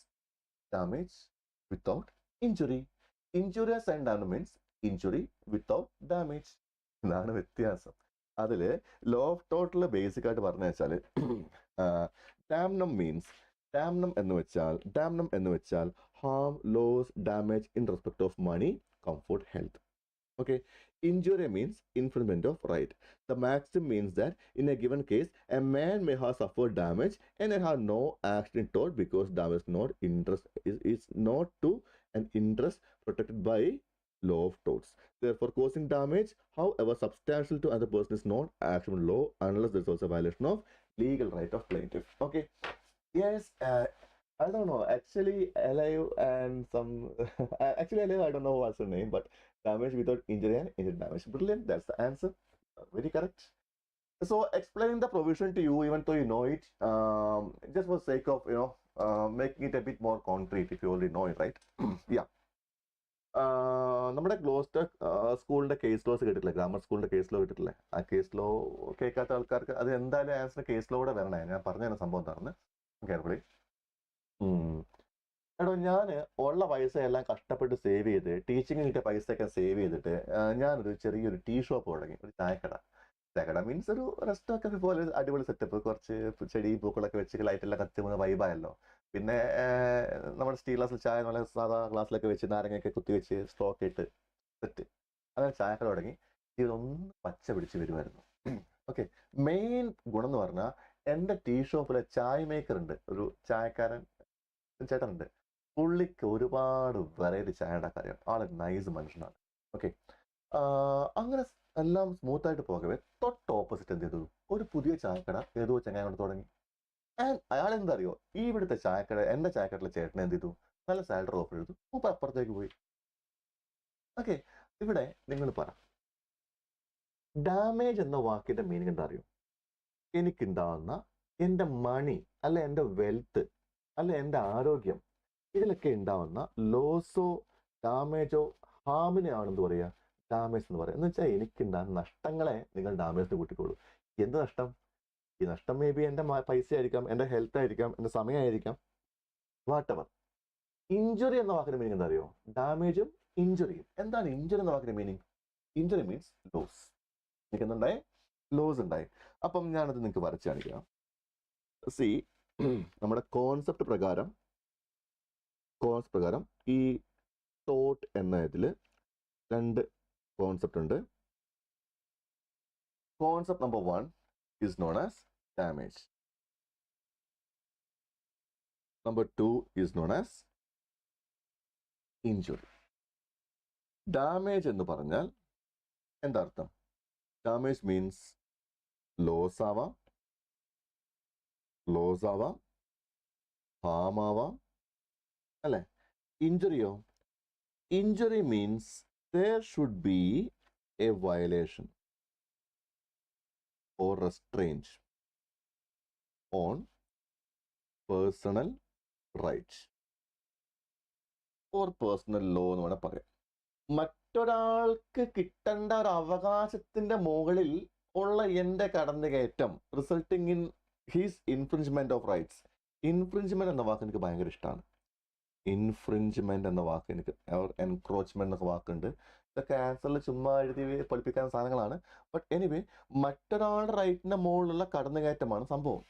damage without injury. Injuria sign damnum means injury without damage. ഇതാണ് വ്യത്യാസം. അതില് ലോ ഓഫ് ടോട്ടിൽ ബേസിക് ആയിട്ട് പറഞ്ഞു വെച്ചാല് ഡാംനം means, damnum എന്ന് വെച്ചാൽ harm, loss, damage in respect of money, comfort, health. Okay, injury means infringement of right. The maxim means that in a given case, a man may have suffered damage and have no action in tort because damage is not to an interest protected by law of torts. Therefore, causing damage, however substantial to another person, is not actionable law unless there is also a violation of legal right of plaintiff. Okay, yes. I don't know. Actually, alive and some. Actually, alive. I don't know what's her name, but damage without injury and injury damage. Brilliant. That's the answer. Very correct. So, explaining the provision to you, even though you know it, just for sake of making it a bit more concrete, if you already know it, right? Yeah. നമ്മുടെ Gloster സ്കൂളിന്റെ case loss കേട്ടിട്ടില്ലേ? Grammar സ്കൂളിന്റെ case law കേട്ടിട്ടില്ലേ? ആ case law കേൾക്കാത്ത ആൾക്കാർക്ക് അത് എന്തായാലും ആൻസർ കേസ് ലോടെ വരണേ. ഞാൻ പറഞ്ഞ സംഭവം എന്താണെന്ന് കേൾപ്പി. എടോ, ഞാൻ ഉള്ള പൈസ എല്ലാം കഷ്ടപ്പെട്ട് സേവ് ചെയ്ത്, ടീച്ചിങ്ങിന് കിട്ടിയ പൈസയൊക്കെ സേവ് ചെയ്തിട്ട് ഞാനൊരു ചെറിയൊരു ടീ ഷോപ്പ് തുടങ്ങി, ഒരു ചായക്കട മീൻസ് ഒരു റെസ്റ്റോറൻറ്റ് പോലെ അടിപൊളി സെറ്റപ്പ്, കുറച്ച് ചെടി പൂക്കളൊക്കെ വെച്ച് ലൈറ്റെല്ലാം കത്തി പോകുന്ന വൈബായല്ലോ. പിന്നെ നമ്മുടെ സ്റ്റീൽ ഗ്ലാസ്സിൽ ചായ നല്ല സാധാ ഗ്ലാസ്സിലൊക്കെ വെച്ച് നാരങ്ങയൊക്കെ കുത്തി വെച്ച് സ്റ്റോക്ക് ഇട്ട് സെറ്റ്. അങ്ങനെ ചായക്കട തുടങ്ങി. ഇതൊന്ന് പച്ച പിടിച്ച് വരുമായിരുന്നു. ഓക്കെ, മെയിൻ ഗുണം എന്ന് പറഞ്ഞാൽ എൻ്റെ ടീ ഷോപ്പിലെ ചായ മേക്കർ ഉണ്ട്, ഒരു ചായക്കാരൻ ചേട്ടനുണ്ട്. പുള്ളിക്ക് ഒരുപാട് വെറൈറ്റി ചായ ഉണ്ടാക്കാൻ അറിയാം. ആള് നൈസ് മനുഷ്യനാണ്. ഓക്കെ, അങ്ങനെ എല്ലാം സ്മൂത്തായിട്ട് പോകവേ തൊട്ട് ഓപ്പോസിറ്റ് എന്ത് ചെയ്തു, ഒരു പുതിയ ചായക്കട ഏതോ ചങ്ങായോട് തുടങ്ങി. ആൻഡ് അയാൾ എന്താ അറിയോ, ഈ ഇവിടുത്തെ ചായക്കട, എൻ്റെ ചായക്കടയിലെ ചേട്ടനെ എന്ത് ചെയ്തു, നല്ല സാലറി ഓഫർ ചെയ്തു. മൂപ്പർ അപ്പുറത്തേക്ക് പോയി. ഓക്കെ, ഇവിടെ നിങ്ങൾ പറ, ഡാമേജ് എന്ന വാക്കിന്റെ മീനിങ് എന്താ അറിയോ? എനിക്കുണ്ടാവുന്ന എൻ്റെ മണി, അല്ല എൻ്റെ വെൽത്ത്, അല്ല എൻ്റെ ആരോഗ്യം, ഇതിലൊക്കെ ഉണ്ടാവുന്ന ലോസോ ഡാമേജോ ഹാമിനെയാണെന്ന് പറയുക ഡാമേജ് എന്ന് പറയുക. എന്ന് വെച്ചാൽ എനിക്കുണ്ടാകുന്ന നഷ്ടങ്ങളെ നിങ്ങൾ ഡാമേജിന് കൂട്ടിക്കോളൂ. എന്ത് നഷ്ടം? ഈ നഷ്ടം മേ ബി എൻ്റെ പൈസ ആയിരിക്കാം, എൻ്റെ ഹെൽത്ത് ആയിരിക്കാം, എൻ്റെ സമയമായിരിക്കാം, വാട്ട് എവർ. ഇഞ്ചുറി എന്ന വാക്കിന്റെ മീനിങ് എന്താ അറിയോ? ഡാമേജും ഇഞ്ചുറിയും. എന്താണ് ഇഞ്ചുറി എന്ന വാക്കിന്റെ മീനിങ്? Injury means loss. എനിക്കെന്തുണ്ടായി? ലോസ് ഉണ്ടായി. അപ്പം ഞാനത് നിങ്ങൾക്ക് വരച്ച് കാണിക്കാം. സി, നമ്മുടെ കോൺസെപ്റ്റ് പ്രകാരം ഈ തോട്ട് എന്ന ഇതിൽ രണ്ട് കോൺസെപ്റ്റ് ഉണ്ട്. Concept number 1 is known as damage. Number 2 is known as injury. Damage എന്ന് പറഞ്ഞാൽ എന്താ അർത്ഥം? Damage means loss ആവാം, harm ആവാം, അല്ലേ? ഇഞ്ചുറിയോ? Injury means there should be a violation or restraint on personal right or personal law എന്ന് വേണം പറയാം. മറ്റൊരാൾക്ക് കിട്ടേണ്ട ഒരു അവകാശത്തിന്റെ മുകളിൽ ഉള്ള എൻ്റെ കടന്നുകയറ്റം resulting in his infringement of rights. Infringement എന്ന വാക്ക് എനിക്ക് ഭയങ്കര ഇഷ്ടമാണ്. ഇൻഫ്രിഞ്ച്മെന്റ് എന്ന വാക്ക് എനിക്ക്, എൻക്രോച്ച്മെന്റ് എന്നൊക്കെ വാക്കുണ്ട്. ഇതൊക്കെ ആൻസറിൽ ചുമ്മാ എഴുതി പഠിപ്പിക്കാൻ സാധനങ്ങളാണ്. ബട്ട് എനിവേ, മറ്റൊരാളുടെ റൈറ്റിന്റെ മുകളിലുള്ള കടന്നുകയറ്റമാണ് സംഭവം.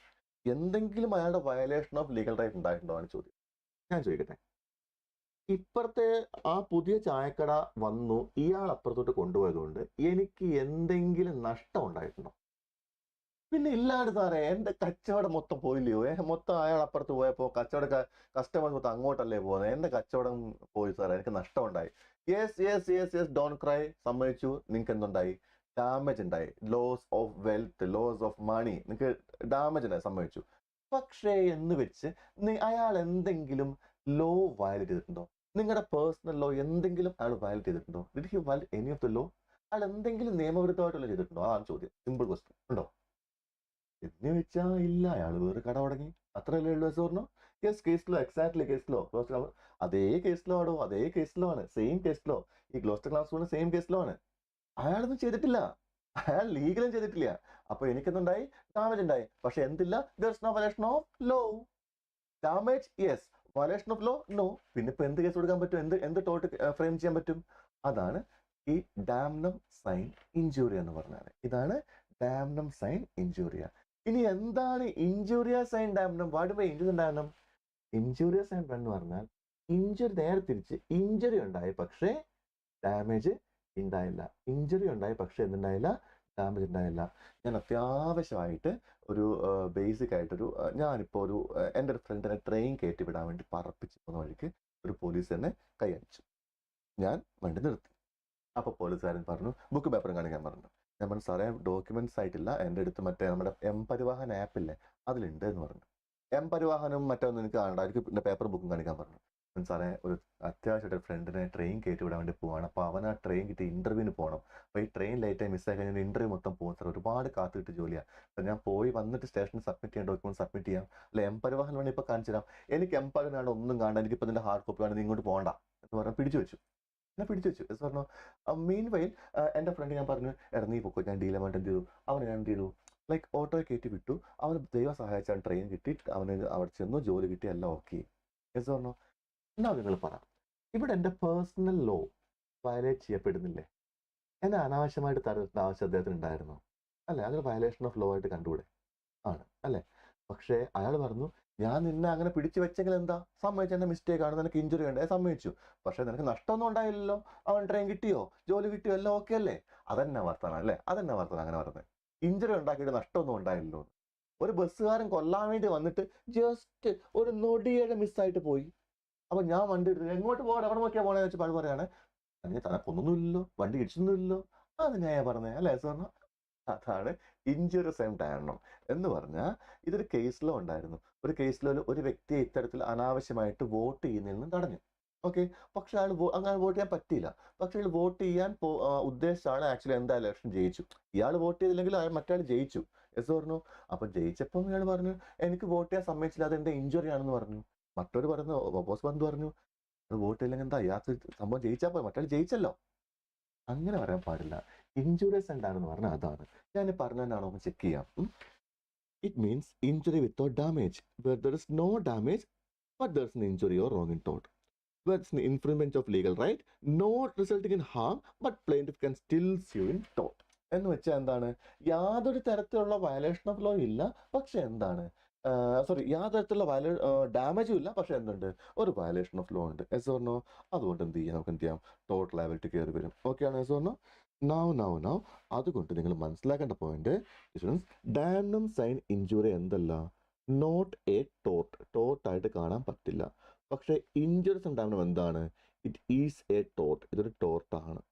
എന്തെങ്കിലും അയാളുടെ വയലേഷൻ ഓഫ് ലീഗൽ റൈറ്റ് ഉണ്ടായിട്ടുണ്ടോ ആണ് ചോദ്യം. ഞാൻ ചോദിക്കട്ടെ, ഇപ്പുറത്തെ ആ പുതിയ ചായക്കട വന്നു, ഇയാൾ അപ്പുറത്തോട്ട് കൊണ്ടുപോയതുകൊണ്ട് എനിക്ക് എന്തെങ്കിലും നഷ്ടം ഉണ്ടായിട്ടുണ്ടോ? പിന്നെ ഇല്ലാണ്ട് സാറേ, എന്റെ കച്ചവടം മൊത്തം പോയില്ലയോ? മൊത്തം അയാൾ അപ്പുറത്ത് പോയപ്പോൾ കസ്റ്റമേഴ്സ് മൊത്തം അങ്ങോട്ടല്ലേ പോകുന്നത്, എന്റെ കച്ചവടം പോയി സാറേ, എനിക്ക് നഷ്ടമുണ്ടായി. Yes yes yes yes, don't cry, സമ്മതിച്ചു. നിങ്ങൾക്ക് എന്തുണ്ടായി? ഡാമേജ് ഉണ്ടായി. Loss of wealth, loss of money, നിങ്ങൾക്ക് ഡാമേജ് ഉണ്ടായി, സമ്മതിച്ചു. പക്ഷേ എന്ന് വെച്ച് അയാൾ എന്തെങ്കിലും ലോ വയലേറ്റ് ചെയ്തിട്ടുണ്ടോ? നിങ്ങളുടെ പേഴ്സണൽ ലോ എന്തെങ്കിലും അയാൾ വയലേറ്റ് ചെയ്തിട്ടുണ്ടോ? Did he violate any of the law? അയാൾ എന്തെങ്കിലും നിയമവിരുദ്ധമായിട്ടുള്ള ചെയ്തിട്ടുണ്ടോ? അതാണ് ചോദ്യം. Simple question. ഉണ്ടോ എന്ന് വെച്ചാൽ ഇല്ല, അയാൾ വേറെ കട തുടങ്ങി, അത്രയല്ലേ ഉള്ളൂ. പറഞ്ഞു യെസ്, കേസിലോ, എക്സാക്ട്ലി കേസിലോ, അതേ കേസിലോ ആടോ, അതേ കേസിലോ ആണ്, സെയിം കേസിലോ. ഈ ഗ്ലോസ്റ്റർ ക്ലാസ് റൂമിന് സെയിം കേസിലോ ആണ്. അയാളൊന്നും ചെയ്തിട്ടില്ല, അയാൾ ലീഗലും ചെയ്തിട്ടില്ല. അപ്പൊ എനിക്കെന്തുണ്ടായി? ഡാമേജ് ഉണ്ടായി. പക്ഷെ എന്തില്ല? There's no violation of law. Damage yes, violation of law no. പിന്നെ ഇപ്പൊ എന്ത് കേസ് കൊടുക്കാൻ പറ്റും? എന്ത് ടോട്ട് ഫ്രെയിം ചെയ്യാൻ പറ്റും? അതാണ് ഈ ഡാംനം സൈൻ ഇഞ്ചൂറിയ എന്ന് പറഞ്ഞാൽ. ഇതാണ് ഡാംനം സൈൻ ഇഞ്ചൂറിയ. ഇനി എന്താണ് injuria sine damnum? What by injury damnum? Injuria sine എന്ന് പറഞ്ഞാൽ ഇഞ്ചുറി നേരെ തിരിച്ച്, ഇഞ്ചുറി ഉണ്ടായി പക്ഷേ ഡാമേജ് ഉണ്ടായില്ല. ഇഞ്ചുറി ഉണ്ടായി പക്ഷെ എന്തുണ്ടായില്ല? ഡാമേജ് ഉണ്ടായില്ല. ഞാൻ അത്യാവശ്യമായിട്ട് ഒരു ബേസിക് ആയിട്ടൊരു ഞാനിപ്പോൾ എൻ്റെ ഒരു ഫ്രണ്ടിനെ ട്രെയിൻ കയറ്റി വിടാൻ വേണ്ടി പറപ്പിച്ച് പോകുന്ന വഴിക്ക് ഒരു പോലീസ് എന്നെ കൈയടിച്ചു. ഞാൻ വണ്ടി നിർത്തി. അപ്പോൾ പോലീസുകാരൻ പറഞ്ഞു ബുക്ക് പേപ്പറും കാണിക്കാൻ പറഞ്ഞു. ഞാൻ പറഞ്ഞു സാറേ, ഡോക്യുമെന്റ്സ് ആയിട്ടില്ല, എൻ്റെ അടുത്ത് മറ്റേ നമ്മുടെ പരിവാഹൻ ആപ്പില്ലേ അതിലുണ്ട് എന്ന് പറഞ്ഞു. പരിവാഹനും മറ്റൊന്നും എനിക്ക് കാണണ്ട, എനിക്ക് പിന്നെ പേപ്പർ ബുക്കും കാണിക്കാൻ പറഞ്ഞു. സാറേ, ഒരു അത്യാവശ്യമായിട്ട് ഫ്രണ്ടിനെ ട്രെയിൻ കയറ്റി വിടാൻ വേണ്ടി പോവാണ്. അപ്പോൾ അവൻ ആ ട്രെയിൻ കിട്ടി ഇന്റർവ്യൂവിന് പോകണം. അപ്പോൾ ഈ ട്രെയിൻ ലേറ്റായി മിസ്സായി കഴിഞ്ഞാൽ ഇന്റർവ്യൂ മൊത്തം പോകും സാർ, ഒരുപാട് കാത്തിട്ട് ജോലിയാണ്. അപ്പോൾ ഞാൻ പോയി വന്നിട്ട് സ്റ്റേഷനിൽ സബ്മിറ്റ് ചെയ്യാൻ, ഡോക്യുമെന്റ് സബ്മിറ്റ് ചെയ്യാം. അല്ല, പരിവാഹൻ വേണ്ടി ഇപ്പോൾ കാണിച്ചു തരാം. എനിക്ക് പരിവാഹൻ കാണാൻ ഒന്നും കാണാൻ, എനിക്കിപ്പോൾ ഇതിന്റെ ഹാർഡ് കോപ്പി കാണാൻ ഇങ്ങോട്ട് പോകണ്ട എന്ന് പറഞ്ഞാൽ പിടിച്ചു വെച്ചു. എന്നെ പിടിച്ചു വെച്ചു. എന്ന് പറഞ്ഞു. മീൻ വൈൽ എൻ്റെ ഫ്രണ്ട് ഞാൻ പറഞ്ഞു, എടാ നീ പൊക്കോ, ഞാൻ ഡീലമായിട്ട് എന്ത് ചെയ്തു, അവനെ ഞാൻ എന്ത് ചെയ്തു, ലൈക്ക് ഓട്ടോയെ കയറ്റി വിട്ടു. അവന് ദൈവം സഹായിച്ചാൽ ട്രെയിൻ കിട്ടി, അവന് അവിടെ ചെന്നു, ജോലി കിട്ടി, എല്ലാം ഓക്കെ. എന്ന് പറഞ്ഞു. എന്നാ നിങ്ങൾ പറ, ഇവിടെ എൻ്റെ പേഴ്സണൽ ലോ വയലേറ്റ് ചെയ്യപ്പെടുന്നില്ലേ? എന്നെ അനാവശ്യമായിട്ട് തരുന്ന ആവശ്യം അദ്ദേഹത്തിന് ഉണ്ടായിരുന്നു അല്ലേ? അതൊരു വയലേഷൻ ഓഫ് ലോ ആയിട്ട് കണ്ടുകൂടെ? ആണ് അല്ലേ? പക്ഷേ അയാൾ പറഞ്ഞു, ഞാൻ നിന്നെ അങ്ങനെ പിടിച്ചു വെച്ചെങ്കിൽ എന്താ? സമ്മതിച്ചു, എൻ്റെ മിസ്റ്റേക്ക് ആണ്, നിനക്ക് ഇഞ്ചുറി ഉണ്ട്, സമ്മതിച്ചു. പക്ഷെ നിനക്ക് നഷ്ടമൊന്നും ഉണ്ടായില്ലല്ലോ, അവൻ ട്രെയിൻ കിട്ടിയോ, ജോലി കിട്ടിയോ, എല്ലാം ഓക്കെ അല്ലേ? അതെന്നെ വർത്തനം അല്ലേ? അതെന്നെ വർത്തനം അങ്ങനെ പറഞ്ഞത്. ഇഞ്ചുറി ഉണ്ടാക്കിയിട്ട് നഷ്ടമൊന്നും ഉണ്ടായില്ലല്ലോ. ഒരു ബസ്സുകാരൻ കൊല്ലാൻ വേണ്ടി വന്നിട്ട് ജസ്റ്റ് ഒരു നൊടിയുടെ മിസ്സായിട്ട് പോയി. അപ്പൊ ഞാൻ വണ്ടി എടുത്ത് എങ്ങോട്ട് പോകണം, എവിടെ നോക്കിയാൽ പോകണമെന്ന് വെച്ച് പഴ പറയാണ്, അങ്ങനെ തനക്കൊന്നുമില്ലല്ലോ, വണ്ടി ഇടിച്ചൊന്നുമില്ലല്ലോ. അത് ഞാൻ പറഞ്ഞേ അല്ലേ സാറിന്? അതാണ് ഇഞ്ചുറി സൈൻ ഡാംനം എന്ന് പറഞ്ഞാൽ. ഇതൊരു കേസിലോ ഉണ്ടായിരുന്നു. ഒരു കേസിലോ ഒരു വ്യക്തിയെ ഇത്തരത്തിൽ അനാവശ്യമായിട്ട് വോട്ട് ചെയ്യുന്നതിൽ നിന്ന് തടഞ്ഞു. ഓക്കെ, പക്ഷെ അയാൾ അങ്ങനെ വോട്ട് ചെയ്യാൻ പറ്റിയില്ല. പക്ഷെ അയാൾ വോട്ട് ചെയ്യാൻ ഉദ്ദേശിച്ച ആൾ ആക്ച്വലി എന്താ ഇലക്ഷൻ ജയിച്ചു. ഇയാൾ വോട്ട് ചെയ്തില്ലെങ്കിൽ മറ്റേ ജയിച്ചു. എസ് പറഞ്ഞു. അപ്പൊ ജയിച്ചപ്പോൾ ഇയാൾ പറഞ്ഞു എനിക്ക് വോട്ട് ചെയ്യാൻ സമ്മതിച്ചില്ല, അത് എന്റെ ഇഞ്ചുറി ആണെന്ന് പറഞ്ഞു. മറ്റൊരു പറഞ്ഞു, ഓപ്പോസ് ബന്ധു പറഞ്ഞു, അത് വോട്ട് ചെയ്യില്ലെങ്കിൽ എന്താ, ഇയാൾക്ക് സംഭവം ജയിച്ചാൽ പോയി, മറ്റേ ജയിച്ചല്ലോ. അങ്ങനെ പറയാൻ പാടില്ല. ഇഞ്ചുറീസ് എന്താണെന്ന് പറഞ്ഞാൽ അതാണ്. ഞാൻ പറഞ്ഞാണോ ഒന്ന് ചെക്ക് ചെയ്യാം. It means injury without damage, where there is no damage but there is an injury or wrong in tort, where it's an infringement of legal right not resulting in harm but plaintiff can still sue in tort. എന്ന് വെച്ചാൽ എന്താണ്? യാതൊരു തരത്തിലുള്ള violation of law ഇല്ല, പക്ഷെ എന്താണ്, sorry, യാതൊരു തരത്തിലുള്ള ഡാമേജും ഇല്ല, പക്ഷെ എന്തുണ്ട്, ഒരു വയലേഷൻ ഓഫ് ലോ ഉണ്ട്. Yes or no? അതുകൊണ്ട് എന്ത് ചെയ്യാം, നമുക്ക് എന്ത് ചെയ്യാം, ടോട്ട് ലയബിലിറ്റി കയറി വരും. ഓക്കെ ആണ്? Yes or no? നൗ അതുകൊണ്ട് നിങ്ങൾ മനസ്സിലാക്കേണ്ട പോയിന്റ്, ഡാംനം സൈൻ ഇഞ്ചുറി എന്തല്ല, നോട്ട് എ ടോർട്ടായിട്ട് കാണാൻ പറ്റില്ല. പക്ഷെ ഇഞ്ചുറീസ് ഡാംനം എന്താണ്? It is A tort. ഇതൊരു ടോർട്ടാണ്.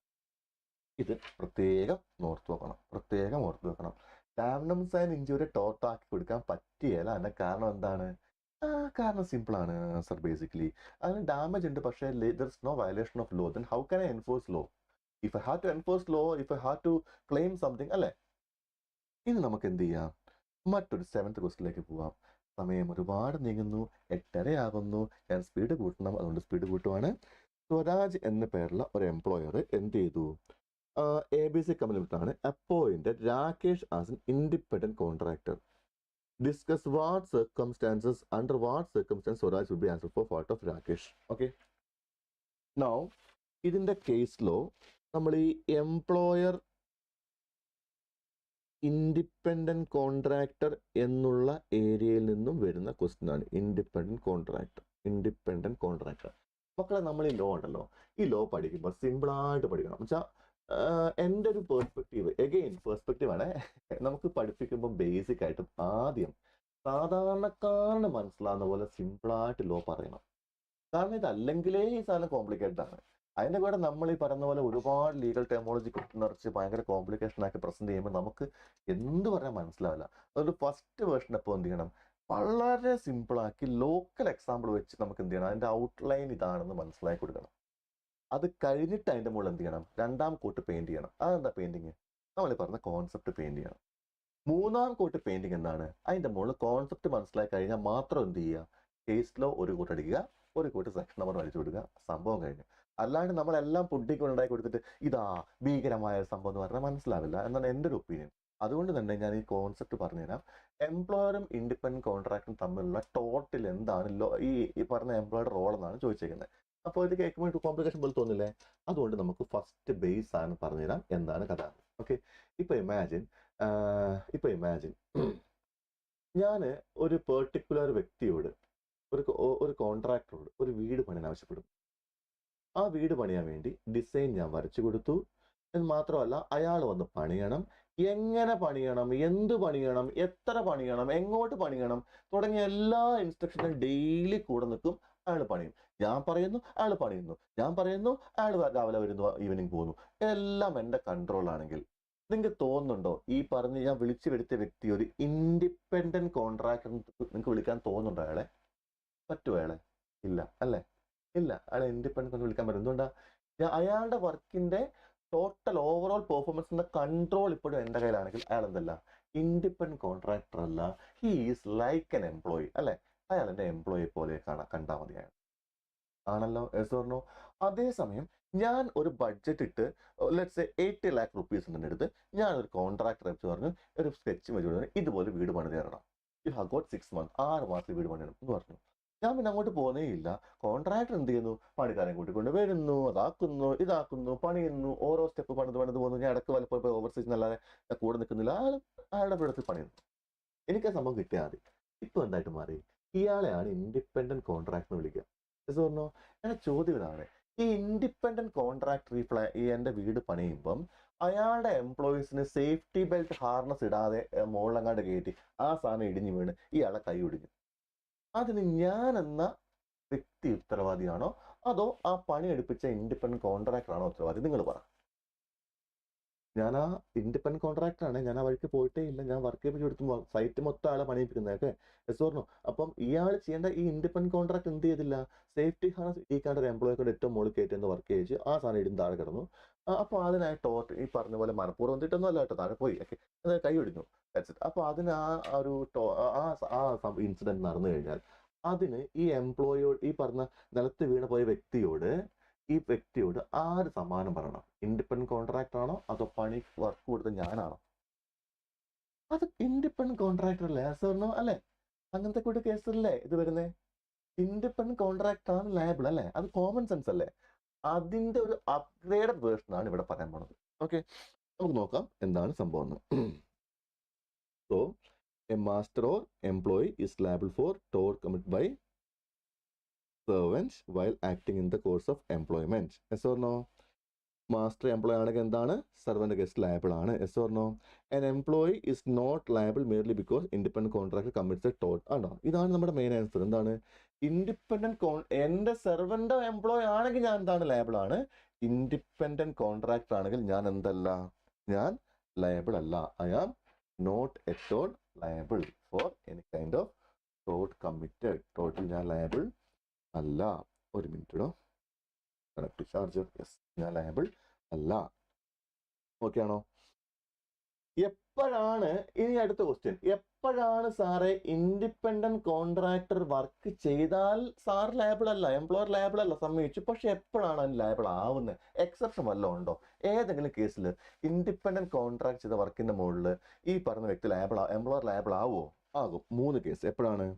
ഇത് പ്രത്യേകം ഓർത്ത് വെക്കണം. ഡാംനം സൈൻ ഇഞ്ചുറി ടോർട്ടാക്കി കൊടുക്കാൻ പറ്റിയല്ല. അതിന്റെ കാരണം എന്താണ്? കാരണം സിമ്പിൾ ആണ് സർ. ബേസിക്കലി അതിന് ഡാമേജ് ഉണ്ട്, പക്ഷേ there is no violation of law. Then how can I enforce law? If I have to enforce law, if I have to claim something അല്ലേ? ഇനി നമുക്ക് എന്ത് ചെയ്യാം, മറ്റൊരു 7th ക്വസ്റ്റിലേക്ക് പോവാം. സമയം ഒരുപാട് നീങ്ങുന്നു, 8:30 ആകുന്നു, ഞാൻ സ്പീഡ് കൂട്ടണം, അതുകൊണ്ട് സ്പീഡ് കൂട്ടുവാണ്. സ്വരാജ് എന്ന പേരുള്ള ഒരു എംപ്ലോയർ എന്ത് ചെയ്തു? ABC കമ്പനി ലിമിറ്റഡാണ്, appointed Rakesh as an independent contractor. Discuss what circumstances under what circumstance Swaraj will be answer for fault of Rakesh. Okay, now ഇതിന്റെ കേസിലോ നമ്മൾ ഈ എംപ്ലോയർ ഇൻഡിപെൻഡന്റ് കോൺട്രാക്ടർ എന്നുള്ള ഏരിയയിൽ നിന്നും വരുന്ന ക്വസ്റ്റ്യൻ ആണ് ഇൻഡിപെൻഡന്റ് കോൺട്രാക്ടർ. മക്കളെ, നമ്മൾ ഈ ലോ ഉണ്ടല്ലോ, ഈ ലോ പഠിക്കുമ്പോൾ സിമ്പിളായിട്ട് പഠിക്കണം. വെച്ചാൽ എൻ്റെ ഒരു പെർസ്പെക്റ്റീവ് ആണ്. നമുക്ക് പഠിപ്പിക്കുമ്പോൾ ബേസിക് ആയിട്ടും ആദ്യം സാധാരണക്കാരന് മനസ്സിലാവുന്ന പോലെ സിമ്പിളായിട്ട് ലോ പറയണം. കാരണം ഇതല്ലെങ്കിലേ ഈ സാധനം കോംപ്ലിക്കേറ്റഡ് ആണ്. അതിൻ്റെ കൂടെ നമ്മൾ ഈ പറയുന്ന പോലെ ഒരുപാട് ലീഗൽ ടെർമോളജി നിറച്ച് ഭയങ്കര കോംപ്ലിക്കേഷൻ ആക്കി പ്രസന്റ് ചെയ്യുമ്പോൾ നമുക്ക് എന്ത് പറയാൻ മനസ്സിലാവില്ല. അതുകൊണ്ട് ഫസ്റ്റ് വേർഷൻ അപ്പോൾ എന്ത് ചെയ്യണം, വളരെ സിമ്പിളാക്കി ലോക്കൽ എക്സാമ്പിൾ വെച്ച് നമുക്ക് എന്ത് ചെയ്യണം, അതിൻ്റെ ഔട്ട്ലൈൻ ഇതാണെന്ന് മനസ്സിലാക്കി കൊടുക്കണം. അത് കഴിഞ്ഞിട്ട് അതിൻ്റെ മുകളിൽ എന്ത് ചെയ്യണം, രണ്ടാം കോട്ട് പെയിന്റ് ചെയ്യണം. അതെന്താ പെയിന്റിങ്? നമ്മൾ പറഞ്ഞ കോൺസെപ്റ്റ് പെയിന്റ് ചെയ്യണം. മൂന്നാം കോട്ട് പെയിന്റിങ് എന്താണ്? അതിൻ്റെ മുകളിൽ കോൺസെപ്റ്റ് മനസ്സിലാക്കി കഴിഞ്ഞാൽ മാത്രം എന്ത് ചെയ്യുക, കേസ് ലോ ഒരു കോട്ട് അടിക്കുക, ഒരു കോട്ട് സെക്ഷൻ നമ്പർ അടിച്ചു കൊടുക്കുക, സംഭവം കഴിഞ്ഞു. അല്ലാണ്ട് നമ്മളെല്ലാം പുഡിക്ക് ഉണ്ടാക്കി കൊടുത്തിട്ട് ഇതാ ഭീകരമായ സംഭവം എന്ന് പറഞ്ഞാൽ മനസ്സിലാവില്ല എന്നാണ് എൻ്റെ ഒരു ഒപ്പീനിയൻ. അതുകൊണ്ട് തന്നെ ഞാൻ ഈ കോൺസെപ്റ്റ് പറഞ്ഞുതരാം. എംപ്ലോയറും ഇൻഡിപെൻഡന്റ് കോൺട്രാക്ടറും തമ്മിലുള്ള ടോട്ടൽ എന്താണ് ഈ പറഞ്ഞ എംപ്ലോയറുടെ റോൾ എന്നാണ് ചോദിച്ചേക്കുന്നത്. അപ്പോൾ ഇത് കേൾക്കുമ്പോൾ കോംപ്ലിക്കേഷൻ പോലെ തോന്നില്ലേ? അതുകൊണ്ട് നമുക്ക് ഫസ്റ്റ് ബേസ് ആണ് പറഞ്ഞുതരാം എന്താണ് കഥ. ഓക്കെ, ഇപ്പൊ ഇമാജിൻ ഞാൻ ഒരു പെർട്ടിക്കുലർ വ്യക്തിയോട്, ഒരു കോൺട്രാക്ടറോട് ഒരു വീട് പണിയാൻ ആവശ്യപ്പെടും. ആ വീട് പണിയാൻ വേണ്ടി ഡിസൈൻ ഞാൻ വരച്ചു കൊടുത്തു. എന്ന് മാത്രമല്ല, അയാൾ വന്ന് പണിയണം, എങ്ങനെ പണിയണം, എന്ത് പണിയണം, എത്ര പണിയണം, എങ്ങോട്ട് പണിയണം തുടങ്ങിയ എല്ലാ ഇൻസ്ട്രക്ഷനും ഡെയിലി കൂടെ നിൽക്കും. അയാൾ പണിയും, ഞാൻ പറയുന്നു, അയാൾ പണിയുന്നു, ഞാൻ പറയുന്നു, അയാൾ രാവിലെ വരുന്നു, ഈവനിങ് പോകുന്നു. എല്ലാം എൻ്റെ കൺട്രോളാണെങ്കിൽ നിങ്ങൾക്ക് തോന്നുന്നുണ്ടോ ഈ പറഞ്ഞ് ഞാൻ വിളിച്ചു വരുത്തിയ വ്യക്തി ഒരു ഇൻഡിപെൻഡന്റ് കോൺട്രാക്ടർ നിങ്ങൾക്ക് വിളിക്കാൻ തോന്നുന്നുണ്ടോ? അയാളെ പറ്റുമോ? അയാളെ ഇല്ല അല്ലേ? ഇല്ല, അയാളെ ഇൻഡിപെൻഡന്റ് വിളിക്കാൻ പറ്റും. എന്തുകൊണ്ടാ? അയാളുടെ വർക്കിന്റെ ടോട്ടൽ ഓവറോൾ പെർഫോമൻസിന്റെ കൺട്രോൾ ഇപ്പോഴും എൻ്റെ കയ്യിലാണെങ്കിൽ അയാൾ എന്തല്ല, ഇൻഡിപെൻഡന്റ് കോൺട്രാക്ടർ അല്ല, he is like an employee. അല്ലെ? അയാൾ എൻ്റെ എംപ്ലോയി പോലെ കണ്ടാൽ മതി. ആണല്ലോ? Yes or no? അതേസമയം ഞാൻ ഒരു ബഡ്ജറ്റ് ഇട്ട് ലെറ്റ്സ് സേ 80 lakh rupees എൻ്റെ അടുത്ത്, ഞാൻ ഒരു കോൺട്രാക്ടർ വെച്ച് പറഞ്ഞു, ഒരു സ്കെച്ച് വെച്ച് പറഞ്ഞു, ഇതുപോലെ വീട് പണി തരണം, യു ഹാവ് ഗോട്ട് 6 months, 6 മാസത്തിൽ വീട് പണിയണം എന്ന് പറഞ്ഞു. ഞാൻ പിന്നെ അങ്ങോട്ട് പോകുന്നേ ഇല്ല. കോൺട്രാക്ടർ എന്ത് ചെയ്യുന്നു, പണിക്കാരൻ കൂട്ടിക്കൊണ്ട് വരുന്നു, അതാക്കുന്നു, ഇതാക്കുന്നു, പണിയുന്നു, ഓരോ സ്റ്റെപ്പ് പണിത് പോകുന്നു. ഞാൻ ഇടയ്ക്ക് പലപ്പോഴും ഓവർസീസ് അല്ലാതെ കൂടെ നിൽക്കുന്നില്ല, അയാളുടെ വീടത്തിൽ പണിയുന്നു. എനിക്ക് ആ സംഭവം കിട്ടിയാൽ മതി. ഇപ്പൊ എന്തായിട്ട് മാറി, ഇയാളെയാണ് ഇൻഡിപെൻഡന്റ് കോൺട്രാക്ടർ വിളിക്കുക. പറഞ്ഞോ? എന്റെ ചോദ്യം ഇതാണ്, ഈ ഇൻഡിപെൻഡന്റ് കോൺട്രാക്ടർ ഈ എൻ്റെ വീട് പണിയുമ്പം അയാളുടെ എംപ്ലോയീസിന് സേഫ്റ്റി ബെൽറ്റ് ഹാർനസ് ഇടാതെ മുകളിലങ്ങാണ്ട് കയറ്റി ആ സാധനം ഇടിഞ്ഞു വീണ് ഇയാളെ കൈ ഒടിഞ്ഞു. അതിന് ഞാൻ എന്ന വ്യക്തി ഉത്തരവാദിയാണോ, അതോ ആ പണി എടുപ്പിച്ച ഇൻഡിപെൻഡന്റ് കോൺട്രാക്ടർ ആണോ ഉത്തരവാദി? നിങ്ങൾ പറ. ഞാൻ ആ ഇൻഡിപെൻഡന്റ് കോൺട്രാക്ടറാണ്, ഞാൻ ആ വഴിക്ക് പോയിട്ടേ ഇല്ല, ഞാൻ വർക്ക് ചെയ്യിപ്പിച്ച് കൊടുത്തു, സൈറ്റ് മൊത്തം ആളെ പണിയിപ്പിക്കുന്നതൊക്കെ. S or no? അപ്പം ഇയാൾ ചെയ്യേണ്ട ഈ ഇൻഡിപെൻഡന്റ് കോൺട്രാക്ട് എന്ത് ചെയ്തില്ല, സേഫ്റ്റി ഹാർനസ് ഇടിക്കാണ്ട് ഒരു എംപ്ലോയിക്കൂടെ ഏറ്റവും മുകളിൽ കയറ്റി വർക്ക് ചെയ്യിച്ച് ആ സാധനം ഇടുന്ന താഴെ കിടന്നു. അപ്പോൾ അതിനായി ഈ പറഞ്ഞ പോലെ മനഃപൂർവ്വം വന്നിട്ടൊന്നും അല്ല കേട്ടോ, താഴെ പോയി കൈ ഒടിഞ്ഞു. അപ്പോൾ അതിന് ആ ഒരു ഇൻസിഡന്റ് നടന്നു കഴിഞ്ഞാൽ അതിന് ഈ എംപ്ലോയിയോട്, ഈ പറഞ്ഞ നിലത്ത് വീണ് പോയ വ്യക്തിയോട് ആര് സമ്മാനം പറയണം? ഇൻഡിപെൻഡന്റ് കോൺട്രാക്ടർ ആണോ, അതോ പണി വർക്ക് കൊടുത്ത ഞാനാണോ? അത് ഇൻഡിപെൻഡന്റ് കോൺട്രാക്ടർ അല്ലേ? ആൻസറിനോ അല്ലേ? അങ്ങനത്തെ കൂടി കേസല്ലേ ഇത് വരുന്നേ? ഇൻഡിപെൻഡന്റ് കോൺട്രാക്ടർ ആണ് ലയബിൾ അല്ലേ? അത് കോമൺ സെൻസ് അല്ലേ? അതിന്റെ ഒരു അപ്ഗ്രേഡഡ് വേർഷൻ ആണ് ഇവിടെ പറയാൻ പോണത്. ഓക്കെ, നമുക്ക് നോക്കാം എന്താണ് സംഭവം. So a master or employee is liable for tort committed by servants while acting in the course of employment. Yes or no? Master employee ആണെങ്കിൽ എന്താണ്, സെർവന്റ് ഗസ്റ്റ് ലയബിൾ ആണ്. Yes or no? An employee is not liable merely because independent contractor commits a tort. ആണോ? ഇതാണ് നമ്മുടെ main answer. എന്താണ്? എന്റെ servant employee ആണെങ്കിൽ ഞാൻ എന്താണ്, ലയബിൾ ആണ്. ഇൻഡിപെൻഡന്റ് കോൺട്രാക്ടർ ആണെങ്കിൽ ഞാൻ എന്തല്ല, ഞാൻ ലയബിൾ അല്ല. I am not at all liable for any kind of tort committed. ടോട്ടിൽ ഞാൻ ലയബിൾ അല്ല. ഒരു മിനിറ്റ് ഇടോ, കണക്ട് ചാർജർ. യെസ്, ഞാൻ ലയബിൾ അല്ല. ഓക്കെ ആണോ? എപ്പോഴാണ്, ഇനി അടുത്ത ക്വസ്റ്റ്യൻ, എപ്പോഴാണ് സാറേ ഇൻഡിപെൻഡന്റ് കോൺട്രാക്ടർ വർക്ക് ചെയ്താൽ സാർ ലേബിൾ അല്ല, എംപ്ലോയർ ലേബിൾ അല്ല, സമ്മതിച്ചു, പക്ഷെ എപ്പോഴാണ് അതിന് ലേബിൾ ആവുന്നത്? എക്സെപ്ഷൻ വല്ലതും ഉണ്ടോ? ഏതെങ്കിലും കേസിൽ ഇൻഡിപെൻഡന്റ് കോൺട്രാക്ട് ചെയ്ത വർക്കിന്റെ മുകളിൽ ഈ പറഞ്ഞ വ്യക്തി എംപ്ലോയർ ലേബിൾ ആവുമോ? ആകും. 3 കേസ്. എപ്പോഴാണ്?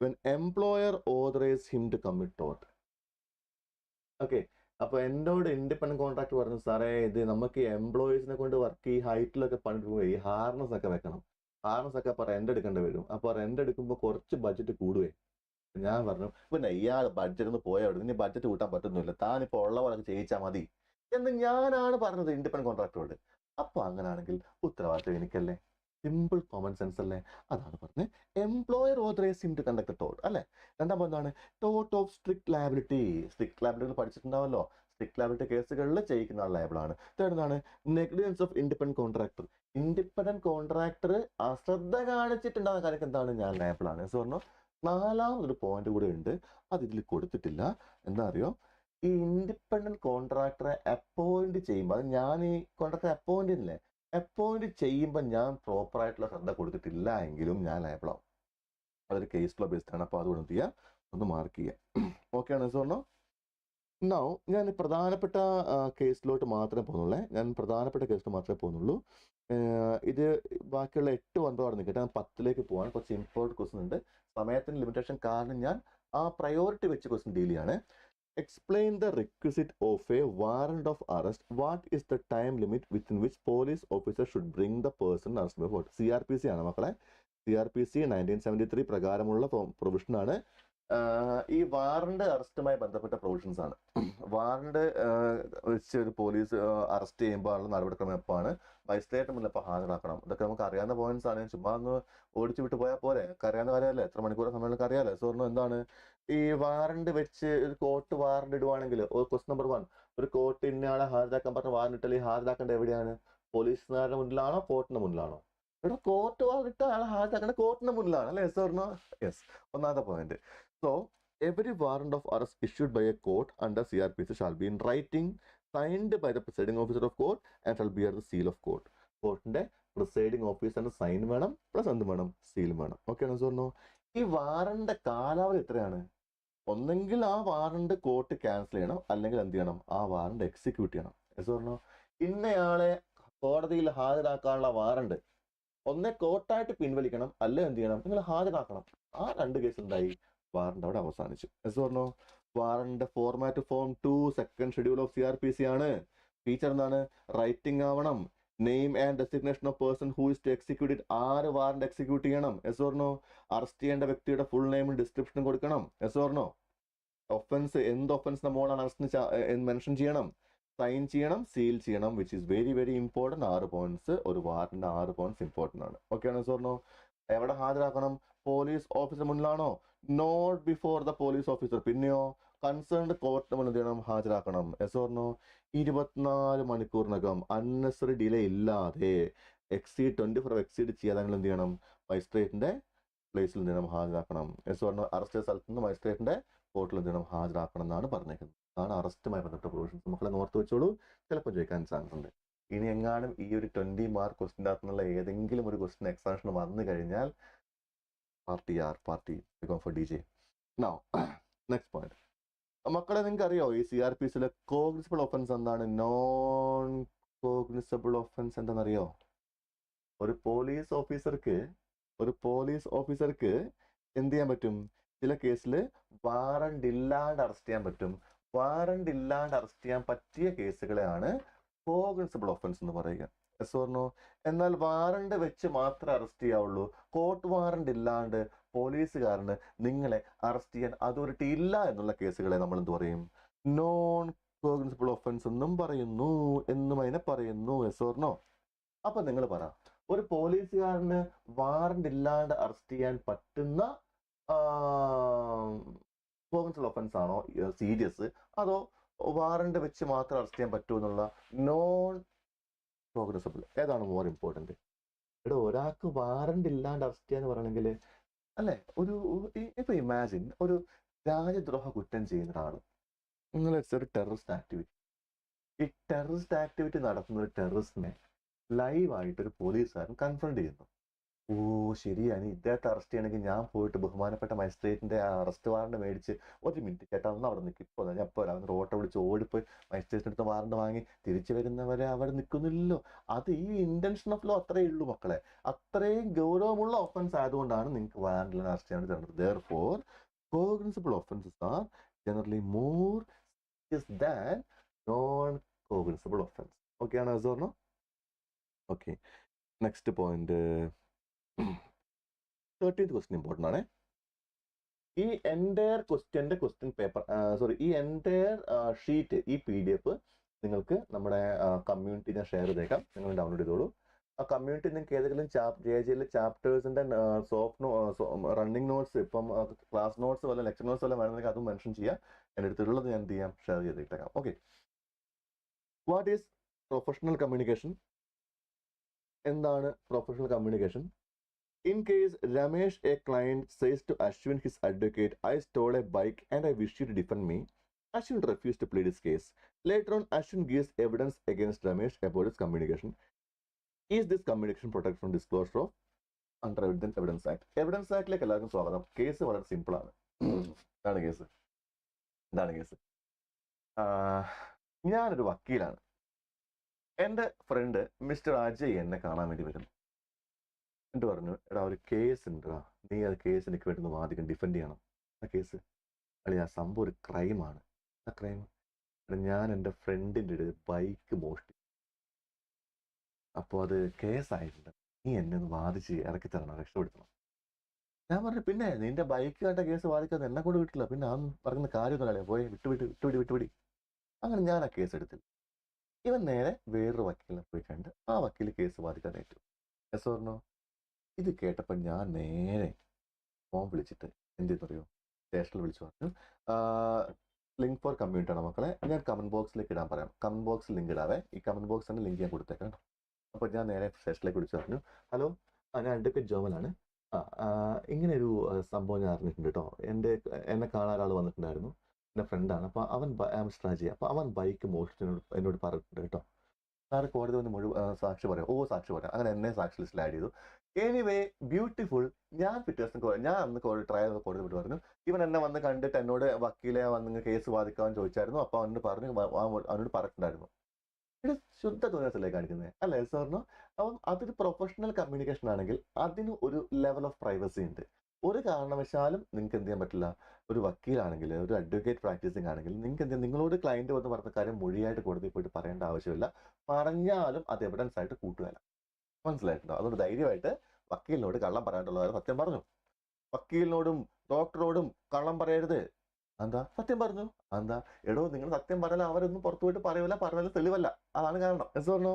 when employer authorized him to commit tort. Okay, അപ്പൊ എന്നോട് ഇൻഡിപെൻഡന്റ് കോൺട്രാക്ട് പറഞ്ഞു, സാറേ ഇത് നമുക്ക് എംപ്ലോയീസിനെ കൊണ്ട് വർക്ക് ഈ ഹൈറ്റിലൊക്കെ പണിട്ട് പോയി ഈ ഹാർനസ് ഒക്കെ വെക്കണം, ഹാർനസ് ഒക്കെ അപ്പൊ റെന്റ് എടുക്കേണ്ടി വരും, അപ്പൊ റെന്റ് എടുക്കുമ്പോൾ കുറച്ച് ബഡ്ജറ്റ് കൂടുവേ. ഞാൻ പറഞ്ഞു, പിന്നെ ഇയാൾ ബഡ്ജറ്റ് ഒന്ന് പോയാൽ ഇനി ബഡ്ജറ്റ് കൂട്ടാൻ പറ്റുന്നില്ല, താനിപ്പോ ഉള്ള പോലെ ചെയ്യിച്ചാൽ മതി എന്ന് ഞാനാണ് പറഞ്ഞത് ഇൻഡിപെൻഡന്റ് കോൺട്രാക്ടറോട്. അപ്പൊ അങ്ങനാണെങ്കിൽ ഉത്തരവാദിത്വം എനിക്കല്ലേ? സിമ്പിൾ കോമൺ സെൻസ് അല്ലേ? അതാണ് പറഞ്ഞത് employer authorise him to conduct ടോട്ട് അല്ലെ. രണ്ടാമത് എന്താണ്? ടോട്ട് of strict liability. Strict liability പഠിച്ചിട്ടുണ്ടാവല്ലോ. സ്ട്രിക്ട് ലയബിലിറ്റി കേസുകളിൽ ചെയ്യിക്കുന്ന ആൾ ലയബിളാണ്. തേർഡ് എന്താണ്? Negligence of independent contractor. Independent contractor അശ്രദ്ധ കാണിച്ചിട്ടുണ്ടാകുന്ന കാര്യം എന്താണ്? ഞാൻ ലയബിളാണ്. സോ പറഞ്ഞു. നാലാമതൊരു പോയിന്റ് കൂടെ ഉണ്ട്, അത് ഇതിൽ കൊടുത്തിട്ടില്ല. എന്താ അറിയോ? ഈ ഇൻഡിപെൻഡന്റ് കോൺട്രാക്ടറെ അപ്പോയിന്റ് ചെയ്യുമ്പോൾ, അത് ഞാൻ ഈ കോൺട്രാക്ടറെ അപ്പോയിന്റ് ചെയ്യുമ്പോൾ ഞാൻ പ്രോപ്പർ ആയിട്ടുള്ള ശ്രദ്ധ കൊടുത്തിട്ടില്ല എങ്കിലും ഞാൻ ലയബിളാവും. അതൊരു കേസ് ലോ ബേസ്ഡ് ആണ്. അപ്പോൾ അതുകൊണ്ട് എന്ത് ചെയ്യുക? ഒന്ന് മാർക്ക് ചെയ്യുക. ഓക്കെ ആണ് സോർണോ? നൗ ഞാൻ പ്രധാനപ്പെട്ട കേസിലോട്ട് മാത്രമേ പോകുന്നുള്ളൂ. ഇത് ബാക്കിയുള്ള 8, 9 അവിടെ നിൽക്കട്ടെ. ഞാൻ 10ലേക്ക് പോകാൻ കുറച്ച് ഇമ്പോർട്ടൻറ്റ് ക്വസ്റ്റൻ ഉണ്ട്. സമയത്തിന് ലിമിറ്റേഷൻ കാരണം ഞാൻ ആ പ്രയോറിറ്റി വെച്ച് ക്വസ്റ്റൻ ഡീൽ ചെയ്യാണ്. Explain the requisite of a warrant of arrest. What is the time limit within which police officer should bring the person arrested before? CRPC ആണ് മക്കളെ. CRPC 1973 പ്രകാരമുള്ള പ്രൊവിഷൻ ആണ്. ഈ വാറണ്ട് അറസ്റ്റുമായി ബന്ധപ്പെട്ട പ്രൊവിഷൻസ് ആണ്. Warrant വെച്ച് ഒരു പോലീസ് അറസ്റ്റ് ചെയ്യുമ്പോൾ ഉള്ള നടപടിക്രമം എപ്പോഴാണ്? മജിസ്ട്രേറ്റ് മുന്നിൽ എപ്പോൾ ഹാജരാക്കണം? ഇതൊക്കെ നമുക്ക് അറിയാവുന്ന പോയിന്റ്സ് ആണ്. ചുമ്മാ ഒന്ന് ഓടിച്ചു വിട്ട് പോയാൽ പോരെ, അറിയാവുന്ന കാര്യമല്ലേ? എത്ര മണിക്കൂർ സമയം അറിയാലോ. സോറിന് എന്താണ് ഈ വാറണ്ട് വെച്ച് ഒരു കോർട്ട് വാറണ്ട് ഇടുവാണെങ്കിൽ, ക്വസ്റ്റ്യൻ നമ്പർ 1, ഒരു കോർട്ട് ഇന്നയാളെ ഹാജരാക്കാൻ പറഞ്ഞ വാറണ്ട് ഇട്ടാൽ ഈ ഹാജരാക്കേണ്ട എവിടെയാണ്? പോലീസുകാരുടെ മുന്നിലാണോ കോർട്ടിന്റെ മുന്നിലാണോ? ഇവിടെ കോർട്ട് വാറണ്ട് ഇട്ട ആളെ ഹാജരാക്കേണ്ട കോർട്ടിന്റെ മുന്നിലാണ് അല്ലേ? സോറിനോ? യെസ്. ഒന്നാമത്തെ point. So, every warrant of arrest issued by a court under CRPC shall be in writing, signed by the presiding officer of court and shall bear the seal of court. കോർട്ടിന്റെ presiding ഓഫീസറിന്റെ sign വേണം, plus എന്ത് വേണം? Seal വേണം. Okay ആണോ സോർണോ? ഈ warrant കാലാവധി എത്രയാണ്? ഒന്നെങ്കിൽ ആ വാറണ്ട് കോർട്ട് ക്യാൻസൽ ചെയ്യണം, അല്ലെങ്കിൽ എന്ത് ചെയ്യണം? ആ വാറണ്ട് എക്സിക്യൂട്ട് ചെയ്യണം. സോർണോ? ഇന്നയാളെ കോടതിയിൽ ഹാജരാക്കാനുള്ള വാറണ്ട് ഒന്നേ കോർട്ടായിട്ട് പിൻവലിക്കണം, അല്ലെ എന്ത് ചെയ്യണം? നിങ്ങൾ ഹാജരാക്കണം. ആ 2 കേസ് എന്തായി? വാറണ്ട് അവിടെ അവസാനിച്ചു. പറഞ്ഞോ? Warrant format form 2 second schedule of CRPC ആണ്. ഫീച്ചർ എന്താണ്? റൈറ്റിംഗ് ആവണം. Name and designation of person who is to execute it. ആര് വാറണ്ട് എക്സിക്യൂട്ട് ചെയ്യണം? പറഞ്ഞോ? അറസ്റ്റ് ചെയ്യേണ്ട വ്യക്തിയുടെ ഫുൾ നെയിമും ഡിസ്ക്രിപ്ഷനും കൊടുക്കണം. പറഞ്ഞോ? ഒഫൻസ്, എന്ത് ഒഫൻസിന്റെ മോളാണ് അറസ്റ്റ് മെൻഷൻ ചെയ്യണം, സൈൻ ചെയ്യണം, സീൽ ചെയ്യണം, which is very very important. 6 points. ഒരു വാറണ്ട് 6 പോയിന്റ്സ് ഇമ്പോർട്ടൻ്റ് ആണ്. ഓക്കെ ആണോ പറഞ്ഞോ? എവിടെ ഹാജരാക്കണം? പോലീസ് ഓഫീസർ മുന്നിലാണോ? Not before the police officer. പിന്നെയോ കൺസേൺഡ് കോർട്ടിന് മുന്നിൽ ചെയ്യണം, ഹാജരാക്കണം. പറഞ്ഞോ? 24 മണിക്കൂറിനകം അൺനെസറി ഡിലേ ഇല്ലാതെ 24 എക്സീഡ് ചെയ്യാതെ എന്ത് ചെയ്യണം? മജിസ്ട്രേറ്റിന്റെ പ്ലേസിൽ എന്ത് ചെയ്യണം? ഹാജരാക്കണം. പറഞ്ഞോ? അറസ്റ്റ് സ്ഥലത്ത് നിന്ന് മജിസ്ട്രേറ്റിന്റെ കോർട്ടിൽ എന്ത് ചെയ്യണം? ഹാജരാക്കണം എന്നാണ് പറഞ്ഞേക്കുന്നത്. അതാണ് അറസ്റ്റുമായി ബന്ധപ്പെട്ട പ്രൊവിഷൻസ്. മക്കളെ ഓർത്ത് വെച്ചോളൂ, ചിലപ്പോൾ ചോദിക്കാൻ ചാൻസ് ഉണ്ട്. ഇനി എങ്ങാനും ഈ ഒരു 20 മാർക്ക് ക്വസ്റ്റിൻ്റെ അകത്തുനിന്നുള്ള ഏതെങ്കിലും ഒരു ക്വസ്റ്റ്യൻ എക്സാമിന് വന്നു കഴിഞ്ഞാൽ party for DJ. Now next point. മക്കളെ നിങ്ങൾക്ക് അറിയോ ഈ CRPCയിലെ കോഗ്നിസബിൾ ഒഫൻസ് എന്താണ്? നോൺ കോഗ്നിസബിൾ ഒഫൻസ് എന്താണെന്നറിയോ? ഒരു പോലീസ് ഓഫീസർക്ക് എന്ത് ചെയ്യാൻ പറ്റും? ചില കേസിൽ വാറണ്ട് ഇല്ലാണ്ട് അറസ്റ്റ് ചെയ്യാൻ പറ്റും. വാറണ്ട് ഇല്ലാണ്ട് അറസ്റ്റ് ചെയ്യാൻ പറ്റിയ കേസുകളെയാണ് കോഗ്നിസബിൾ ഒഫൻസ് എന്ന് പറയുക. പറഞ്ഞോ? എന്നാൽ വാറണ്ട് വെച്ച് മാത്രമേ അറസ്റ്റ് ചെയ്യാവുള്ളൂ. കോർട്ട് വാറണ്ട് ഇല്ലാണ്ട് പോലീസുകാരന് നിങ്ങളെ അറസ്റ്റ് ചെയ്യാൻ അതോറിറ്റി ഇല്ല എന്നുള്ള കേസുകളെ നമ്മൾ എന്ത് പറയും? നോൺ കോഗ്നിസബിൾ ഒഫൻസ് എന്നും അതിനെ പറയുന്നു. പറഞ്ഞോ? അപ്പൊ നിങ്ങൾ പറ, ഒരു പോലീസുകാരന് വാറണ്ട് ഇല്ലാണ്ട് അറസ്റ്റ് ചെയ്യാൻ പറ്റുന്ന കോഗ്നിസബിൾ ഒഫൻസ് ആണോ സീരിയസ്, അതോ വാറണ്ട് വെച്ച് മാത്രം അറസ്റ്റ് ചെയ്യാൻ പറ്റൂ എന്നുള്ള നോൺ കോഗ്നിസബിൾ? ഏതാണ് മോർ ഇമ്പോർട്ടൻറ്റ്? ഇവിടെ ഒരാൾക്ക് വാറണ്ട് ഇല്ലാണ്ട് അറസ്റ്റ് ചെയ്യാന്ന് പറയണമെങ്കിൽ അല്ലെ, ഇപ്പൊ ഇമാജിൻ ഒരു രാജ്യദ്രോഹ കുറ്റം ചെയ്യുന്ന ഒരാൾ, നിങ്ങൾ ഒരു ടെററിസ്റ്റ് ആക്ടിവിറ്റി, ഈ ടെററിസ്റ്റ് ആക്ടിവിറ്റി നടത്തുന്ന ഒരു ടെററിസ്റ്റിനെ ലൈവായിട്ടൊരു പോലീസുകാരൻ കൺഫ്രണ്ട് ചെയ്യുന്നു. ഓ ശരിയാണ്, ഇദ്ദേഹത്തെ അറസ്റ്റ് ചെയ്യണമെങ്കിൽ ഞാൻ പോയിട്ട് ബഹുമാനപ്പെട്ട മജിസ്ട്രേറ്റിന്റെ അറസ്റ്റ് വാറണ്ട് മേടിച്ച്, ഒരു മിനിറ്റ് ചേട്ടാ ഒന്ന് അവിടെ നിൽക്കും, ഇപ്പോൾ ഞാൻ ഇപ്പോൾ അവൻ ഓട്ടോ വിളിച്ച് ഓടിപ്പോയി മജിസ്ട്രേറ്റിന്റെ അടുത്ത് വാറണ്ട് വാങ്ങി തിരിച്ചു വരുന്നവരെ അവിടെ നിൽക്കുന്നില്ലല്ലോ. അത് ഈ ഇന്റൻഷൻ ഓഫ് ലോ അത്രയേ ഉള്ളൂ മക്കളെ. അത്രയും ഗൗരവമുള്ള ഒഫൻസ് ആയതുകൊണ്ടാണ് നിങ്ങൾക്ക് വാറണ്ടിൽ അറസ്റ്റ് ചെയ്യാൻ തരുന്നത്. Therefore, cognizable offenses are generally more serious than non-cognizable offense. Okay ആണോ അസോർണോ? Okay, next point 13th question important ആണ്. ഈ എൻറ്റയർ ക്വസ്റ്റ്യൻ പേപ്പർ ഈ എൻറ്റയർ ഷീറ്റ്, ഈ PDF നിങ്ങൾക്ക് നമ്മുടെ കമ്മ്യൂണിറ്റി ഞാൻ ഷെയർ ചെയ്തേക്കാം, നിങ്ങൾ ഡൗൺലോഡ് ചെയ്തോളൂ. ആ കമ്മ്യൂണിറ്റി നിങ്ങൾക്ക് ഏതെങ്കിലും JJയിലെ ചാപ്റ്റേഴ്സിന്റെ റണ്ണിങ് നോട്ട്സ്, ഇപ്പം ക്ലാസ് നോട്ട്സ് വല്ല ലെക്ചർ നോട്ട്സ് വല്ല വേണമെങ്കിൽ അതും മെൻഷൻ ചെയ്യാം. എൻ്റെ അടുത്തുള്ളത് ഞാൻ എന്ത് ചെയ്യാം, ഷെയർ ചെയ്തിട്ടേക്കാം. Okay, what is professional communication? എന്താണ് professional communication? In case Ramesh, a client, says to Ashwin, his advocate, I stole a bike and I wish you to defend me, Ashwin refused to plead his case. Later on, Ashwin gives evidence against Ramesh about his communication. Is this communication protected from disclosure of under Evidence Act? Evidence Act like എല്ലാവർക്കും സ്വാഗതം. Case വളരെ simple ആണ്. എന്താണ് case? ഞാനൊരു വക്കീലാണ്. എൻ്റെ front mister Ajay എന്നെ കാണാൻ വേണ്ടി വരുന്നു. എന്നിട്ട് പറഞ്ഞു, എടാ ഒരു കേസ് ഉണ്ടോ, നീ അത് കേസ് എനിക്ക് വേണ്ടി വാദിക്കാൻ ഡിഫെൻഡ് ചെയ്യണം. ആ കേസ് ആ സംഭവം ഒരു ക്രൈമാണ്. ആ ക്രൈം, ഞാൻ എൻ്റെ ഫ്രണ്ടിൻ്റെ ഒരു ബൈക്ക് മോഷ്ടി, അപ്പോൾ അത് കേസായിട്ടുണ്ട്, നീ എന്നെ ഒന്ന് വാദിച്ച് ഇറക്കി തരണം, രക്ഷപ്പെടുത്തണം. ഞാൻ പറഞ്ഞു, പിന്നെ നിന്റെ ബൈക്ക് കേട്ട കേസ് വാദിക്കാതെ എന്നെ കൊണ്ട് കിട്ടില്ല, പിന്നെ ആ പറയുന്ന കാര്യമൊന്നും പോയി വിട്ടുപിടി. അങ്ങനെ ഞാൻ ആ കേസ് എടുത്തില്ല. ഇവൻ നേരെ വേറൊരു വക്കീലിനെ പോയി കണ്ട് ആ വക്കീൽ കേസ് വാദിക്കാൻ ഏറ്റു. എസ് പറഞ്ഞോ? ഇത് കേട്ടപ്പോൾ ഞാൻ നേരെ ഫോൺ വിളിച്ചിട്ട് എന്ത് ചെയ്തറിയോ, സ്റ്റേഷനിൽ വിളിച്ചു പറഞ്ഞു, ലിങ്ക് ഫോർ കമ്മ്യൂണിറ്റി ആണ് മക്കളെ, ഞാൻ കമന്റ് ബോക്സിലേക്ക് ഇടാൻ പറയാം. കമന്റ് ബോക്സിൽ ലിങ്ക് ഇടാവേ, ഈ കമന്റ് ബോക്സിന്റെ ലിങ്ക് ഞാൻ കൊടുത്തേക്കാം. അപ്പോൾ ഞാൻ നേരെ സ്റ്റേഷനിലേക്ക് വിളിച്ചു പറഞ്ഞു, ഹലോ, ഞാൻ അഡ്വക്കേറ്റ് ജോമലാണ്. ഇങ്ങനെ ഒരു സംഭവം ഞാൻ അറിഞ്ഞിട്ടുണ്ട് കേട്ടോ. എന്നെ കാണാൻ ഒരാൾ വന്നിട്ടുണ്ടായിരുന്നു, എൻ്റെ ഫ്രണ്ടാണ്. അപ്പോൾ അവൻ സ്ട്രാജി, അപ്പോൾ അവൻ ബൈക്ക് മോഷ്ടിച്ചെന്നോട് എന്നോട് പറഞ്ഞിട്ടുണ്ട് കേട്ടോ. സാറ് കോടതി വന്ന് സാക്ഷി പറയാം. സാക്ഷി പറയാം. അങ്ങനെ എന്നെ സാക്ഷി ലിസ്റ്റിൽ ആഡ് ചെയ്തു. Anyway beautiful. ഞാൻ പിറ്റേ ദിവസം ഞാൻ അന്ന് ട്രയൽ കോടതി വിട്ട് പറഞ്ഞു, ഇവൻ എന്നെ വന്ന് കണ്ടിട്ട് എന്നോട് വക്കീലെ വന്ന് കേസ് വാദിക്കാൻ ചോദിച്ചായിരുന്നു. അപ്പോൾ അവനോട് പറഞ്ഞിട്ടുണ്ടായിരുന്നു. ഇത് ശുദ്ധ തോന്നിയല്ലേ കാണിക്കുന്നത്, അല്ലേ സാറിനോ? അപ്പം അതൊരു പ്രൊഫഷണൽ കമ്മ്യൂണിക്കേഷൻ ആണെങ്കിൽ അതിന് ഒരു ലെവൽ ഓഫ് പ്രൈവസി ഉണ്ട്. ഒരു കാരണവശാലും നിങ്ങൾക്ക് എന്ത് ചെയ്യാൻ പറ്റില്ല. ഒരു വക്കീലാണെങ്കിൽ, ഒരു അഡ്വക്കേറ്റ് പ്രാക്ടീസിങ് ആണെങ്കിൽ നിങ്ങൾക്ക് എന്ത് ചെയ്യാം, നിങ്ങളോട് ക്ലയന്റ് വന്ന് പറഞ്ഞ കാര്യം മൊഴിയായിട്ട് കോടതിയിൽ പോയിട്ട് പറയേണ്ട ആവശ്യമില്ല. പറഞ്ഞാലും അത് എവിഡൻസ് ആയിട്ട് കൂട്ടുകയില്ല. മനസ്സിലായിട്ടുണ്ടോ? അതുകൊണ്ട് ധൈര്യമായിട്ട് വക്കീലിനോട് കള്ളം പറയാനുള്ള സത്യം പറഞ്ഞു. വക്കീലിനോടും ഡോക്ടറോടും കള്ളം പറയരുത്. എന്താ? സത്യം പറഞ്ഞു. എന്താ? എടോ, നിങ്ങൾ സത്യം പറഞ്ഞാൽ അവരൊന്നും പുറത്തു പോയിട്ട് പറഞ്ഞാൽ തെളിവല്ല. അതാണ് കാരണം. എന്ന് പറഞ്ഞോ,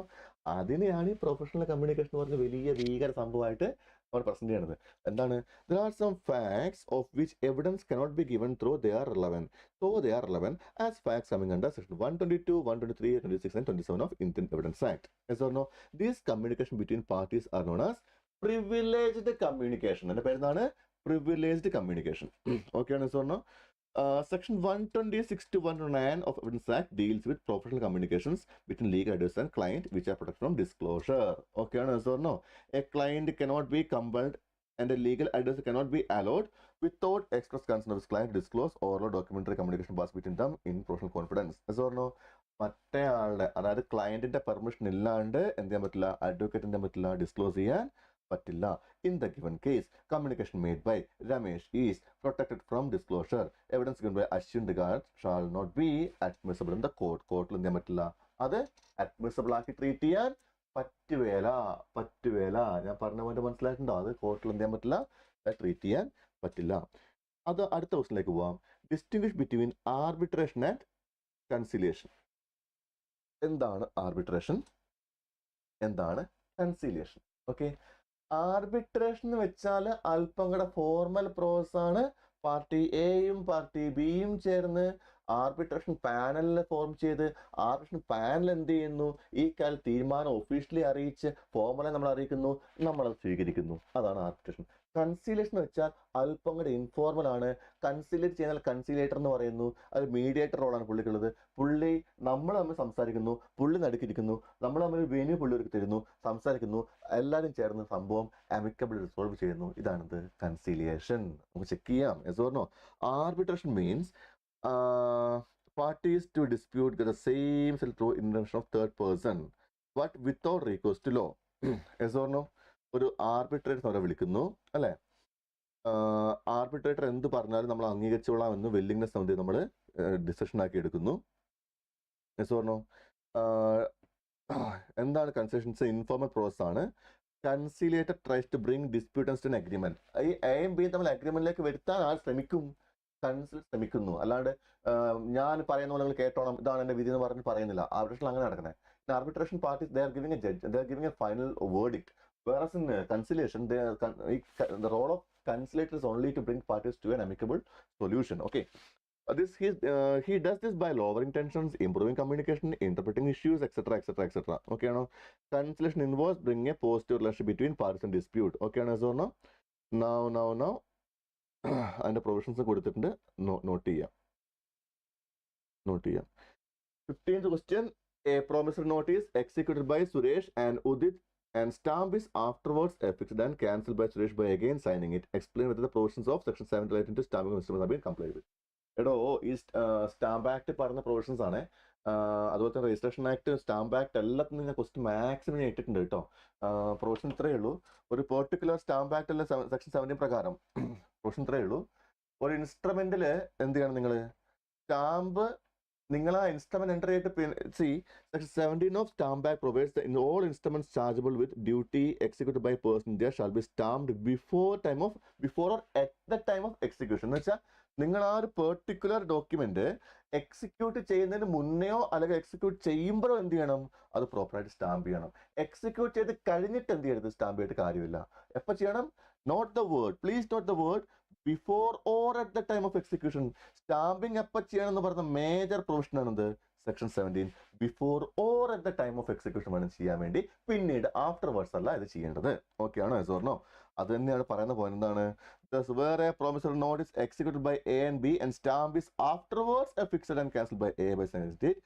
അതിനെയാണ് ഈ പ്രൊഫഷണൽ കമ്മ്യൂണിക്കേഷൻ എന്ന് പറഞ്ഞ വലിയ ഭീകര സംഭവമായിട്ട് അവർ പ്രസന്റ് ചെയ്യണത്. എന്താണ്? There are some facts of which evidence cannot be given though they are relevant. As facts coming under section 122, 123, 26 and 27 of Indian Evidence Act. Yes or no? These communication between parties are known as privileged communication. എൻ്റെ പേരെന്താണ്? Privileged communication. Okay, yes or no? Section 126 to 109 of Evidence Act deals with professional communications between legal advisor and client which are protected from disclosure. Okay, yes or no? A client cannot be compelled and a legal advisor cannot be allowed without express consent of his client to disclose oral documentary communication passed between them in professional confidence. Yes or no? മറ്റേ ആളുടെ, അതായത് ക്ലയന്റിന്റെ permission ഇല്ലാണ്ട് എന്ത് ചെയ്യാൻ പറ്റില്ല, അഡ്വക്കേറ്റിന്റെ പറ്റില്ല, disclose ചെയ്യാൻ പറ്റില്ല. In the given case, communication made by Ramesh is protected from disclosure. Evidence given by Ashwin Digard shall not be admissible in the court. കോർട്ടിൽ എന്ത് ചെയ്യാൻ പറ്റില്ല, അത് അഡ്മിസിബിൾ ആക്കി ട്രീറ്റ് ചെയ്യാൻ പറ്റുവേല. ഞാൻ പറഞ്ഞ പോലെ മനസ്സിലായിട്ടുണ്ടോ? അത് കോർട്ടിൽ എന്ത് ചെയ്യാൻ പറ്റില്ല, ട്രീറ്റ് ചെയ്യാൻ പറ്റില്ല. അത് അടുത്ത ക്വസ്റ്റിനിലേക്ക് പോവാം. Distinguish between arbitration and conciliation. എന്താണ് ആർബിട്രേഷൻ, എന്താണ് കൺസിലിയേഷൻ? ഓക്കെ, ആർബിട്രേഷൻ എന്ന് വെച്ചാൽ അല്പം കൂടെ ഫോർമൽ പ്രോസസ് ആണ്. പാർട്ടി എയും പാർട്ടി ബിയും ചേർന്ന് ആർബിട്രേഷൻ പാനലിനെ ഫോം ചെയ്ത് ആർബിട്രേഷൻ പാനൽ എന്ത് ചെയ്യുന്നു, ഈ തീരുമാനം ഒഫീഷ്യലി അറിയിച്ച് ഫോർമലെ നമ്മൾ അറിയിക്കുന്നു, നമ്മളത് സ്വീകരിക്കുന്നു. അതാണ് ആർബിട്രേഷൻ. കൺസീലേഷൻ എന്ന് വെച്ചാൽ അല്പം കൂടെ ഇൻഫോർമൽ ആണ്. കൺസീലേറ്റ് ചെയ്യുന്ന കൺസീലേറ്റർ എന്ന് പറയുന്നു, അത് മീഡിയേറ്റർ റോളാണ് പുള്ളിക്കുള്ളത്. പുള്ളി നമ്മൾ തമ്മിൽ സംസാരിക്കുന്നു, പുള്ളി നടുക്കിരിക്കുന്നു, നമ്മൾ തമ്മിൽ വെന്യൂ പുള്ളി ഒരുക്കി തരുന്നു, സംസാരിക്കുന്നു, എല്ലാവരും ചേർന്ന് സംഭവം അമിക്കബിൾ റിസോൾവ് ചെയ്യുന്നു. ഇതാണിത് കൺസീലിയേഷൻ. നമുക്ക് ചെക്ക് ചെയ്യാം. Yes or no? Arbitration means parties to dispute get the same through intervention of third person but without recourse to law. Yes or no? ഒരു ആർബിട്രേറ്റർ അവരെ വിളിക്കുന്നു അല്ലെ. ആർബിട്രേറ്റർ എന്ത് പറഞ്ഞാലും നമ്മൾ അംഗീകരിച്ചോളാം എന്ന് വില്ലിങ്നെസ് സംബന്ധിച്ച് നമ്മൾ ഡിസിഷൻ ആക്കി എടുക്കുന്നു. Yes or no? എന്താണ് കൺസെഷൻസ്? ഇൻഫോർമൽ പ്രോസസ് ആണ്. Conciliator tries to bring disputants to agreement. ഈ എയും ബിയും തമ്മിൽ അഗ്രിമെന്റിലേക്ക് വരുത്താൻ ആൾ ശ്രമിക്കും, കൺസിൽ ശ്രമിക്കുന്നു. അല്ലാണ്ട് ഞാൻ പറയുന്ന പോലെ നിങ്ങൾ കേട്ടോണം, ഇതാണ് എന്റെ വിധി എന്ന് പറഞ്ഞ് പറയുന്നില്ല. ആർബിട്രേഷൻ അങ്ങനെ നടക്കുന്നത്. In arbitration parties, they are giving a judge, they are giving a final verdict. Whereas in conciliation, the role of conciliator is only to bring parties to an amicable solution. Okay. He does this by lowering tensions, improving communication, interpreting issues, etc., etc., etc. Okay, no? Conciliation involves bringing a positive relationship between parties in dispute. Okay, so no? Now. അതിന്റെ provisions കൊടുത്തിട്ടുണ്ട്, not ചെയ്യാം. 15th question. A promissory note is executed by Suresh and Udit and stamp is afterwards affixed and cancelled by Suresh by again signing it. Explain whether the provisions of section 7 relating to stamping instruments have been complied with. എടോ, ഈ stamp act പറഞ്ഞ provisions ആണ്. അതുപോലെ തന്നെ registration act, stamp act എല്ലാത്തിനും ഞാൻ question maximum ഞാൻ ഇട്ടിട്ടുണ്ട് കേട്ടോ. പ്രൊവിഷൻ ഇത്രയേ ഉള്ളൂ. ഒരു പെർട്ടിക്കുലർ സ്റ്റാമ്പ് ആക്ട് അല്ല സെക്ഷൻ 17 പ്രകാരം പ്രൊവിഷൻ ഇത്രയേ ഉള്ളൂ. ഒരു ഇൻസ്ട്രുമെന്റിൽ എന്ത് ചെയ്യണം നിങ്ങൾ? സ്റ്റാമ്പ് നിങ്ങൾ ആ ഇൻസ്ട്രുമെന്റ് എൻ്റർ ചെയ്തിട്ട് section 17 of stamp act provides in all instruments chargeable with duty executed by person India shall be stamped before or at the time of execution. എന്ന് വെച്ചാൽ നിങ്ങൾ ആ ഒരു പെർട്ടിക്കുലർ ഡോക്യുമെന്റ് എക്സിക്യൂട്ട് ചെയ്യുന്നതിന് മുന്നെയോ അല്ലെങ്കിൽ എക്സിക്യൂട്ട് ചെയ്യുമ്പോഴോ എന്ത് ചെയ്യണം? അത് പ്രോപ്പറായിട്ട് സ്റ്റാമ്പ് ചെയ്യണം. എക്സിക്യൂട്ട് ചെയ്ത് കഴിഞ്ഞിട്ട് എന്ത് ചെയ്യരുത്? സ്റ്റാമ്പ് ചെയ്തിട്ട് കാര്യമില്ല. എപ്പോൾ ചെയ്യണം? Note the word, please note the word before or at the time of execution. Stamping എപ്പോൾ ചെയ്യണം എന്ന് പറഞ്ഞ മേജർ പ്രൊവിഷൻ ആണെന്ത്? Section 17. Before or at the time of execution വേണം ചെയ്യാൻ വേണ്ടി, പിന്നീട് ആഫ്റ്റർ വേർഡ്സ് അല്ല ഇത് ചെയ്യേണ്ടത്. ഓക്കെ ആണോ? Yes or no? അത് തന്നെയാണ് പറയുന്ന പോയിന്റ്. എന്താണ്? Where a promissory note is executed by A and B and stamp is afterwards affixed and cancelled by A by signing date,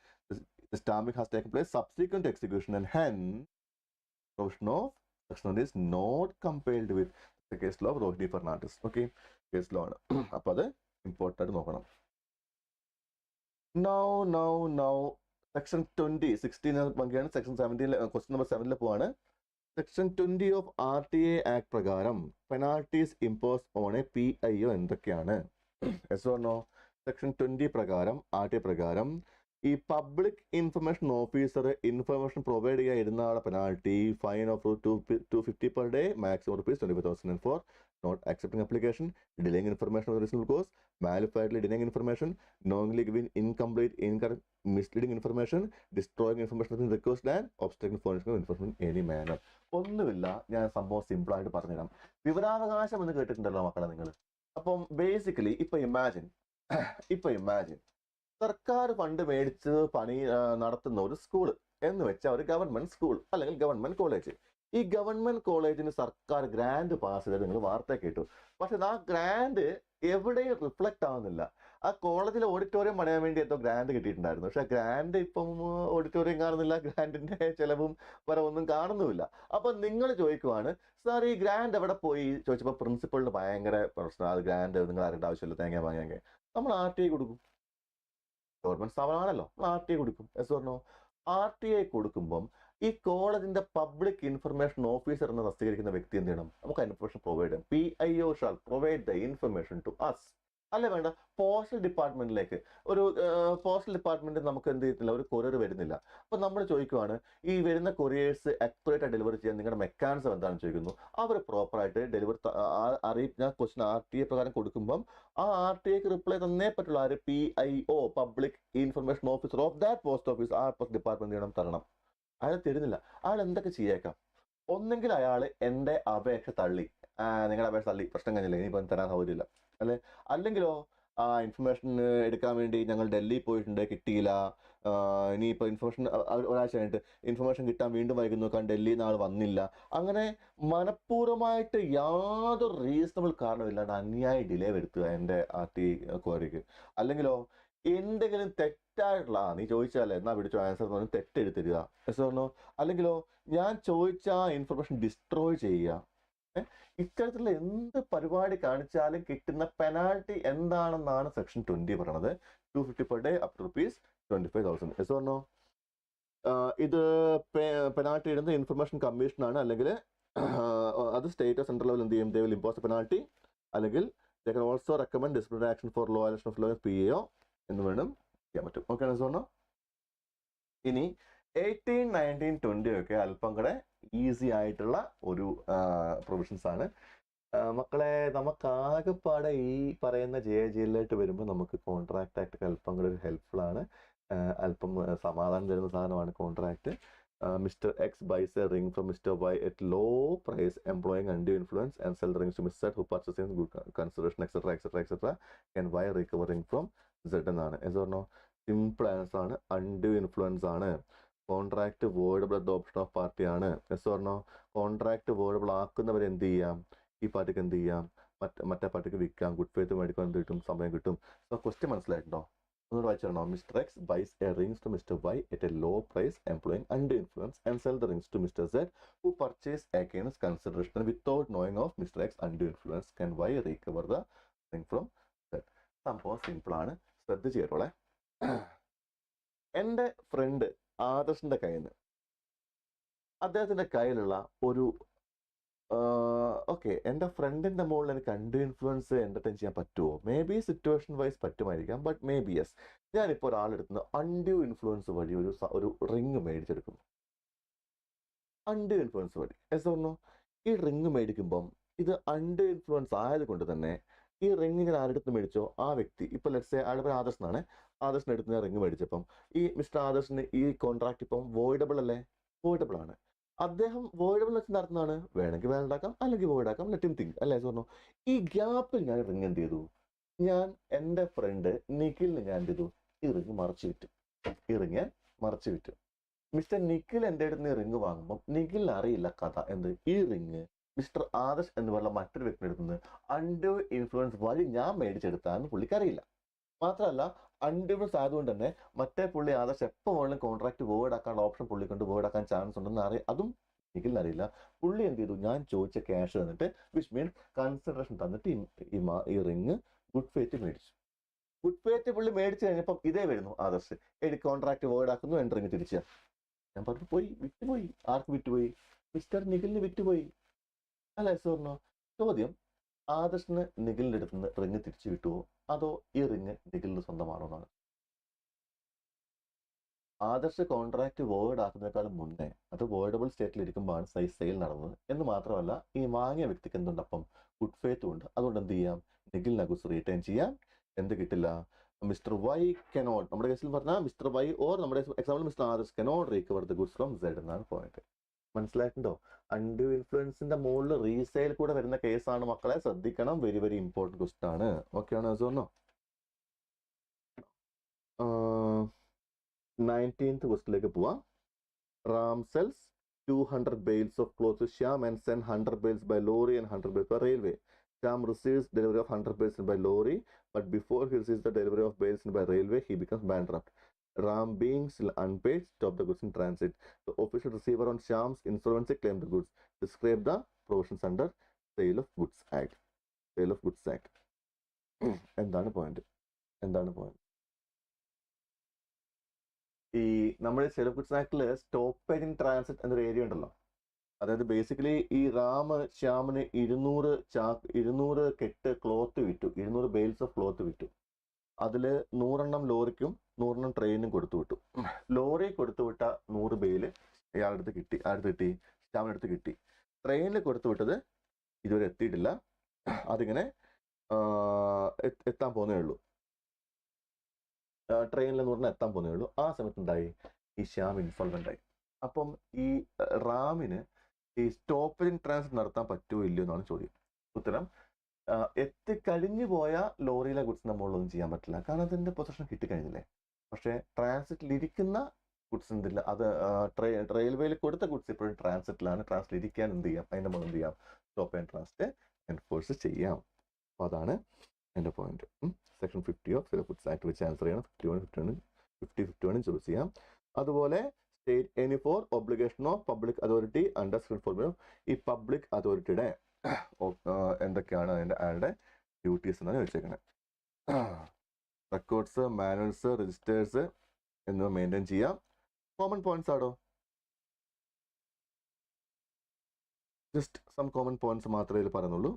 the stamping has taken place subsequent to execution and hence provision of section is not compelled with the case law of Rohini Fernandez. Okay, case law ആണ്. അപ്പോൾ അത് important ആയിട്ട് നോക്കണം. Now section 20 16 പങ്കാണ്. Section 17 question number 7 പോവാണ്. Section 20 of RTA act പ്രകാരം penalties impose on a PIO എന്തൊക്കെയാണ്? Yes or no? Section 20 പ്രകാരം RTA പ്രകാരം ഈ public information officer information provide ചെയ്യാതിരുന്ന ആളെ penalty fine of $250 per day, maximum ₹25,000 for not accepting application, delaying information of reasonable cause, malafidely delaying information, knowingly giving incomplete incorrect misleading information, destroying information request and obstructing furnishing information any manner. ഒന്നുമില്ല, ഞാൻ സംഭവം സിമ്പിളായിട്ട് പറഞ്ഞുതരാം. വിവരാവകാശം എന്ന് കേട്ടിട്ടുണ്ടല്ലോ മക്കളെ നിങ്ങൾ. അപ്പം ബേസിക്കലി ഇപ്പൊ ഇമാജിൻ സർക്കാർ ഫണ്ട് മേടിച്ച് പണി നടത്തുന്ന ഒരു സ്കൂള് എന്ന് വെച്ചാൽ ഒരു ഗവൺമെന്റ് സ്കൂൾ അല്ലെങ്കിൽ ഗവൺമെന്റ് കോളേജ്. ഈ ഗവൺമെന്റ് കോളേജിന് സർക്കാർ ഗ്രാൻഡ് പാസ് ചെയ്തത് നിങ്ങൾ വാർത്ത കേട്ടു. പക്ഷെ ആ ഗ്രാൻഡ് എവിടെയും റിഫ്ലക്ട് ആവുന്നില്ല. ആ കോളേജിലെ ഓഡിറ്റോറിയം പണിയാൻ വേണ്ടി എന്തോ ഗ്രാൻഡ് കിട്ടിയിട്ടുണ്ടായിരുന്നു. പക്ഷെ ഗ്രാൻഡ് ഇപ്പം ഓഡിറ്റോറിയം കാണുന്നില്ല, ഗ്രാൻഡിന്റെ ചെലവും ഒന്നും കാണുന്നുമില്ല. അപ്പൊ നിങ്ങൾ ചോദിക്കുവാണ്, സാർ ഈ ഗ്രാൻഡ് എവിടെ പോയി ചോദിച്ചപ്പോൾ പ്രിൻസിപ്പളിന് ഭയങ്കര പ്രശ്നം. അത് ഗ്രാൻഡ് നിങ്ങൾ അറിയേണ്ട ആവശ്യമില്ല, തേങ്ങ വാങ്ങിയെങ്കിൽ നമ്മൾ RTA കൊടുക്കും. ഗവൺമെന്റ് സ്ഥാപനമാണല്ലോ, RTA കൊടുക്കും. Yes or no? RTA കൊടുക്കുമ്പം ഈ കോളേജിന്റെ പബ്ലിക് ഇൻഫർമേഷൻ ഓഫീസർ എന്ന് പ്രസിദ്ധീകരിക്കുന്ന വ്യക്തി എന്ത് ചെയ്യണം? നമുക്ക് ഇൻഫർമേഷൻ പ്രൊവൈഡ് ചെയ്യാം. PIO shall provide the information to us. അല്ല വേണ്ട, പോസ്റ്റൽ ഡിപ്പാർട്ട്മെന്റിലേക്ക് ഒരു പോസ്റ്റൽ ഡിപ്പാർട്ട്മെന്റ് നമുക്ക് എന്ത് ചെയ്തിട്ടില്ല, ഒരു കൊറിയർ വരുന്നില്ല. അപ്പൊ നമ്മൾ ചോദിക്കുവാണ്, ഈ വരുന്ന കൊറിയേഴ്സ് അക്യുറേറ്റ് ആയിട്ട് ഡെലിവറി ചെയ്യാൻ നിങ്ങളുടെ മെക്കാനിസം എന്താണെന്ന് ചോദിക്കുന്നു. അവർ പ്രോപ്പറായിട്ട് ഡെലിവറി ഞാൻ ക്വസ്റ്റ്യൻ RTA പ്രകാരം കൊടുക്കുമ്പം ആ RTAക്ക് റിപ്ലൈ തന്നേ പറ്റുള്ളൂ. ആര്? PIO, public information officer of that post office. ആ പോസ്റ്റ് ഡിപ്പാർട്ട്മെന്റ് ചെയ്യണം, തരണം. അയാൾ തരുന്നില്ല. അയാൾ എന്തൊക്കെ ചെയ്യേക്കാം? ഒന്നെങ്കിൽ അയാൾ എൻ്റെ അപേക്ഷ തള്ളി, നിങ്ങളുടെ അപേക്ഷ തള്ളി, പ്രശ്നം കഴിഞ്ഞില്ല, ഇനിയിപ്പം തരാൻ സൗകര്യമില്ല അല്ലെ. അല്ലെങ്കിലോ ആ ഇൻഫർമേഷൻ എടുക്കാൻ വേണ്ടി ഞങ്ങൾ ഡൽഹിയിൽ പോയിട്ടുണ്ട്, കിട്ടിയില്ല. ഇനിയിപ്പോൾ ഇൻഫർമേഷൻ ഒരാഴ്ച കഴിഞ്ഞിട്ട് ഇൻഫർമേഷൻ കിട്ടാൻ വീണ്ടും വൈകുന്നു, കാരണം ഡൽഹിയിൽ നിന്ന് ആൾ വന്നില്ല. അങ്ങനെ മനഃപൂർവ്വമായിട്ട് യാതൊരു റീസണബിൾ കാരണമില്ലാണ്ട് അന്യായ ഡിലേ വരുത്തുക എൻ്റെ ക്വയറിക്ക്. അല്ലെങ്കിലോ എന്തെങ്കിലും തെറ്റായിട്ടുള്ള നീ ചോദിച്ചാലേ എന്നാ പിടിച്ചോ ആൻസർ എന്ന് പറഞ്ഞ് തെറ്റെടുത്തരിക എസ് പറഞ്ഞോ. അല്ലെങ്കിലോ ഞാൻ ചോദിച്ച ആ ഇൻഫർമേഷൻ ഡിസ്ട്രോയ് ചെയ്യുക. ഇത്തരത്തിലുള്ള എന്ത് പരിപാടി കാണിച്ചാലും കിട്ടുന്ന പെനാൽറ്റി എന്താണെന്നാണ് സെക്ഷൻ 20 പറയണത്. 250 per day up to ₹25,000. Yes പറഞ്ഞോ. ഇത് പെനാൽറ്റി ഇടുന്ന ഇൻഫർമേഷൻ കമ്മീഷനാണ്. അല്ലെങ്കിൽ അത് സ്റ്റേറ്റ് സെൻട്രൽ ലെവൽ എന്ത് ചെയ്യും? They will impose penalty. അല്ലെങ്കിൽ they can also recommend disciplinary action for law violation of law PAO എന്ന് വേണം ചെയ്യാൻ പറ്റും. ഓക്കെ ആണ് പറഞ്ഞോ. ഇനി 18, 19, 20 ഒക്കെ അല്പം കൂടെ ഈസി ആയിട്ടുള്ള ഒരു പ്രൊവിഷൻസ് ആണ് മക്കളെ. നമുക്കാകെപ്പാടെ ഈ പറയുന്ന JJയിലോട്ട് വരുമ്പോൾ നമുക്ക് കോൺട്രാക്ട് ആക്ട് അല്പം കൂടെ ഒരു ഹെൽപ്ഫുൾ ആണ്. അല്പം സമാധാനം തരുന്ന സാധനമാണ് contract. Mr. X buys a ring from Mr. Y at low price, employing undue influence, and sell the rings to Mr. Z, who purchases good consideration, etc., etc., etc. Can Y recover ring from Z എന്നാണ്. പറഞ്ഞോ simple answer ആണ്. Undue influence ആണ്. Contract voidable at the option of party ആണ്. പറഞ്ഞോ contract voidable ആക്കുന്നവർ എന്ത് ചെയ്യാം? ഈ പാർട്ടിക്ക് എന്ത് ചെയ്യാം? മറ്റേ പാർട്ടിക്ക് വിൽക്കാം. ഗുഡ് ഫെയ്ത്ത് മേടിക്കാൻ എന്ത് കിട്ടും? സമയം കിട്ടും. സോ ക്വസ്റ്റ്യൻ മനസ്സിലായിട്ടുണ്ടോ? ഒന്നുകൂടെ വായിച്ചിരണോ? Mr. X buys a rings to Mr. Y at a low price, employing undue influence, and sell the rings to Mr. Z, who purchase against consideration without knowing of Mr. X undue influence. Can Y recover the ring from Z? സംഭവം simple ആണ്. ശ്രദ്ധിച്ച് കേട്ടോളെ. എൻ്റെ front ആദർശിന്റെ കയ്യിൽ നിന്ന് അദ്ദേഹത്തിന്റെ കയ്യിലുള്ള ഒരു okay എൻ്റെ ഫ്രണ്ടിന്റെ മുകളിൽ എനിക്ക് അണ്ടു ഇൻഫ്ലുവൻസ് എന്റർടൈൻ ചെയ്യാൻ പറ്റുമോ? മേ ബി സിറ്റുവേഷൻ വൈസ് പറ്റുമായിരിക്കാം, ബട്ട് മേ ബി യെസ്. ഞാനിപ്പോൾ ഒരാളെടുത്തുനിന്ന് അണ്ടു ഇൻഫ്ലുവൻസ് വഴി ഒരു റിങ് മേടിച്ചെടുക്കുന്നു. അണ്ടു ഇൻഫ്ലുവൻസ് വഴി എസ് പറഞ്ഞു. ഈ റിങ് മേടിക്കുമ്പം ഇത് അണ്ടു ഇൻഫ്ലുവൻസ് ആയതുകൊണ്ട് തന്നെ ഈ റിങ് ഞാൻ ആരെടുത്ത് മേടിച്ചോ ആ വ്യക്തി, ഇപ്പൊ ലെറ്റ്സ് സേ ആളുടെ ആദർശ് എന്നാണ്, ആദർശിന്റെ അടുത്ത് ഞാൻ റിങ് മേടിച്ചപ്പം ഈ മിസ്റ്റർ ആദർശിന് ഈ കോൺട്രാക്ട് ഇപ്പം വോയിഡബിൾ അല്ലേ? വോയിഡബിൾ ആണ്. അദ്ദേഹം വോയിഡബിൾ വെച്ച് നടത്തുന്നതാണ്. വേണമെങ്കിൽ വേണ്ടാക്കാം, അല്ലെങ്കിൽ വോയിഡാക്കാം. ലെറ്റ് ഹിം തിങ്ക് അല്ലേ പറഞ്ഞു. ഈ ഗ്യാപ്പിൽ ഞാൻ റിങ് എന്ത് ചെയ്തു? ഞാൻ എൻ്റെ ഫ്രണ്ട് നിഖിലിന് ഞാൻ എന്ത് ചെയ്തു? ഈ റിങ് മറച്ചു വിറ്റു. ഈ റിങ് മറച്ചു വിറ്റു. മിസ്റ്റർ നിഖിൽ എൻ്റെ അടുത്ത് നിന്ന് റിങ് വാങ്ങുമ്പോൾ നിഖിലിന് അറിയില്ല കഥ എന്ത്? ഈ റിങ് മിസ്റ്റർ ആദർശ് എന്ന് പറയുന്ന മറ്റൊരു വ്യക്തി എടുത്തുനിന്ന് അണ്ടു ഇൻഫ്ലുവൻസ് വഴി ഞാൻ മേടിച്ചെടുത്താന്ന് പുള്ളിക്കറിയില്ല. മാത്രമല്ല അണ്ടു ഇൻഫ്ലുവൻസ് ആയതുകൊണ്ട് തന്നെ മറ്റേ പുള്ളി ആദർശ് എപ്പോൾ വേണമെങ്കിലും കോൺട്രാക്ട് വേർഡ് ആക്കാനുള്ള ഓപ്ഷൻ പുള്ളി കൊണ്ട് വേർഡ് ആക്കാൻ ചാൻസ് ഉണ്ടെന്ന് അതും നിഖിലിന് അറിയില്ല. പുള്ളി എന്ത് ചെയ്തു? ഞാൻ ചോദിച്ച ക്യാഷ് തന്നിട്ട്, വിച്ച് മീൻസ് കൺസിഡറേഷൻ തന്നിട്ട് ഈ റിങ് ഗുഡ് ഫെയ്ത്ത് മേടിച്ചു. ഗുഡ് ഫെയ്ത്ത് പുള്ളി മേടിച്ചു കഴിഞ്ഞപ്പം ഇതേ വരുന്നു ആദർശ് കോൺട്രാക്ട് വേർഡ് ആക്കുന്നു, എൻ്റെ റിങ് തിരിച്ചാ. ഞാൻ പറഞ്ഞു പോയി, വിറ്റുപോയി. ആർക്ക് വിറ്റുപോയി? മിസ്റ്റർ നിഖിലിന് വിറ്റുപോയി അല്ലേ? പറഞ്ഞോ. ചോദ്യം, ആദർശിന് നിഖിലിന്റെ അടുത്ത് നിന്ന് റിങ് തിരിച്ചു കിട്ടുമോ, അതോ ഈ റിങ് നിഖിലിന് സ്വന്തമാണോ എന്നാണ്. ആദർശ് കോൺട്രാക്ട് വേർഡ് ആക്കുന്നതിനേക്കാളും മുന്നേ അത് വേർഡബിൾ സ്റ്റേറ്റിൽ ഇരിക്കുമ്പോഴാണ് സെയിൽ നടന്നത് എന്ന് മാത്രമല്ല ഈ വാങ്ങിയ വ്യക്തിക്ക് എന്തുണ്ട്? അപ്പം ഗുഡ് ഫെയ്ത്തും ഉണ്ട്. അതുകൊണ്ട് എന്ത് ചെയ്യാം? നിഖിലിനെ ഗുഡ്സ് റീറ്റെയിൻ ചെയ്യാം. എന്ത് കിട്ടില്ല? മിസ്റ്റർ വൈ കനോട്ട്, നമ്മുടെ കേസിൽ പറഞ്ഞാൽ മിസ്റ്റർ വൈ ഓർ നമ്മുടെ example mister Adarsh cannot recover the goods from said എന്നാണ് പോയിന്റ്. മനസ്സിലായിട്ടുണ്ടോ? അണ്ടു ഇൻഫ്ലുവൻസിന്റെ മുകളിൽ റീസെയിൽ കൂടെ വരുന്ന കേസാണ് മക്കളെ, ശ്രദ്ധിക്കണം. വെരി വെരി ഇമ്പോർട്ടൻറ്റ് ക്വസ്റ്റൻ ആണ്. ഓക്കെ ആണോ? പറഞ്ഞോ. 19th ക്വസ്റ്റിലേക്ക് പോവാം. Ram sells 200 bales of clothes to Shyam and send 100 bales by lorry and 100 bales by railway. Shyam receives delivery of 100 bales by lorry, but before he receives the delivery of bales by railway, he becomes bankrupt. Ram, being still unpaid, stopped the goods in transit. The official receiver on Shyam's insolvency claimed the goods. Describe the provisions under Sale of Goods Act. Sale of Goods Act. എന്താണ് point? ഈ നമ്മുടെ sale of goods ആക്ടില് stoppage in transit എന്നൊരു area ഉണ്ടല്ലോ. അതായത് basically ഈ റാം ശ്യാമിന് 200 കെട്ട് cloth വിറ്റു, 200 ബെയിൽസ് ഓഫ് ക്ലോത്ത് വിറ്റു. അതിൽ 100 ലോറിക്കും 100 ട്രെയിനും കൊടുത്തു വിട്ടു. ലോറി കൊടുത്തു വിട്ട 100 ബെയില് ഇയാളുടെ അടുത്ത് കിട്ടി. കിട്ടി? ശ്യാമിൻ്റെ അടുത്ത് കിട്ടി. ട്രെയിനിൽ കൊടുത്തു വിട്ടത് ഇതുവരെ എത്തിയിട്ടില്ല. അതിങ്ങനെ എത്താൻ പോകുന്നേ ഉള്ളൂ. ട്രെയിനിൽ 100 എത്താൻ പോകുന്നേ ഉള്ളൂ. ആ സമയത്ത് ഉണ്ടായി ഈ ശ്യാം ഇൻസോൾവെന്റ് ആയി. അപ്പം ഈ റാമിന് ഈ സ്റ്റോപ്പേജ് ഇൻ ട്രാൻസിറ്റ് നടത്താൻ പറ്റുമോ ഇല്ലയോ എന്നാണ് ചോദ്യം. ഉത്തരം എത്തിക്കഴിഞ്ഞു പോയ ലോറിയിലെ ഗുഡ്സ് നമ്മളൊന്നും ചെയ്യാൻ പറ്റില്ല, കാരണം അതിന്റെ പൊസിഷൻ കിട്ടിക്കഴിഞ്ഞില്ലേ. പക്ഷേ ട്രാൻസിറ്റിലിരിക്കുന്ന ഗുഡ്സ് എന്തില്ല, അത് റെയിൽവേയിൽ കൊടുത്ത ഗുഡ്സ് ഇപ്പോഴും ട്രാൻസിറ്റിലാണ്. ട്രാൻസിറ്റിലിരിക്കാൻ എന്ത് ചെയ്യാം, അതിന്റെ മുകളിൽ എന്ത് ചെയ്യാം, സ്റ്റോപ്പ് ആൻഡ് ട്രാൻസിറ്റ് എൻഫോഴ്സ് ചെയ്യാം. അപ്പോൾ അതാണ് എൻ്റെ point. Section 50 of goods act വെച്ച് ആൻസർ ചെയ്യണം. 51 ചൂസ് ചെയ്യാം. അതുപോലെ state any four obligation of public authority under section 4 ഈ പബ്ലിക് അതോറിറ്റിയുടെ എന്തൊക്കെയാണ് അയാളുടെ ഡ്യൂട്ടീസ് എന്നാണ് ചോദിച്ചേക്കുന്നത്. റെക്കോർഡ്സ്, മാനുവൽസ്, രജിസ്റ്റേഴ്സ് എന്നിവ മെയിൻറ്റെയിൻ ചെയ്യാം. കോമൺ പോയിന്റ്സ് ആണോ? ജസ്റ്റ് സം കോമൺ പോയിന്റ്സ് മാത്രമേ ഇതിൽ പറയുന്നുള്ളൂ.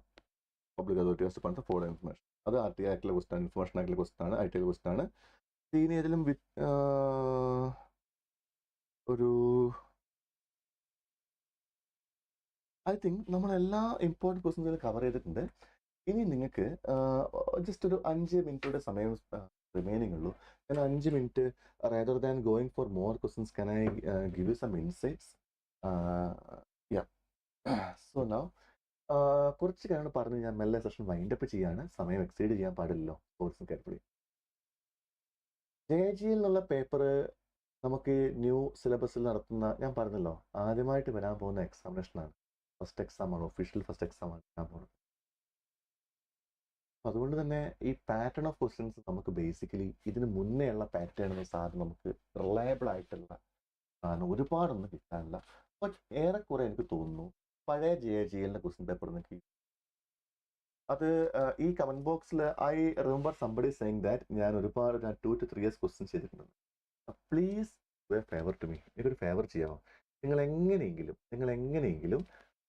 Public authority has to fund for information. അത് RT ആക്ടിലെ ക്വസ്റ്റൻ, ഇൻഫർമേഷൻ ആക്ടിലെ ക്വസ്റ്റൻ ആണ്, ITയിലെ ക്വസ്റ്റൻ ആണ്. ഇനി ഏതിലും ഒരു ഐ തിങ്ക് നമ്മളെല്ലാ ഇമ്പോർട്ടൻറ്റ് ക്വസ്റ്റൻസുകൾ കവർ ചെയ്തിട്ടുണ്ട്. ഇനി നിങ്ങൾക്ക് ജസ്റ്റ് ഒരു 5 മിനിറ്റോടെ സമയം റിമൈനിങ് ഉള്ളൂ. ഞാൻ 5 minute rather than going for more questions can I give you some insights? So now കുറച്ച് കാര്യങ്ങൾ പറഞ്ഞ് ഞാൻ മെല്ലെ സെഷൻ വൈൻഡപ്പ് ചെയ്യാണ്. സമയം എക്സീഡ് ചെയ്യാൻ പാടില്ലല്ലോ. കോഴ്സും കെയർഫുള്ളി. JGയിൽ നിന്നുള്ള പേപ്പർ നമുക്ക് ന്യൂ സിലബസിൽ നടത്തുന്ന, ഞാൻ പറഞ്ഞല്ലോ, ആദ്യമായിട്ട് വരാൻ പോകുന്ന എക്സാമിനേഷനാണ്. ഫസ്റ്റ് എക്സാമാണ്, ഒഫീഷ്യൽ ഫസ്റ്റ് എക്സാമാണ് വരാൻ പോകുന്നത്. അതുകൊണ്ട് തന്നെ ഈ പാറ്റേൺ ഓഫ് ക്വസ്റ്റ്യൻസ് നമുക്ക് ബേസിക്കലി ഇതിന് മുന്നേ ഉള്ള പാറ്റേൺ എന്ന സാധനം നമുക്ക് റിലയബിൾ ആയിട്ടുള്ള സാധനം ഒരുപാടൊന്നും കിട്ടാനില്ല. ബട്ട് ഏറെക്കുറെ എനിക്ക് തോന്നുന്നു പഴയ JGലിൻ്റെ ക്വസ്റ്റ്യൻ പേപ്പർ നിങ്ങൾക്ക് അത് ഈ കമന്റ് ബോക്സിൽ I remember somebody saying that ഞാൻ 2 to 3 years ക്വസ്റ്റ്യൻ ചെയ്തിട്ടുണ്ട്. Please do a favour to me. എനിക്കൊരു ഫേവർ ചെയ്യാമോ? നിങ്ങൾ എങ്ങനെയെങ്കിലും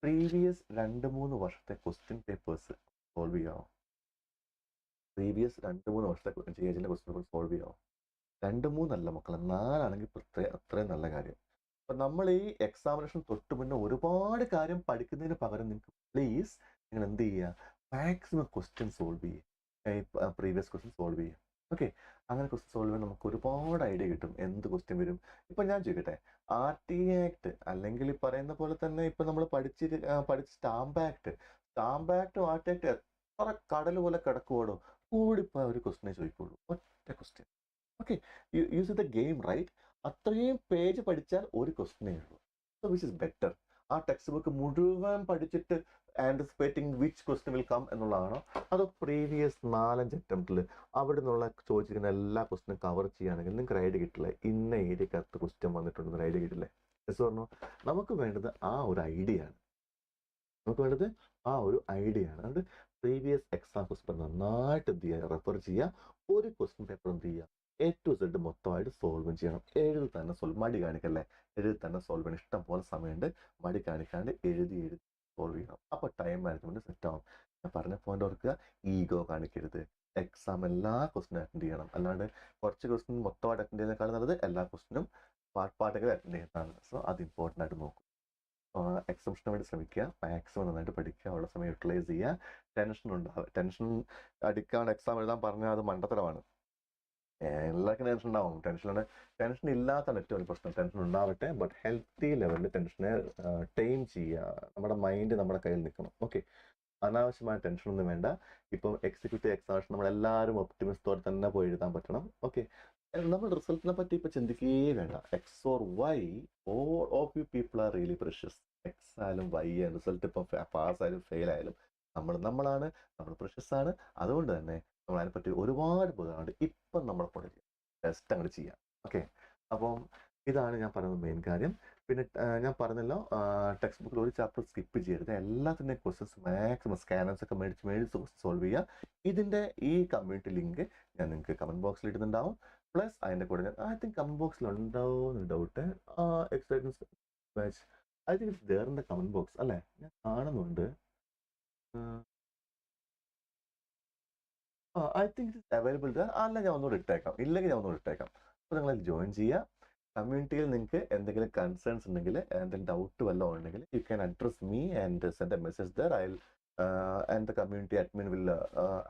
പ്രീവിയസ് 2-3 വർഷത്തെ ക്വസ്റ്റ്യൻ പേപ്പേഴ്സ് സോൾവ് ചെയ്യാമോ? പ്രീവിയസ് 2-3 വർഷത്തെ JGലിൻ്റെ ക്വസ്റ്റ്യൻ പേപ്പർ സോൾവ് ചെയ്യാമോ? 2-3 മക്കളെ, 4 ആണെങ്കിൽ അത്രയും നല്ല കാര്യം. അപ്പം നമ്മൾ ഈ എക്സാമിനേഷൻ തൊട്ട് മുന്നേ ഒരുപാട് കാര്യം പഠിക്കുന്നതിന് പകരം നിങ്ങൾക്ക് പ്ലീസ് നിങ്ങൾ എന്ത് ചെയ്യുക, മാക്സിമം ക്വസ്റ്റ്യൻ സോൾവ് ചെയ്യുക, പ്രീവിയസ് ക്വസ്റ്റ്യൻ സോൾവ് ചെയ്യുക. ഓക്കെ, അങ്ങനെ ക്വസ്റ്റ്യൻ സോൾവ് ചെയ്യുമ്പോൾ നമുക്ക് ഒരുപാട് ഐഡിയ കിട്ടും എന്ത് ക്വസ്റ്റ്യൻ വരും. ഇപ്പം ഞാൻ ചോദിക്കട്ടെ, RT ആക്ട് അല്ലെങ്കിൽ ഈ പറയുന്ന പോലെ തന്നെ ഇപ്പം നമ്മൾ പഠിച്ച സ്റ്റാമ്പ് ആക്ടും RT ആക്ട് എത്ര കടൽ പോലെ കിടക്കുവാടോ, കൂടിപ്പോയ ഒരു ക്വസ്റ്റ്യനെ ചോദിക്കുള്ളൂ, ഒറ്റ question. Okay, use the game right. അത്രയും പേജ് പഠിച്ചാൽ ഒരു ക്വസ്റ്റ്യനേ ഉള്ളൂ. So which is better? ആ ടെക്സ്റ്റ് ബുക്ക് മുഴുവൻ പഠിച്ചിട്ട് anticipating which question will come എന്നുള്ളതാണോ, അതോ പ്രീവിയസ് 4-5 അറ്റംപ്റ്റിൽ അവിടെ നിന്നുള്ള ചോദിച്ചിരിക്കുന്ന എല്ലാ ക്വസ്റ്റ്യനും കവർ ചെയ്യുകയാണെങ്കിൽ നിങ്ങൾക്ക് ഐഡിയ കിട്ടില്ല, ഇന്ന ഏരിയക്കകത്ത് ക്വസ്റ്റ്യൻ വന്നിട്ടുണ്ടെന്ന് ഐഡിയ കിട്ടില്ലേ? എസ് പറഞ്ഞോ? നമുക്ക് വേണ്ടത് ആ ഒരു ഐഡിയ ആണ്. അതുകൊണ്ട് പ്രീവിയസ് എക്സാം ക്വസ്റ്റ്യൻ പേപ്പർ നന്നായിട്ട് എന്ത് ചെയ്യുക, റെഫർ ചെയ്യുക. ഒരു ക്വസ്റ്റ്യൻ പേപ്പർ എന്ത് ചെയ്യുക, A to Z മൊത്തമായിട്ട് സോൾവ് ചെയ്യണം. എഴുതി തന്നെ മടി കാണിക്കല്ലേ, എഴുതി തന്നെ സോൾവ് ചെയ്യണം. ഇഷ്ടം പോലെ സമയമുണ്ട്, മടി കാണിക്കാണ്ട് എഴുതി സോൾവ് ചെയ്യണം. അപ്പോൾ ടൈം മാനേജ്മെന്റ് സെറ്റ് ആവും. ഞാൻ പറഞ്ഞ പോയിന്റ് ഓർക്കുക, ഈഗോ കാണിക്കരുത്. എക്സാം എല്ലാ ക്വസ്റ്റിനും അറ്റൻഡ് ചെയ്യണം. അല്ലാണ്ട് കുറച്ച് ക്വസ്റ്റിൻ മൊത്തമായിട്ട് അറ്റൻഡ് ചെയ്യുന്നതിനേക്കാൾ നല്ലത് എല്ലാ ക്വസ്റ്റിനും പാർട്ടായിട്ട് അറ്റൻഡ് ചെയ്യുന്നതാണ്. സോ അത് ഇമ്പോർട്ടൻ്റ് ആയിട്ട് നോക്കും. എക്സാമിന് വേണ്ടി ശ്രമിക്കുക, മാക്സിമം നന്നായിട്ട് പഠിക്കുക, ഉള്ള സമയം യൂട്ടിലൈസ് ചെയ്യുക. ടെൻഷൻ അടിക്കാണ്ട് എക്സാം എഴുതാൻ പറഞ്ഞാൽ അത് മണ്ടത്തരമാണ്. എല്ലാവർക്കും ടെൻഷൻ ഉണ്ടാവും. ടെൻഷൻ ഇല്ലാത്തതാണ് ഏറ്റവും വലിയ പ്രശ്നം. ടെൻഷൻ ഉണ്ടാവട്ടെ, ബട്ട് ഹെൽത്തി ലെവലിൽ ടെൻഷനെ ടൈം ചെയ്യുക. നമ്മുടെ മൈൻഡ് നമ്മുടെ കയ്യിൽ നിൽക്കണം. ഓക്കെ, അനാവശ്യമായ ടെൻഷനൊന്നും വേണ്ട. ഇപ്പം എക്സിക്യൂട്ടീവ് എക്സാമിനേഷൻ നമ്മളെല്ലാവരും ഒപ്റ്റിമിസ്റ്റോടെ തന്നെ പോയി എഴുതാൻ പറ്റണം. ഓക്കെ, നമ്മൾ റിസൾട്ടിനെ പറ്റി ഇപ്പം ചിന്തിക്കുകയേ വേണ്ട. X or Y, all of you people are really precious. X ആയാലും Y ആയാലും റിസൾട്ട് ഇപ്പം പാസ്സായാലും ഫെയിൽ ആയാലും നമ്മളാണ്, നമ്മൾ പ്രഷ്യസ് ആണ്. അതുകൊണ്ട് തന്നെ നമ്മൾ അതിനെപ്പറ്റി ഒരുപാട് ബോധമുണ്ട്. ഇപ്പം നമ്മളെ കൊണ്ട് ടെസ്റ്റ് അങ്ങോട്ട് ചെയ്യാം. ഓക്കെ, അപ്പം ഇതാണ് ഞാൻ പറയുന്നത് മെയിൻ കാര്യം. പിന്നെ ഞാൻ പറഞ്ഞല്ലോ, ടെക്സ്റ്റ് ബുക്കിൽ ഒരു ചാപ്റ്റർ സ്കിപ്പ് ചെയ്യരുത്. എല്ലാത്തിൻ്റെയും ക്വസ്റ്റ്യൻസ് മാക്സിമം സ്കാനേഴ്സ് ഒക്കെ മേടിച്ച് സോൾവ് ചെയ്യുക. ഇതിൻ്റെ ഈ കമ്മ്യൂണിറ്റി ലിങ്ക് ഞാൻ നിങ്ങൾക്ക് കമൻറ്റ് ബോക്സിൽ ഇടുന്നുണ്ടാവും. പ്ലസ് അതിൻ്റെ കൂടെ ഞാൻ ഐ തിങ്ക് കമൻറ്റ് ബോക്സിൽ ഉണ്ടാവുമെന്ന് doubt. Excitement batch I think it's there in the comment box അല്ലേ? ഞാൻ കാണുന്നുണ്ട്. I think it's available there. അല്ല, ഞാൻ ഒന്നുകൂടി ഇട്ടേക്കാം. ഇല്ലെങ്കിൽ ഞാൻ ഒന്നുകൂടി ഇട്ടേക്കാം. അപ്പോൾ നിങ്ങൾ ജോയിൻ ചെയ്യുക. കമ്മ്യൂണിറ്റിയിൽ നിങ്ങൾക്ക് എന്തെങ്കിലും കൺസേൺസ് ഉണ്ടെങ്കിൽ, എന്തെങ്കിലും ഡൗട്ട് വല്ലതും ഉണ്ടെങ്കിൽ you can address me and send a message there. And the community admin will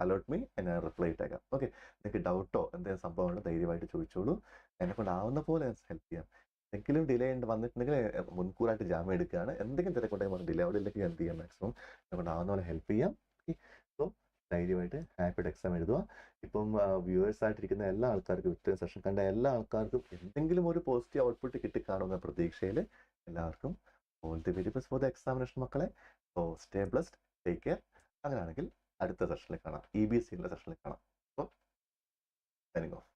allot me and ഞാൻ റിപ്ലൈ ഇട്ടേക്കാം. ഓക്കെ, നിങ്ങൾക്ക് ഡൗട്ടോ എന്തെങ്കിലും സംഭവമുണ്ടോ ധൈര്യമായിട്ട് ചോദിച്ചോളൂ. എന്നെ കൊണ്ടാവുന്ന പോലെ ഞാൻ ഹെൽപ്പ് ചെയ്യാം. എന്തെങ്കിലും ഡിലേ വന്നിട്ടുണ്ടെങ്കിൽ മുൻകൂറായിട്ട് ജാമ്യം എടുക്കുകയാണ്. എന്തെങ്കിലും തിരക്കുണ്ടെങ്കിൽ ഡിലേ അവിടെ ഇല്ലെങ്കിൽ എന്ത് ചെയ്യാം, മാക്സിമം എന്നെ കൊണ്ടാവുന്ന പോലെ ഹെൽപ്പ് ചെയ്യാം. സോ ധൈര്യമായിട്ട് ഹാപ്പിയായിട്ട് എക്സാം എഴുതുക. ഇപ്പം വ്യൂവേഴ്സായിട്ടിരിക്കുന്ന എല്ലാ ആൾക്കാർക്കും, ഇത്രയും സെഷൻ കണ്ട എല്ലാ ആൾക്കാർക്കും എന്തെങ്കിലും ഒരു പോസിറ്റീവ് ഔട്ട്പുട്ട് കിട്ടിക്കാണുന്ന പ്രതീക്ഷയിൽ എല്ലാവർക്കും all the very best for the examination മക്കളെ. So stay blessed, take care. അങ്ങനെയാണെങ്കിൽ അടുത്ത സെഷനിൽ കാണാം, EBC സെഷനിൽ കാണാം. So signing of.